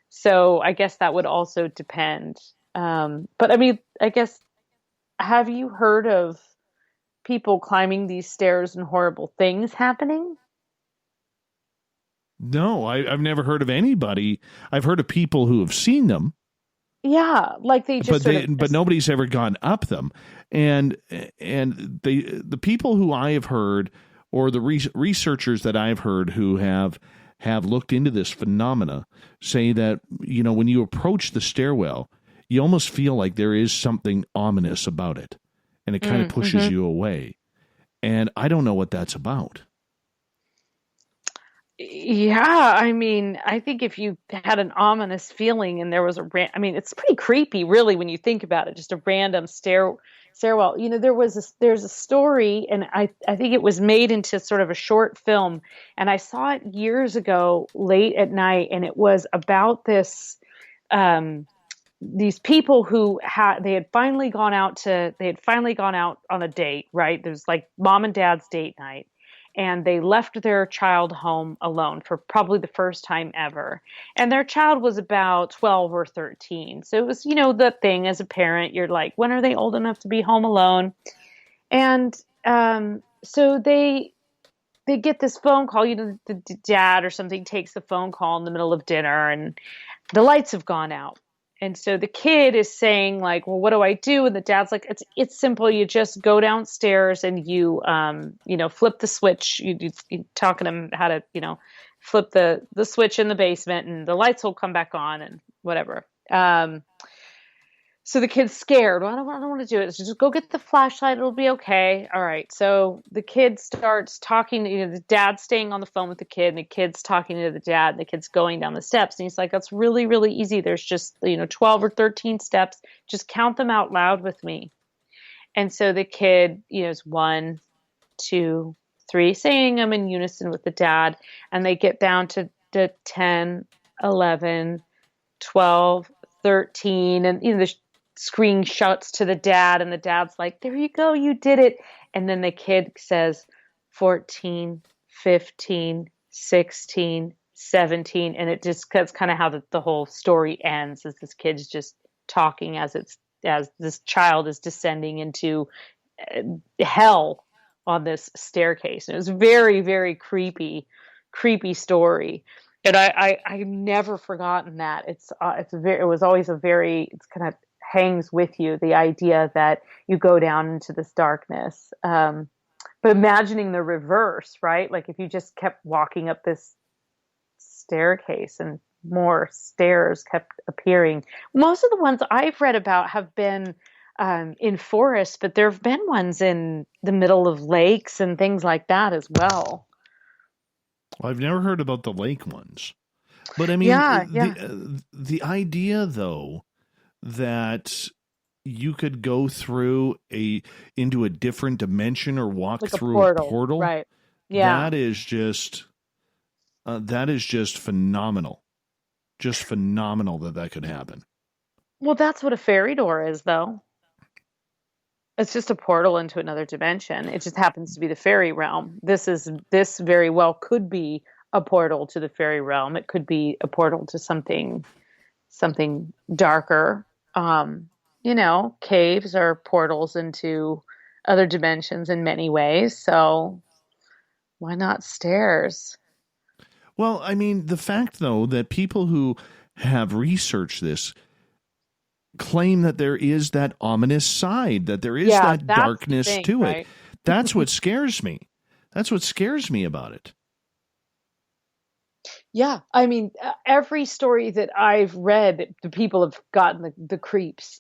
So I guess that would also depend. But I mean, I guess, have you heard of people climbing these stairs and horrible things happening? No, I've never heard of anybody. I've heard of people who have seen them. Yeah, like they just but nobody's ever gone up them. And the people who I have heard, or the researchers that I've heard who have looked into this phenomena, say that when you approach the stairwell, you almost feel like there is something ominous about it, and it kind of pushes you away. And I don't know what that's about. Yeah, I mean, I think if you had an ominous feeling and there was it's pretty creepy, really, when you think about it. Just a random stairwell. There's a story, and I think it was made into sort of a short film, and I saw it years ago, late at night, and it was about these people who had finally gone out on a date, right? There's like mom and dad's date night. And they left their child home alone for probably the first time ever. And their child was about 12 or 13. So it was, the thing as a parent, you're like, when are they old enough to be home alone? And so they get this phone call, the dad or something takes the phone call in the middle of dinner and the lights have gone out. And so the kid is saying like, well, what do I do? And the dad's like, it's simple. You just go downstairs and you, flip the switch. You talking to him how to, flip the switch in the basement and the lights will come back on and whatever. So the kid's scared. Well, I don't want to do it. So just go get the flashlight. It'll be okay. All right. So the kid starts talking to the dad, staying on the phone with the kid, and the kid's talking to the dad. And the kid's going down the steps, and he's like, "That's really, really easy. There's just 12 or 13 steps. Just count them out loud with me." And so the kid, is 1, 2, 3, saying them in unison with the dad, and they get down to 10, 11, 12, 13, and the screen shouts to the dad, and the dad's like, there you go, you did it. And then the kid says 14, 15, 16, 17, and that's kind of how the whole story ends, is this kid's just talking as this child is descending into hell on this staircase. And it was very, very creepy story. And I've never forgotten that. It was always it's kind of hangs with you, the idea that you go down into this darkness. But imagining the reverse, right? Like if you just kept walking up this staircase and more stairs kept appearing. Most of the ones I've read about have been in forests, but there have been ones in the middle of lakes and things like that as well. I've never heard about the lake ones. But I mean, the idea, though, that you could go into a different dimension or walk like through a portal, right? Yeah, that is just phenomenal. Just phenomenal that could happen. Well, that's what a fairy door is, though. It's just a portal into another dimension. It just happens to be the fairy realm. This very well could be a portal to the fairy realm. It could be a portal to something darker. Caves are portals into other dimensions in many ways. So why not stairs? Well, I mean, the fact, though, that people who have researched this claim that there is that ominous side, that there is that darkness to it. That's what scares me. That's what scares me about it. Yeah. I mean, every story that I've read, the people have gotten the creeps,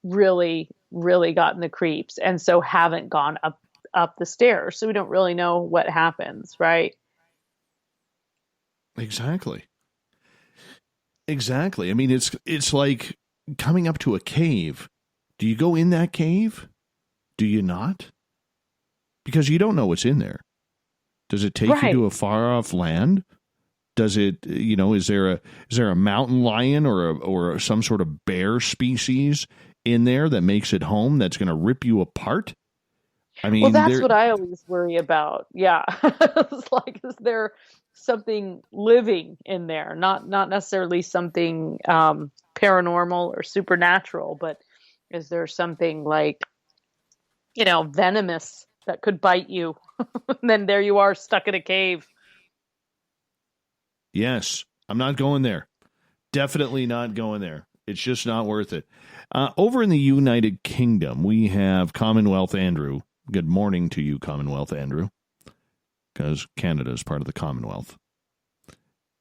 really, really gotten the creeps, and so haven't gone up the stairs. So we don't really know what happens, right? Exactly. I mean, it's like coming up to a cave. Do you go in that cave? Do you not? Because you don't know what's in there. Does it take you to a far off land? Does it, is there a mountain lion or some sort of bear species in there that makes it home that's going to rip you apart? I mean, well, that's what I always worry about. Yeah. It's like, is there something living in there? Not necessarily something paranormal or supernatural, but is there something like, venomous that could bite you? And then there you are stuck in a cave. Yes, I'm not going there. Definitely not going there. It's just not worth it. Over in the United Kingdom, we have Commonwealth Andrew. Good morning to you, Commonwealth Andrew, because Canada is part of the Commonwealth.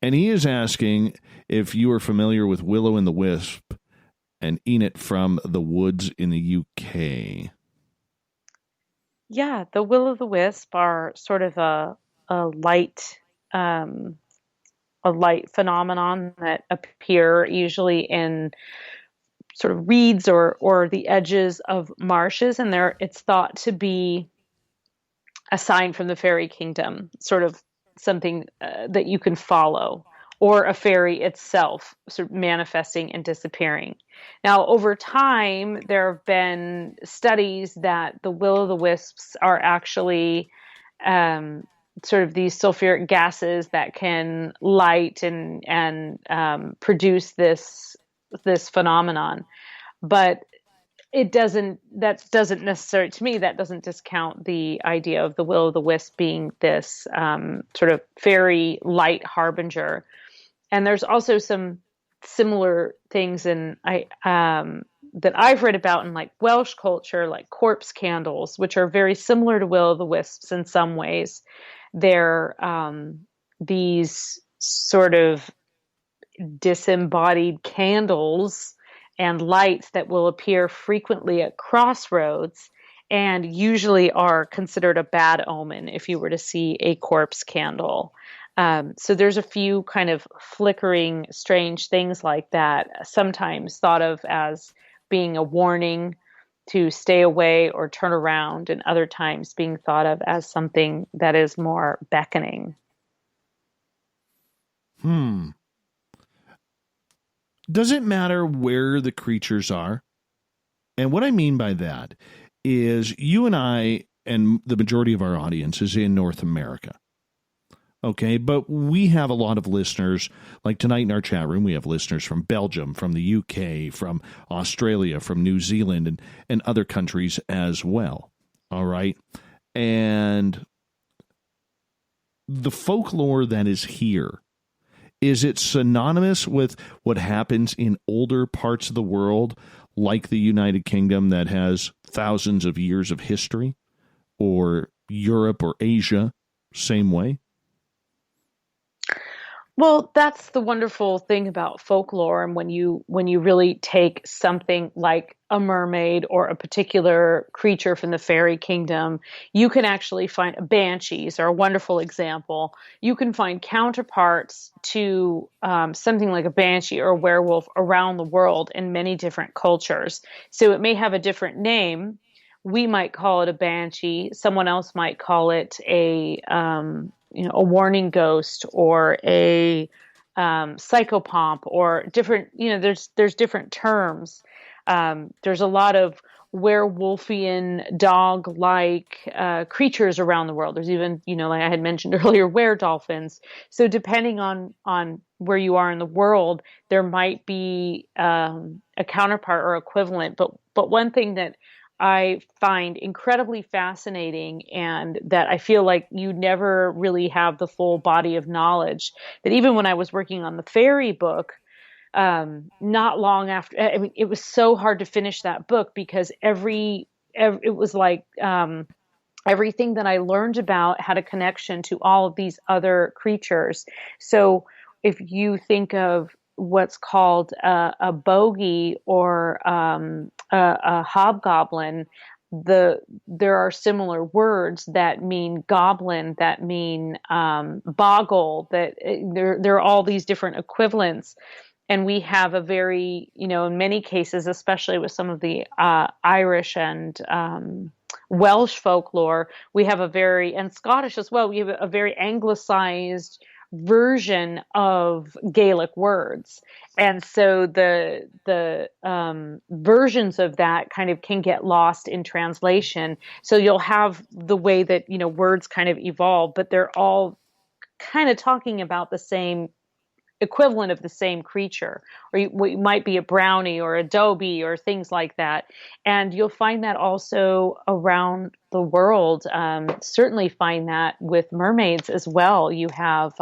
And he is asking if you are familiar with Willow and the Wisp and Enid from the Woods in the UK. Yeah, the Will-o'-the-Wisp are sort of a light phenomenon that appear usually in sort of reeds or the edges of marshes, and it's thought to be a sign from the fairy kingdom, sort of something that you can follow, or a fairy itself sort of manifesting and disappearing. Now, over time, there have been studies that the will-o'-the-wisps are actually sort of these sulfuric gases that can light and produce this phenomenon. But that doesn't necessarily, to me, that doesn't discount the idea of the will-o'-the-wisp being this sort of fairy light harbinger. And there's also some similar things that I've read about in like Welsh culture, like corpse candles, which are very similar to will-o'-the-wisps in some ways. They're these sort of disembodied candles and lights that will appear frequently at crossroads and usually are considered a bad omen if you were to see a corpse candle. So there's a few kind of flickering, strange things like that, sometimes thought of as being a warning to stay away or turn around, and other times being thought of as something that is more beckoning. does it matter where the creatures are? And what I mean by that is you and I and the majority of our audience is in North America. Okay, but we have a lot of listeners, like tonight in our chat room, we have listeners from Belgium, from the UK, from Australia, from New Zealand, and other countries as well. All right. And the folklore that is here, is it synonymous with what happens in older parts of the world, like the United Kingdom that has thousands of years of history, or Europe or Asia, same way? Well, that's the wonderful thing about folklore, and when you really take something like a mermaid or a particular creature from the fairy kingdom, you can actually find banshees are a wonderful example. You can find counterparts to something like a banshee or a werewolf around the world in many different cultures. So it may have a different name. We might call it a banshee. Someone else might call it a warning ghost or a psychopomp, or different, there's different terms. There's a lot of werewolfian dog-like creatures around the world. There's even, like I had mentioned earlier, were-dolphins. So depending on where you are in the world, there might be a counterpart or equivalent. But one thing that I find incredibly fascinating, and that I feel like you never really have the full body of knowledge, that even when I was working on the fairy book, not long after, I mean, it was so hard to finish that book because it was like everything that I learned about had a connection to all of these other creatures. So if you think of what's called a bogey or a hobgoblin, there are similar words that mean goblin, that mean boggle, that there are all these different equivalents. And we have a very, in many cases, especially with some of the Irish and Welsh folklore, we have and Scottish as well, we have a very anglicized version of Gaelic words. And so the versions of that kind of can get lost in translation. So you'll have the way that, words kind of evolve, but they're all kind of talking about the same equivalent of the same creature, or it might be a brownie or a dobie or things like that. And you'll find that also around the world. Certainly find that with mermaids as well. You have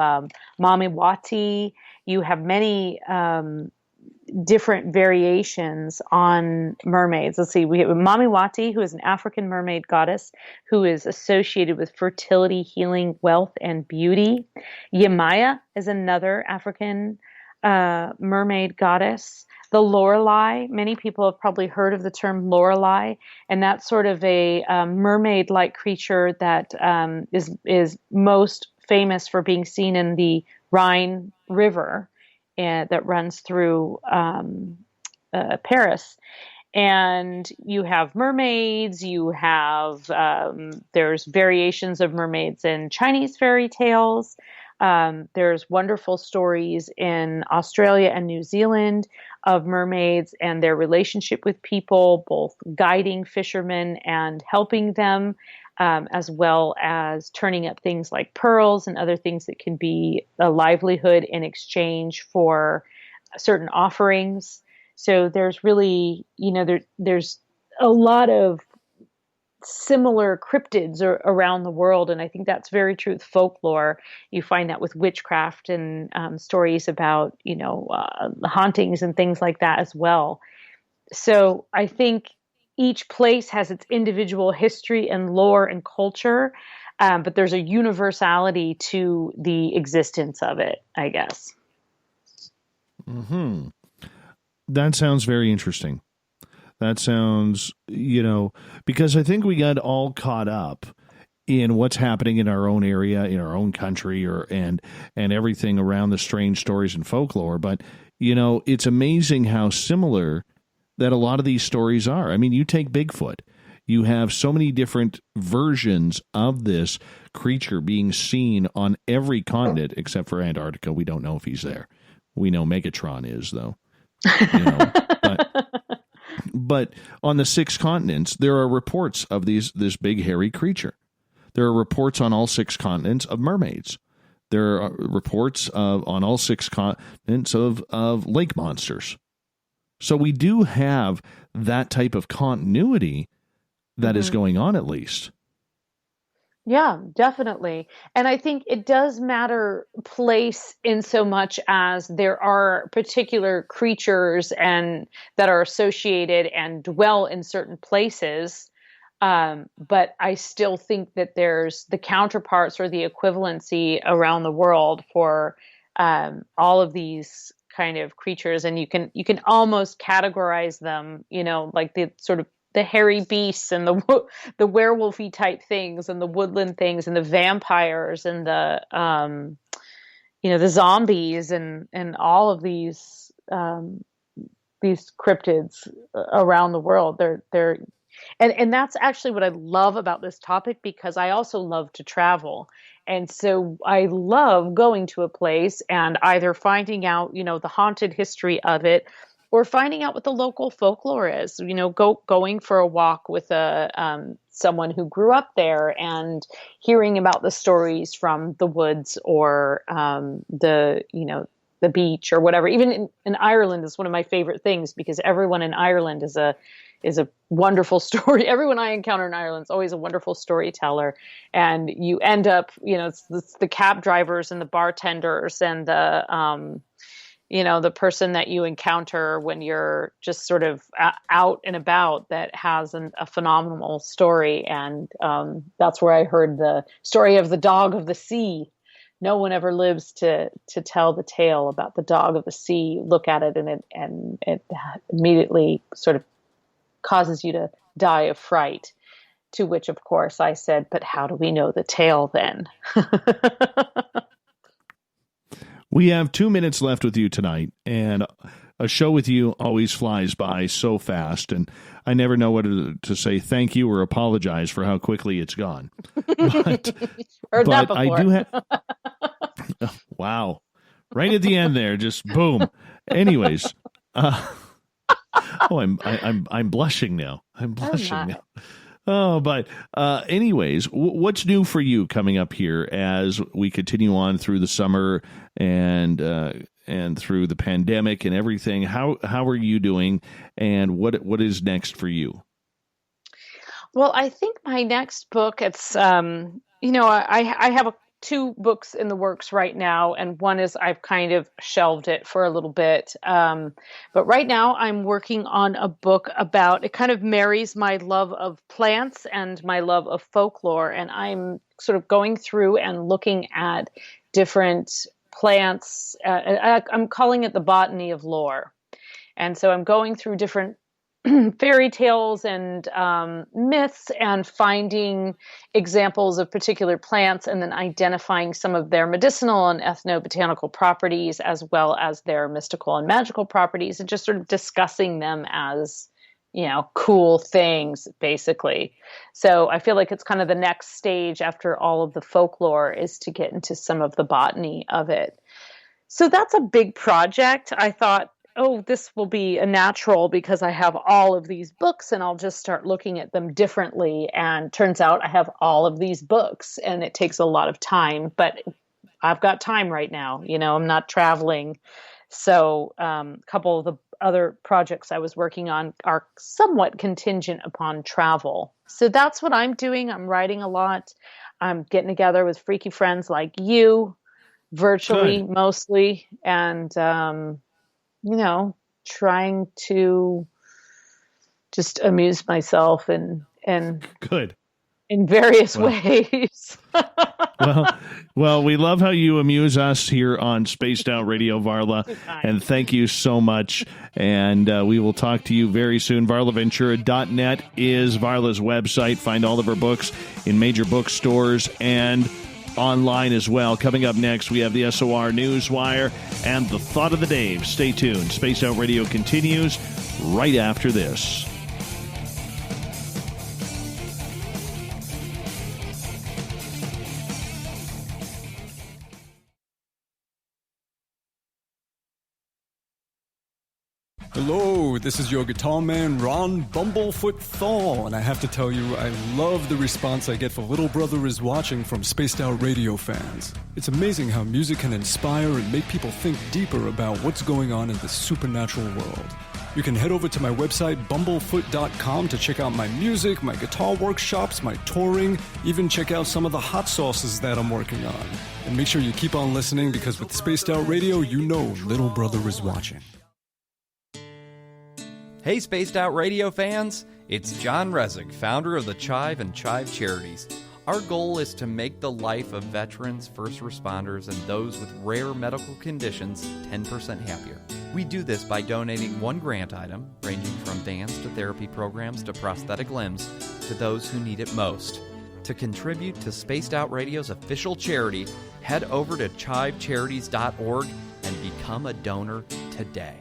Mamiwati, you have many different variations on mermaids. Let's see, we have Mamiwati, who is an African mermaid goddess who is associated with fertility, healing, wealth, and beauty. Yemaya is another African mermaid goddess. The Lorelei, many people have probably heard of the term Lorelei, and that's sort of a mermaid-like creature that is most famous for being seen in the Rhine River that runs through Paris. And you have mermaids, you have, there's variations of mermaids in Chinese fairy tales. There's wonderful stories in Australia and New Zealand of mermaids and their relationship with people, both guiding fishermen and helping them, as well as turning up things like pearls and other things that can be a livelihood in exchange for certain offerings. So there's really, there's a lot of similar cryptids around the world. And I think that's very true with folklore. You find that with witchcraft and stories about, hauntings and things like that as well. So I think each place has its individual history and lore and culture, but there's a universality to the existence of it, I guess. Mm-hmm. That sounds very interesting. That sounds, because I think we got all caught up in what's happening in our own area, in our own country, and everything around the strange stories and folklore. But, it's amazing how similar that a lot of these stories are. I mean, you take Bigfoot. You have so many different versions of this creature being seen on every continent except for Antarctica. We don't know if he's there. We know Megatron is, though. But on the 6 continents, there are reports of this big hairy creature. There are reports on all 6 continents of mermaids. There are reports on all 6 continents of lake monsters. So we do have that type of continuity that is going on, at least. Yeah, definitely. And I think it does matter place in so much as there are particular creatures and that are associated and dwell in certain places. But I still think that there's the counterparts or the equivalency around the world for all of these kind of creatures, and you can almost categorize them, like the sort of the hairy beasts and the werewolfy type things and the woodland things and the vampires and the the zombies and all of these cryptids around the world. They're and that's actually what I love about this topic, because I also love to travel. And so I love going to a place and either finding out, the haunted history of it, or finding out what the local folklore is, going for a walk with someone who grew up there and hearing about the stories from the woods or the beach or whatever. Even in Ireland is one of my favorite things, because everyone in Ireland is a wonderful story. Everyone I encounter in Ireland is always a wonderful storyteller. And you end up, it's the cab drivers and the bartenders and the person that you encounter when you're just sort of out and about that has a phenomenal story. And that's where I heard the story of the dog of the sea. No one ever lives to tell the tale about the dog of the sea. Look at it and it immediately sort of causes you to die of fright. To which, of course, I said, but how do we know the tale then? We have 2 minutes left with you tonight, and a show with you always flies by so fast, and I never know whether to say thank you or apologize for how quickly it's gone. But, heard that before. I do have... Wow. Right at the end there, just boom. Anyways, I'm blushing now. I'm blushing now. Oh, but anyways, what's new for you coming up here as we continue on through the summer and through the pandemic and everything? How are you doing, and what is next for you? Well, I think my next book, it's I have 2 books in the works right now, and one is I've kind of shelved it for a little bit. But right now I'm working on a book about, it kind of marries my love of plants and my love of folklore. And I'm sort of going through and looking at different plants. I'm calling it the botany of lore. And so I'm going through different fairy tales and myths and finding examples of particular plants and then identifying some of their medicinal and ethnobotanical properties as well as their mystical and magical properties, and just sort of discussing them as, cool things, basically. So I feel like it's kind of the next stage after all of the folklore is to get into some of the botany of it. So that's a big project. I thought, this will be a natural because I have all of these books and I'll just start looking at them differently. And turns out I have all of these books and it takes a lot of time, but I've got time right now. I'm not traveling. So a couple of the other projects I was working on are somewhat contingent upon travel. So that's what I'm doing. I'm writing a lot. I'm getting together with freaky friends like you, virtually mostly. And, trying to just amuse myself and good in various ways. Well, we love how you amuse us here on Spaced Out Radio, Varla, and thank you so much. And we will talk to you very soon. VarlaVentura.net is Varla's website. Find all of her books in major bookstores and online as well. Coming up next, we have the SOR Newswire and the Thought of the Day. Stay tuned. Spaced Out Radio continues right after this. Hello, this is your guitar man, Ron Bumblefoot Thaw, and I have to tell you, I love the response I get for Little Brother is Watching from Spaced Out Radio fans. It's amazing how music can inspire and make people think deeper about what's going on in the supernatural world. You can head over to my website, bumblefoot.com, to check out my music, my guitar workshops, my touring, even check out some of the hot sauces that I'm working on. And make sure you keep on listening, because with Spaced Out Radio, you know Little Brother is watching. Hey, Spaced Out Radio fans! It's John Resig, founder of the Chive and Chive Charities. Our goal is to make the life of veterans, first responders, and those with rare medical conditions 10% happier. We do this by donating one grant item, ranging from vans to therapy programs to prosthetic limbs, to those who need it most. To contribute to Spaced Out Radio's official charity, head over to chivecharities.org and become a donor today.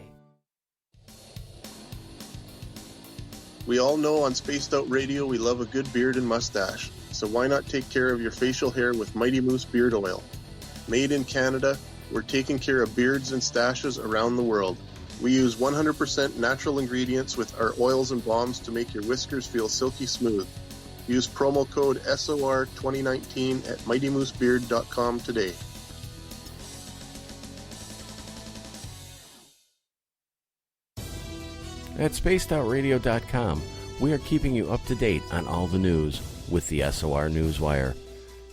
We all know on Spaced Out Radio we love a good beard and mustache, so why not take care of your facial hair with Mighty Moose Beard Oil? Made in Canada, we're taking care of beards and stashes around the world. We use 100% natural ingredients with our oils and balms to make your whiskers feel silky smooth. Use promo code SOR2019 at mightymoosebeard.com today. At spacedoutradio.com, we are keeping you up to date on all the news with the SOR Newswire.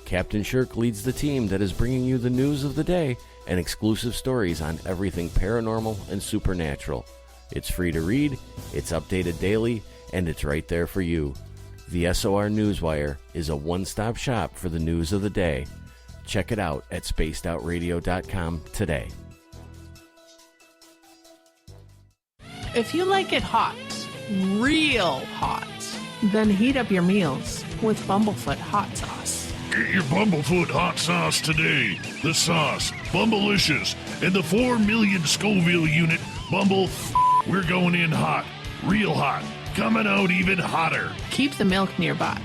Captain Shirk leads the team that is bringing you the news of the day and exclusive stories on everything paranormal and supernatural. It's free to read, it's updated daily, and it's right there for you. The SOR Newswire is a one-stop shop for the news of the day. Check it out at spacedoutradio.com today. If you like it hot, real hot, then heat up your meals with Bumblefoot hot sauce. Get your Bumblefoot hot sauce today. The sauce, Bumblicious, and the 4 million Scoville unit Bumble. We're going in hot, real hot, coming out even hotter. Keep the milk nearby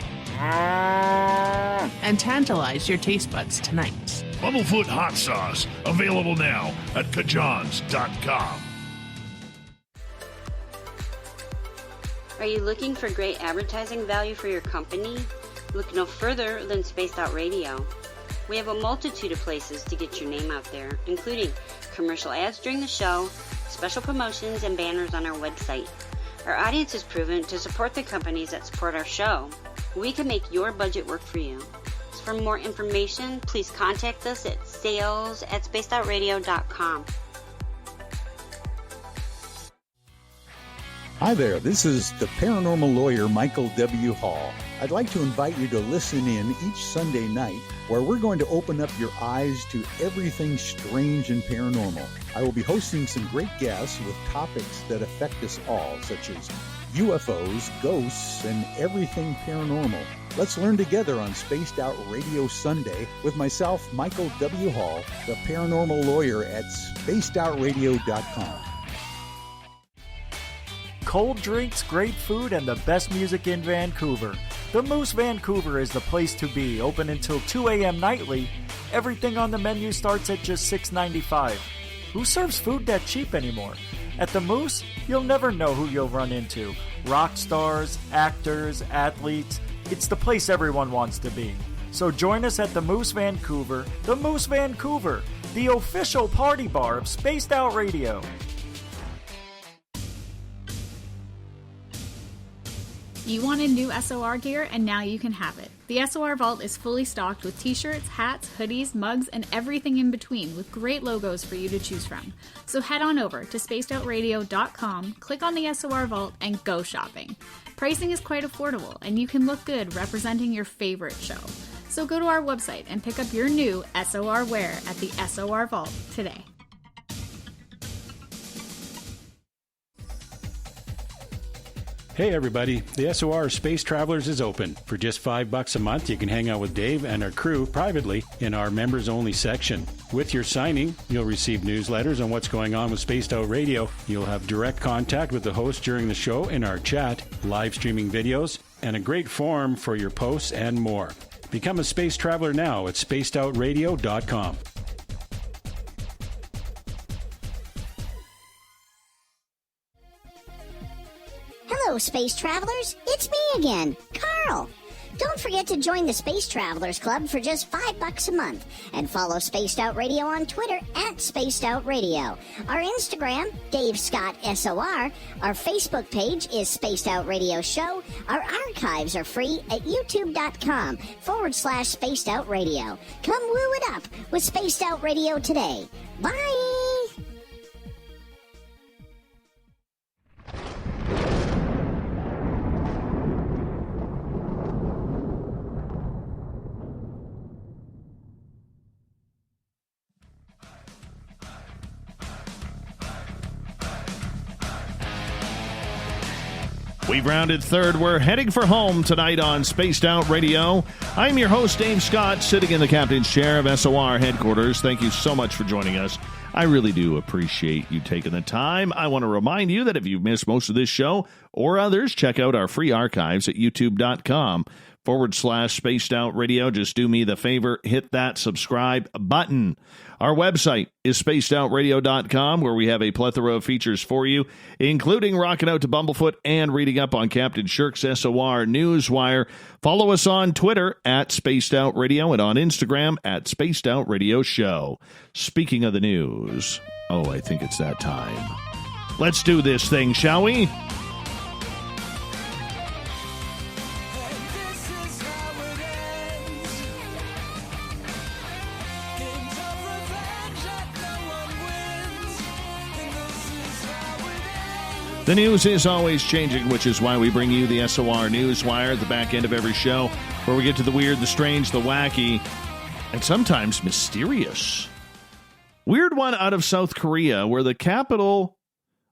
and tantalize your taste buds tonight. Bumblefoot hot sauce, available now at kajans.com. Are you looking for great advertising value for your company? Look no further than Spaced Out Radio. We have a multitude of places to get your name out there, including commercial ads during the show, special promotions, and banners on our website. Our audience is proven to support the companies that support our show. We can make your budget work for you. So for more information, please contact us at sales@spacedoutradio.com. Hi there, this is the paranormal lawyer Michael W. Hall. I'd like to invite you to listen in each Sunday night where we're going to open up your eyes to everything strange and paranormal. I will be hosting some great guests with topics that affect us all, such as UFOs, ghosts, and everything paranormal. Let's learn together on Spaced Out Radio Sunday with myself, Michael W. Hall, the paranormal lawyer at spacedoutradio.com. Cold drinks, great food, and the best music in Vancouver. The Moose Vancouver is the place to be, open until 2 a.m. nightly. Everything on the menu starts at just $6.95. Who serves food that cheap anymore? At the Moose, you'll never know who you'll run into. Rock stars, actors, athletes. It's the place everyone wants to be. So join us at the Moose Vancouver, the official party bar of Spaced Out Radio. You wanted new SOR gear, and now you can have it. The SOR Vault is fully stocked with t-shirts, hats, hoodies, mugs, and everything in between, with great logos for you to choose from. So head on over to spacedoutradio.com, click on the SOR Vault, and go shopping. Pricing is quite affordable, and you can look good representing your favorite show. So go to our website and pick up your new SOR wear at the SOR Vault today. Hey everybody, the SOR Space Travelers is open. For just $5 a month, you can hang out with Dave and our crew privately in our members-only section. With your signing, you'll receive newsletters on what's going on with Spaced Out Radio. You'll have direct contact with the host during the show in our chat, live streaming videos, and a great forum for your posts and more. Become a space traveler now at spacedoutradio.com. Hello, space travelers. It's me again, Carl. Don't forget to join the Space Travelers Club for just $5 a month and follow Spaced Out Radio on Twitter at Spaced Out Radio. Our Instagram, Dave Scott SOR. Our Facebook page is Spaced Out Radio Show. Our archives are free at youtube.com/Spaced Out Radio. Come woo it up with Spaced Out Radio today. Bye! We've rounded third. We're heading for home tonight on Spaced Out Radio. I'm your host, Dave Scott, sitting in the captain's chair of SOR headquarters. Thank you so much for joining us. I really do appreciate you taking the time. I want to remind you that if you've missed most of this show or others, check out our free archives at youtube.com/Spaced Out Radio. Just do me the favor, hit that subscribe button. Our website is spacedoutradio.com, where we have a plethora of features for you, including rocking out to Bumblefoot and reading up on Captain Shirk's SOR Newswire. Follow us on Twitter at Spaced Out Radio and on Instagram at Spaced Out Radio Show. Speaking of the news, I think it's that time. Let's do this thing, shall we? The news is always changing, which is why we bring you the SOR Newswire at the back end of every show, where we get to the weird, the strange, the wacky, and sometimes mysterious. Weird one out of South Korea, where the capital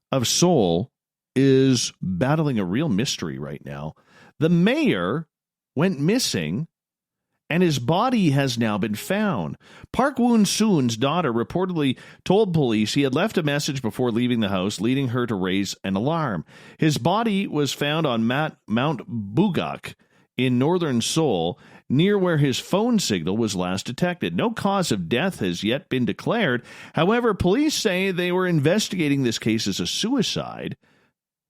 of Seoul is battling a real mystery right now. The mayor went missing, and his body has now been found. Park Woon-soon's daughter reportedly told police he had left a message before leaving the house, leading her to raise an alarm. His body was found on Mount Bugak in northern Seoul, near where his phone signal was last detected. No cause of death has yet been declared. However, police say they were investigating this case as a suicide.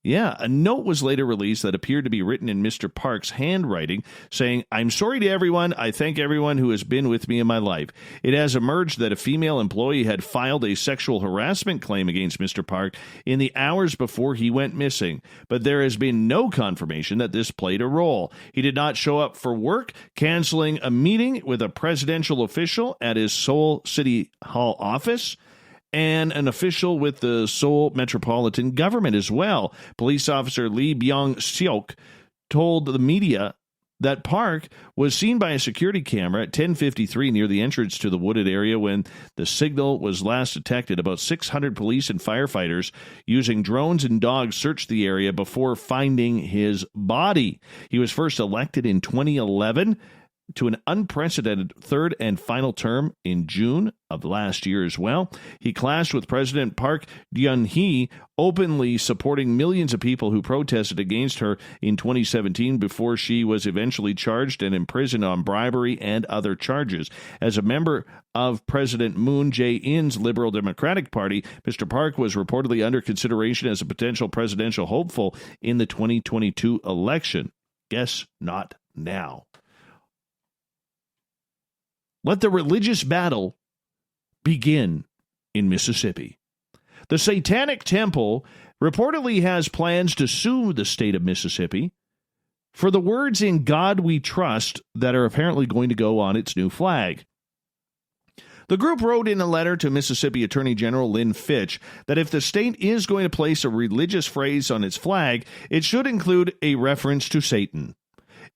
Yeah, a note was later released that appeared to be written in Mr. Park's handwriting, saying, "I'm sorry to everyone. I thank everyone who has been with me in my life." It has emerged that a female employee had filed a sexual harassment claim against Mr. Park in the hours before he went missing, but there has been no confirmation that this played a role. He did not show up for work, canceling a meeting with a presidential official at his Seoul City Hall office, and an official with the Seoul Metropolitan Government as well. Police officer Lee Byung-seok told the media that Park was seen by a security camera at 10:53 near the entrance to the wooded area when the signal was last detected. About 600 police and firefighters using drones and dogs searched the area before finding his body. He was first elected in 2011 to an unprecedented third and final term in June of last year as well. He clashed with President Park Geun-hye, openly supporting millions of people who protested against her in 2017 before she was eventually charged and imprisoned on bribery and other charges. As a member of President Moon Jae-in's Liberal Democratic Party, Mr. Park was reportedly under consideration as a potential presidential hopeful in the 2022 election. Guess not now. Let the religious battle begin in Mississippi. The Satanic Temple reportedly has plans to sue the state of Mississippi for the words "In God We Trust" that are apparently going to go on its new flag. The group wrote in a letter to Mississippi Attorney General Lynn Fitch that if the state is going to place a religious phrase on its flag, it should include a reference to Satan.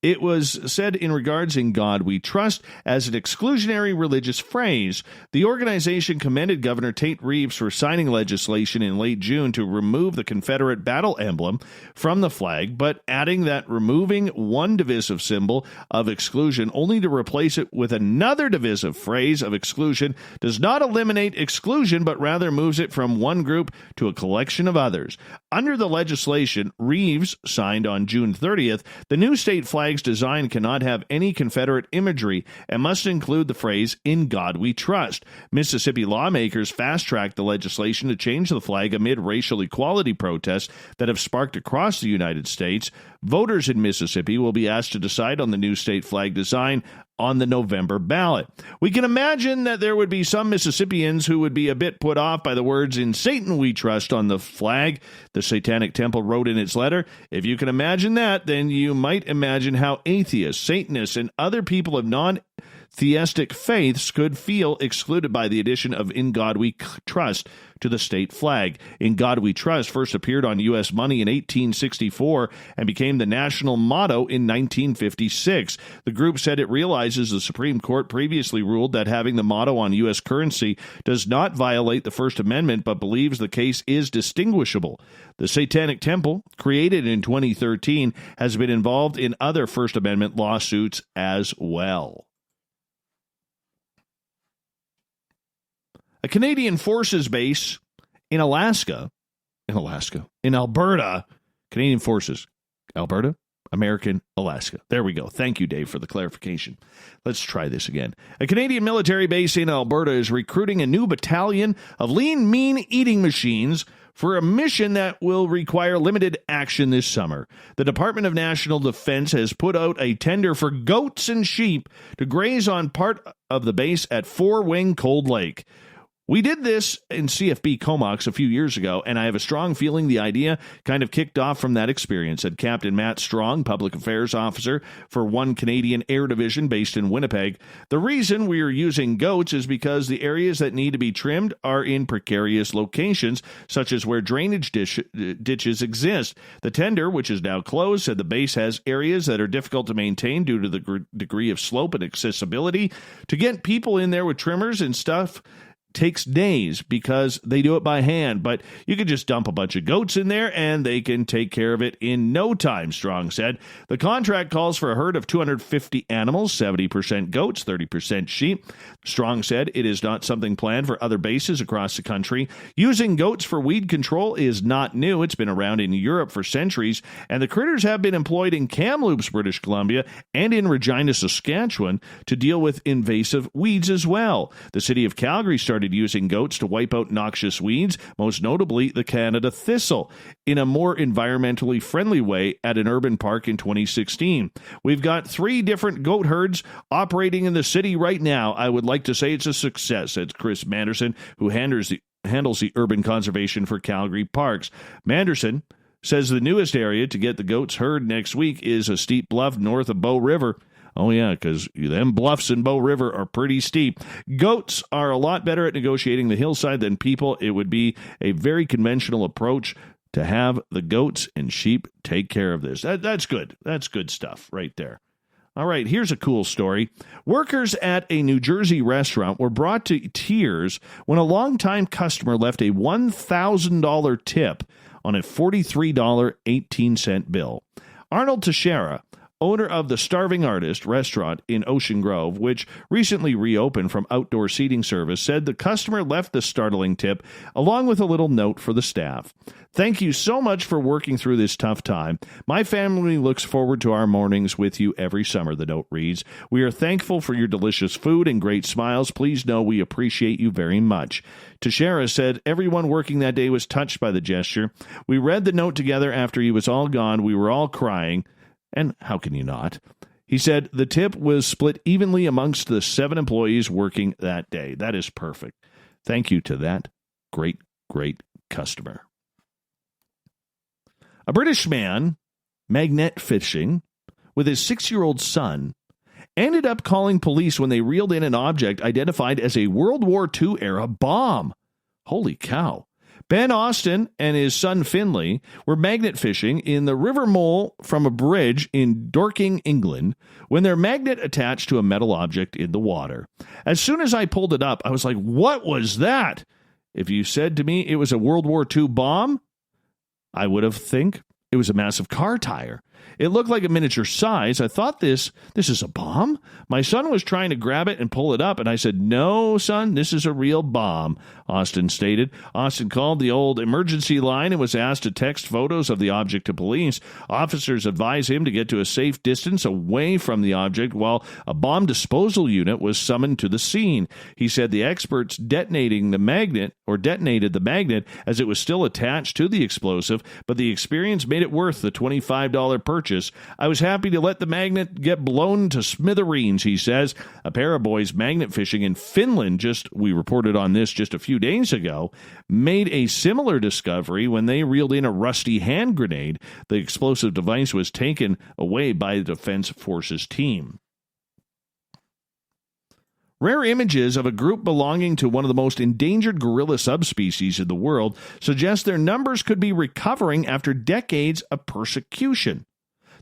It was said in regards "In God We Trust" as an exclusionary religious phrase. The organization commended Governor Tate Reeves for signing legislation in late June to remove the Confederate battle emblem from the flag, but adding that removing one divisive symbol of exclusion only to replace it with another divisive phrase of exclusion does not eliminate exclusion, but rather moves it from one group to a collection of others. Under the legislation Reeves signed on June 30th, the new state flag flag's design cannot have any Confederate imagery and must include the phrase, "In God We Trust." Mississippi lawmakers fast-tracked the legislation to change the flag amid racial equality protests that have sparked across the United States. Voters in Mississippi will be asked to decide on the new state flag design on the November ballot. We can imagine that there would be some Mississippians who would be a bit put off by the words "In Satan We Trust" on the flag. The Satanic Temple wrote in its letter, "If you can imagine that, then you might imagine how atheists, Satanists, and other people of non-theistic faiths could feel excluded by the addition of 'In God We Trust' to the state flag." "In God We Trust" first appeared on U.S. money in 1864 and became the national motto in 1956. The group said it realizes the Supreme Court previously ruled that having the motto on U.S. currency does not violate the First Amendment, but believes the case is distinguishable. The Satanic Temple, created in 2013, has been involved in other First Amendment lawsuits as well. A Canadian Forces base in Alberta, Canadian Forces, Alberta, American, Alaska. There we go. Thank you, Dave, for the clarification. Let's try this again. A Canadian military base in Alberta is recruiting a new battalion of lean, mean eating machines for a mission that will require limited action this summer. The Department of National Defense has put out a tender for goats and sheep to graze on part of the base at Four Wing Cold Lake. We did this in CFB Comox a few years ago, and I have a strong feeling the idea kind of kicked off from that experience, said Captain Matt Strong, Public Affairs Officer for 1 Canadian Air Division based in Winnipeg. "The reason we are using goats is because the areas that need to be trimmed are in precarious locations, such as where drainage ditches exist. The tender, which is now closed, said the base has areas that are difficult to maintain due to the degree of slope and accessibility. To get people in there with trimmers and stuff takes days because they do it by hand, but you can just dump a bunch of goats in there and they can take care of it in no time," Strong said. The contract calls for a herd of 250 animals, 70% goats, 30% sheep. Strong said it is not something planned for other bases across the country. Using goats for weed control is not new. It's been around in Europe for centuries, and the critters have been employed in Kamloops, British Columbia, and in Regina, Saskatchewan, to deal with invasive weeds as well. The city of Calgary started using goats to wipe out noxious weeds, most notably the Canada thistle, in a more environmentally friendly way at an urban park in 2016. "We've got 3 different goat herds operating in the city right now. I would like to say it's a success," said Chris Manderson, who handles the urban conservation for Calgary Parks. Manderson says the newest area to get the goats herd next week is a steep bluff north of Bow River. Oh, yeah, because them bluffs in Bow River are pretty steep. Goats are a lot better at negotiating the hillside than people. It would be a very conventional approach to have the goats and sheep take care of this. That's good. That's good stuff right there. All right, here's a cool story. Workers at a New Jersey restaurant were brought to tears when a longtime customer left a $1,000 tip on a $43.18 bill. Arnold Teixeira, owner of the Starving Artist restaurant in Ocean Grove, which recently reopened from outdoor seating service, said the customer left the startling tip along with a little note for the staff. "Thank you so much for working through this tough time. My family looks forward to our mornings with you every summer," the note reads. "We are thankful for your delicious food and great smiles. Please know we appreciate you very much." Teixeira said everyone working that day was touched by the gesture. "We read the note together after he was all gone. We were all crying. And how can you not?" He said the tip was split evenly amongst the 7 employees working that day. That is perfect. Thank you to that great, great customer. A British man, magnet fishing, with his 6-year-old son, ended up calling police when they reeled in an object identified as a World War II-era bomb. Holy cow. Ben Austin and his son Finley were magnet fishing in the River Mole from a bridge in Dorking, England, when their magnet attached to a metal object in the water. As soon as I pulled it up, I was like, what was that? If you said to me it was a World War II bomb, I would have think it was a massive car tire. It looked like a miniature size. I thought this is a bomb. My son was trying to grab it and pull it up, and I said, "No, son, this is a real bomb," Austin stated. Austin called the old emergency line and was asked to text photos of the object to police. Officers advised him to get to a safe distance away from the object while a bomb disposal unit was summoned to the scene. He said the experts detonated the magnet as it was still attached to the explosive, but the experience made it worth the $25 purchase. "I was happy to let the magnet get blown to smithereens," he says. A pair of boys magnet fishing in Finland, we reported on this just a few days ago, made a similar discovery when they reeled in a rusty hand grenade. The explosive device was taken away by the Defense Forces team. Rare images of a group belonging to one of the most endangered gorilla subspecies in the world suggest their numbers could be recovering after decades of persecution.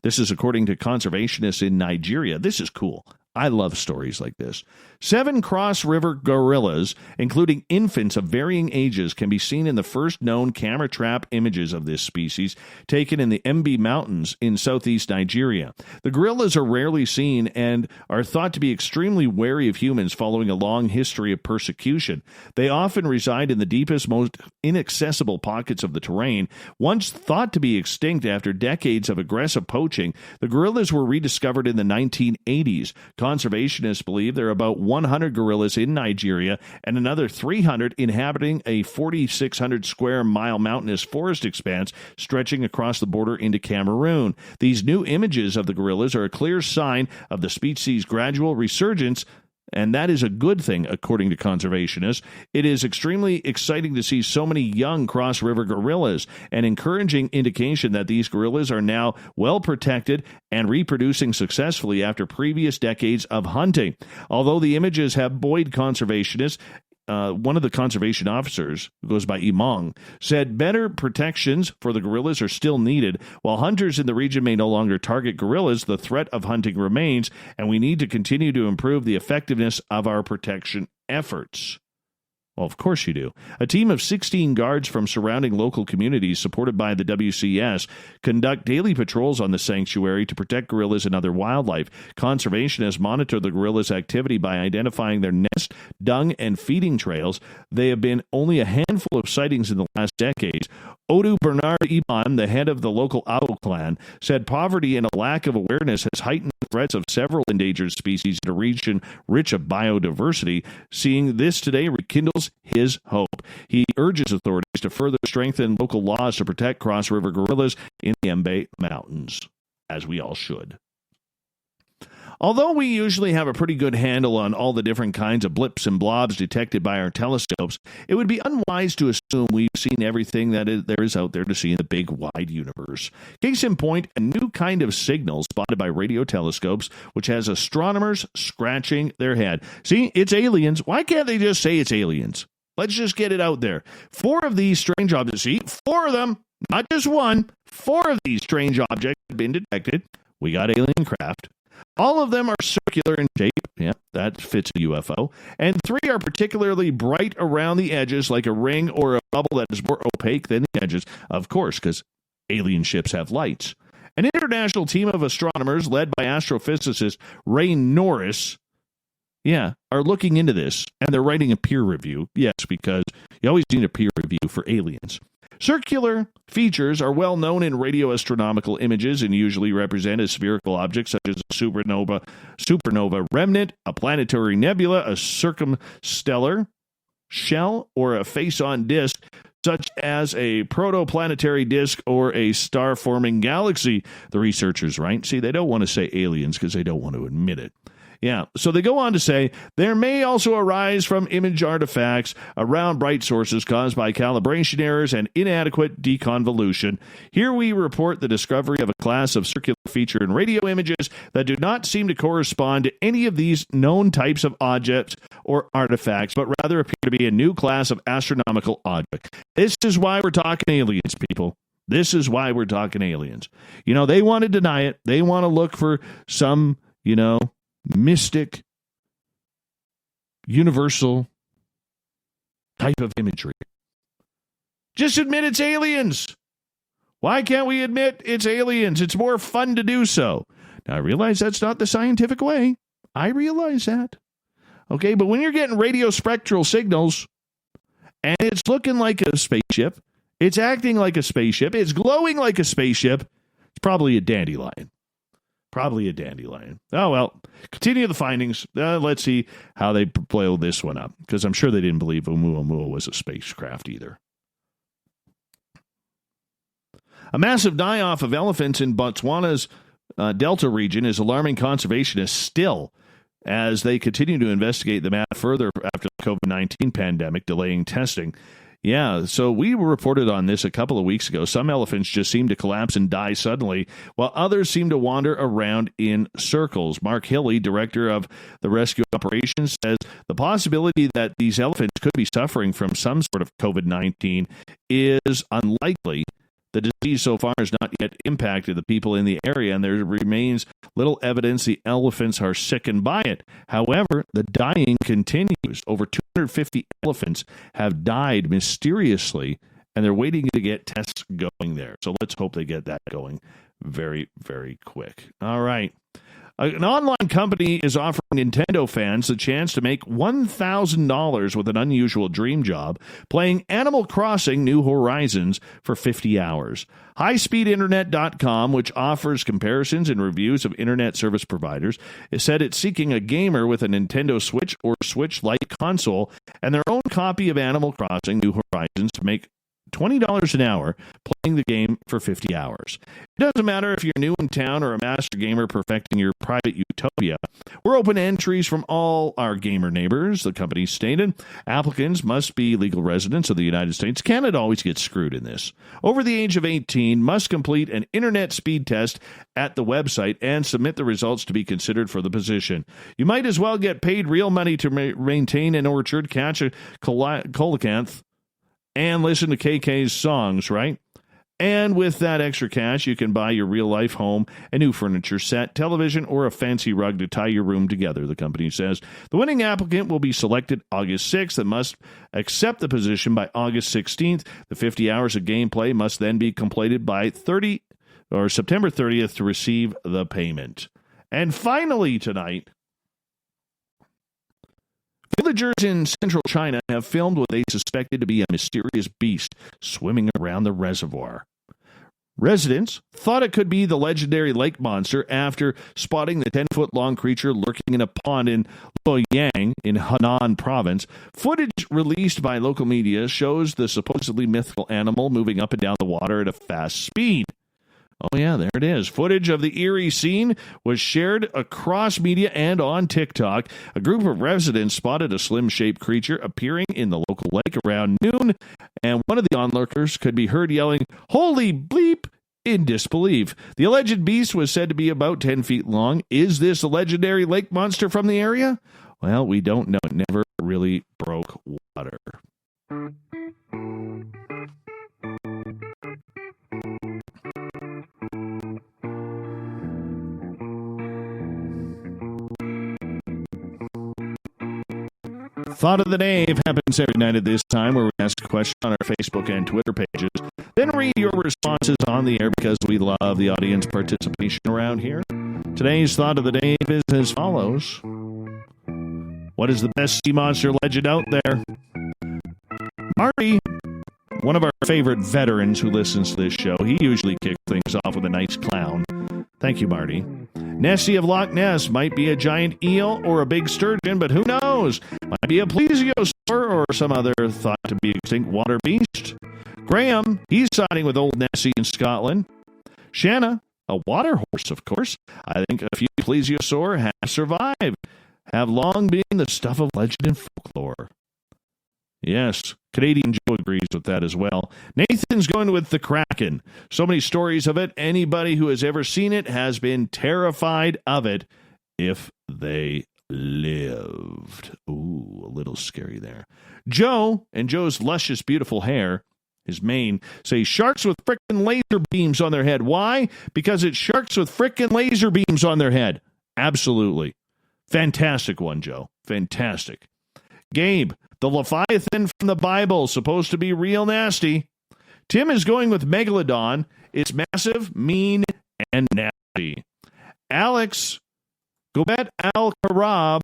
This is according to conservationists in Nigeria. This is cool. I love stories like this. 7 Cross River gorillas, including infants of varying ages, can be seen in the first known camera trap images of this species, taken in the Mb Mountains in southeast Nigeria. The gorillas are rarely seen and are thought to be extremely wary of humans following a long history of persecution. They often reside in the deepest, most inaccessible pockets of the terrain. Once thought to be extinct after decades of aggressive poaching, the gorillas were rediscovered in the 1980s. Conservationists believe there are about 100 gorillas in Nigeria and another 300 inhabiting a 4,600 square mile mountainous forest expanse stretching across the border into Cameroon. These new images of the gorillas are a clear sign of the species' gradual resurgence, and that is a good thing, according to conservationists. It is extremely exciting to see so many young Cross River gorillas, an encouraging indication that these gorillas are now well protected and reproducing successfully after previous decades of hunting. Although the images have buoyed conservationists, one of the conservation officers, who goes by Imong, said better protections for the gorillas are still needed. While hunters in the region may no longer target gorillas, the threat of hunting remains, and we need to continue to improve the effectiveness of our protection efforts. Well, of course you do. A team of 16 guards from surrounding local communities, supported by the WCS, conduct daily patrols on the sanctuary to protect gorillas and other wildlife. Conservationists monitor the gorillas' activity by identifying their nest, dung, and feeding trails. They have been only a handful of sightings in the last decades. Odu Bernard Iban, the head of the local Owl clan, said poverty and a lack of awareness has heightened the threats of several endangered species in a region rich of biodiversity. Seeing this today rekindles his hope. He urges authorities to further strengthen local laws to protect Cross River gorillas in the Mbe Mountains, as we all should. Although we usually have a pretty good handle on all the different kinds of blips and blobs detected by our telescopes, it would be unwise to assume we've seen everything that there is out there to see in the big, wide universe. Case in point, a new kind of signal spotted by radio telescopes, which has astronomers scratching their head. See, it's aliens. Why can't they just say it's aliens? Let's just get it out there. 4 of these strange objects, see, 4 of them, not just one, 4 of these strange objects have been detected. We got alien craft. All of them are circular in shape. Yeah, that fits a UFO. And 3 are particularly bright around the edges, like a ring or a bubble that is more opaque than the edges. Of course, because alien ships have lights. An international team of astronomers led by astrophysicist Ray Norris, are looking into this, and they're writing a peer review. Yes, because you always need a peer review for aliens. Circular features are well known in radio astronomical images and usually represent a spherical object such as a supernova remnant, a planetary nebula, a circumstellar shell, or a face-on disk such as a protoplanetary disk or a star-forming galaxy. The researchers, right? See, they don't want to say aliens because they don't want to admit it. Yeah, so they go on to say, there may also arise from image artifacts around bright sources caused by calibration errors and inadequate deconvolution. Here we report the discovery of a class of circular feature in radio images that do not seem to correspond to any of these known types of objects or artifacts, but rather appear to be a new class of astronomical object. This is why we're talking aliens, people. This is why we're talking aliens. You know, they want to deny it. They want to look for some, mystic, universal type of imagery. Just admit it's aliens. Why can't we admit it's aliens? It's more fun to do so. Now, I realize that's not the scientific way. I realize that. Okay, but when you're getting radio spectral signals, and it's looking like a spaceship, it's acting like a spaceship, it's glowing like a spaceship, it's probably a dandelion. Probably a dandelion. Oh, well, continue the findings. Let's see how they blow this one up, because I'm sure they didn't believe Oumuamua was a spacecraft either. A massive die-off of elephants in Botswana's Delta region is alarming conservationists still, as they continue to investigate the matter further after the COVID-19 pandemic, delaying testing. Yeah, so we reported on this a couple of weeks ago. Some elephants just seem to collapse and die suddenly, while others seem to wander around in circles. Mark Hilley, director of the rescue operations, says the possibility that these elephants could be suffering from some sort of COVID-19 is unlikely. The disease so far has not yet impacted the people in the area, and there remains little evidence the elephants are sickened by it. However, the dying continues. Over 250 elephants have died mysteriously, and they're waiting to get tests going there. So let's hope they get that going very, very quick. All right. An online company is offering Nintendo fans the chance to make $1,000 with an unusual dream job, playing Animal Crossing New Horizons for 50 hours. HighSpeedInternet.com, which offers comparisons and reviews of internet service providers, has said it's seeking a gamer with a Nintendo Switch or Switch-like console and their own copy of Animal Crossing New Horizons to make $20 an hour playing the game for 50 hours. It doesn't matter if you're new in town or a master gamer perfecting your private utopia. We're open to entries from all our gamer neighbors, the company stated. Applicants must be legal residents of the United States. Canada always gets screwed in this. Over the age of 18, must complete an internet speed test at the website and submit the results to be considered for the position. You might as well get paid real money to maintain an orchard, catch a coelacanth, and listen to KK's songs, right? And with that extra cash, you can buy your real-life home, a new furniture set, television, or a fancy rug to tie your room together, the company says. The winning applicant will be selected August 6th and must accept the position by August 16th. The 50 hours of gameplay must then be completed by September 30th to receive the payment. And finally tonight, villagers in central China have filmed what they suspected to be a mysterious beast swimming around the reservoir. Residents thought it could be the legendary lake monster after spotting the 10-foot-long creature lurking in a pond in Luoyang in Henan province. Footage released by local media shows the supposedly mythical animal moving up and down the water at a fast speed. Oh, yeah, there it is. Footage of the eerie scene was shared across media and on TikTok. A group of residents spotted a slim-shaped creature appearing in the local lake around noon, and one of the onlookers could be heard yelling, "Holy bleep!" in disbelief. The alleged beast was said to be about 10 feet long. Is this a legendary lake monster from the area? Well, we don't know. It never really broke water. Thought of the Day happens every night at this time, where we ask a question on our Facebook and Twitter pages, then read your responses on the air because we love the audience participation around here. Today's Thought of the Day is as follows. What is the best sea monster legend out there? Marty, one of our favorite veterans who listens to this show, he usually kicks things off with a nice clown. Thank you, Marty. Nessie of Loch Ness might be a giant eel or a big sturgeon, but who knows? Might be a plesiosaur or some other thought-to-be extinct water beast. Graham, he's siding with old Nessie in Scotland. Shanna, a water horse, of course. I think a few plesiosaur have survived, have long been the stuff of legend and folklore. Yes, Canadian Joe agrees with that as well. Nathan's going with the Kraken. So many stories of it. Anybody who has ever seen it has been terrified of it if they lived. Ooh, a little scary there. Joe and Joe's luscious, beautiful hair, his mane, say sharks with frickin' laser beams on their head. Why? Because it's sharks with frickin' laser beams on their head. Absolutely. Fantastic one, Joe. Fantastic. Gabe, the Leviathan from the Bible, supposed to be real nasty. Tim is going with Megalodon. It's massive, mean, and nasty. Alex Gobet Al-Karab.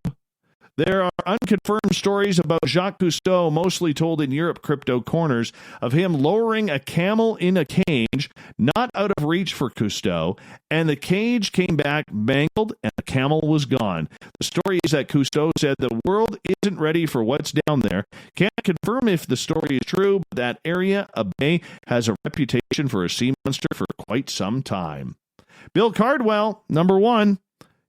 There are unconfirmed stories about Jacques Cousteau, mostly told in Europe crypto corners, of him lowering a camel in a cage, not out of reach for Cousteau, and the cage came back mangled and the camel was gone. The story is that Cousteau said the world isn't ready for what's down there. Can't confirm if the story is true, but that area, a bay, has a reputation for a sea monster for quite some time. Bill Cardwell, number 1.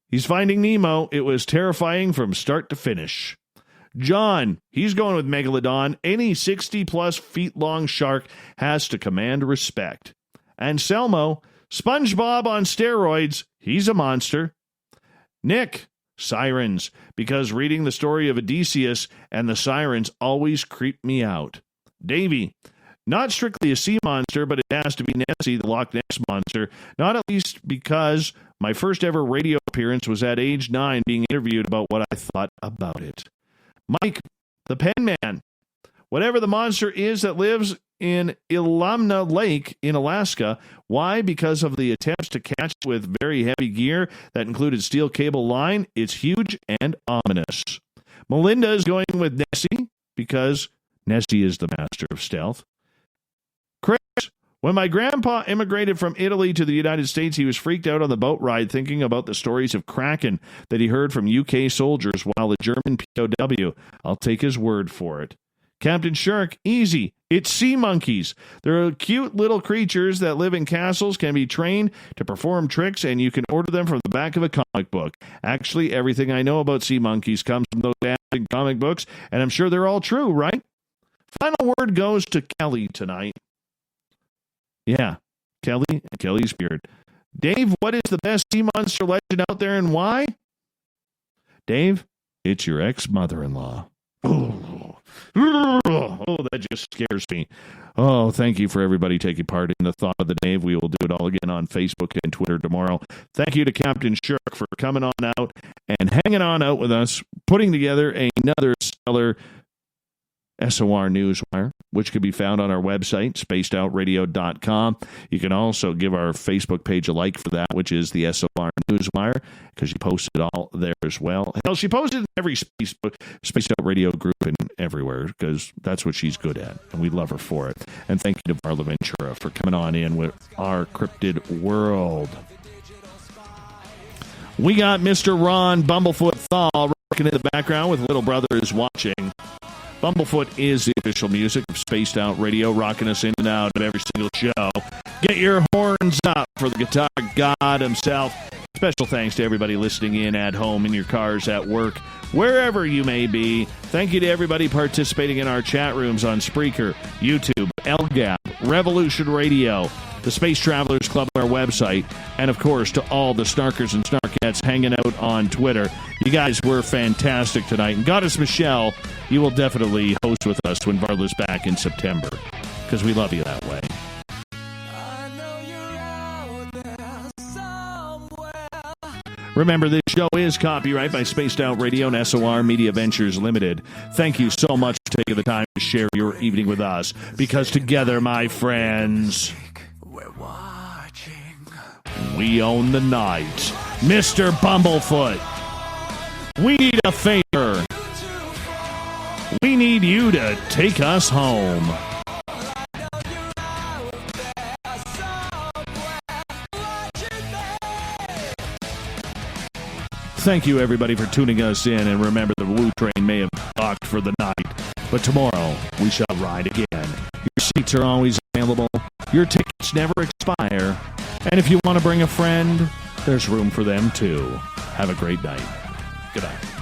He's Finding Nemo. It was terrifying from start to finish. John, he's going with Megalodon. Any 60-plus feet long shark has to command respect. Anselmo, SpongeBob on steroids. He's a monster. Nick, sirens, because reading the story of Odysseus and the sirens always creep me out. Davy, not strictly a sea monster, but it has to be Nessie, the Loch Ness monster, not at least because my first ever radio appearance was at age 9 being interviewed about what I thought about it. Mike, the Pen Man, whatever the monster is that lives in Illamna Lake in Alaska. Why? Because of the attempts to catch it with very heavy gear that included steel cable line. It's huge and ominous. Melinda is going with Nessie because Nessie is the master of stealth. Chris, when my grandpa immigrated from Italy to the United States, he was freaked out on the boat ride thinking about the stories of Kraken that he heard from UK soldiers while a German POW. I'll take his word for it. Captain Shirk, easy. It's sea monkeys. They're cute little creatures that live in castles, can be trained to perform tricks, and you can order them from the back of a comic book. Actually, everything I know about sea monkeys comes from those damn comic books, and I'm sure they're all true, right? Final word goes to Kelly tonight. Yeah, Kelly and Kelly's beard. Dave, what is the best sea monster legend out there and why? Dave, it's your ex-mother-in-law. Oh, that just scares me. Oh, thank you for everybody taking part in the Thought of the Dave. We will do it all again on Facebook and Twitter tomorrow. Thank you to Captain Shirk for coming on out and hanging on out with us, putting together another stellar SOR Newswire, which can be found on our website, spacedoutradio.com. You can also give our Facebook page a like for that, which is the SOR Newswire, because she posted it all there as well. Hell, she posted in every Spaced Out Radio group and everywhere, because that's what she's good at, and we love her for it. And thank you to Varla Ventura for coming on in with our Cryptid World. We got Mr. Ron Bumblefoot Thal rocking in the background with Little Brother is Watching. Bumblefoot is the official music of Spaced Out Radio, rocking us in and out of every single show. Get your horns up for the guitar god himself. Special thanks to everybody listening in at home, in your cars, at work, wherever you may be. Thank you to everybody participating in our chat rooms on Spreaker, YouTube, LGAP, Revolution Radio, the Space Travelers Club on our website, and of course to all the snarkers and snarkettes hanging out on Twitter. You guys were fantastic tonight. And Goddess Michelle, you will definitely host with us when Varla's back in September, because we love you that way. Remember, this show is copyright by Spaced Out Radio and SOR Media Ventures Limited. Thank you so much for taking the time to share your evening with us, because together, my friends, we own the night. Mr. Bumblefoot, we need a favor. We need you to take us home. Thank you, everybody, for tuning us in. And remember, the Woo Train may have docked for the night, but tomorrow we shall ride again. Your seats are always available. Your tickets never expire. And if you want to bring a friend, there's room for them, too. Have a great night. Good night.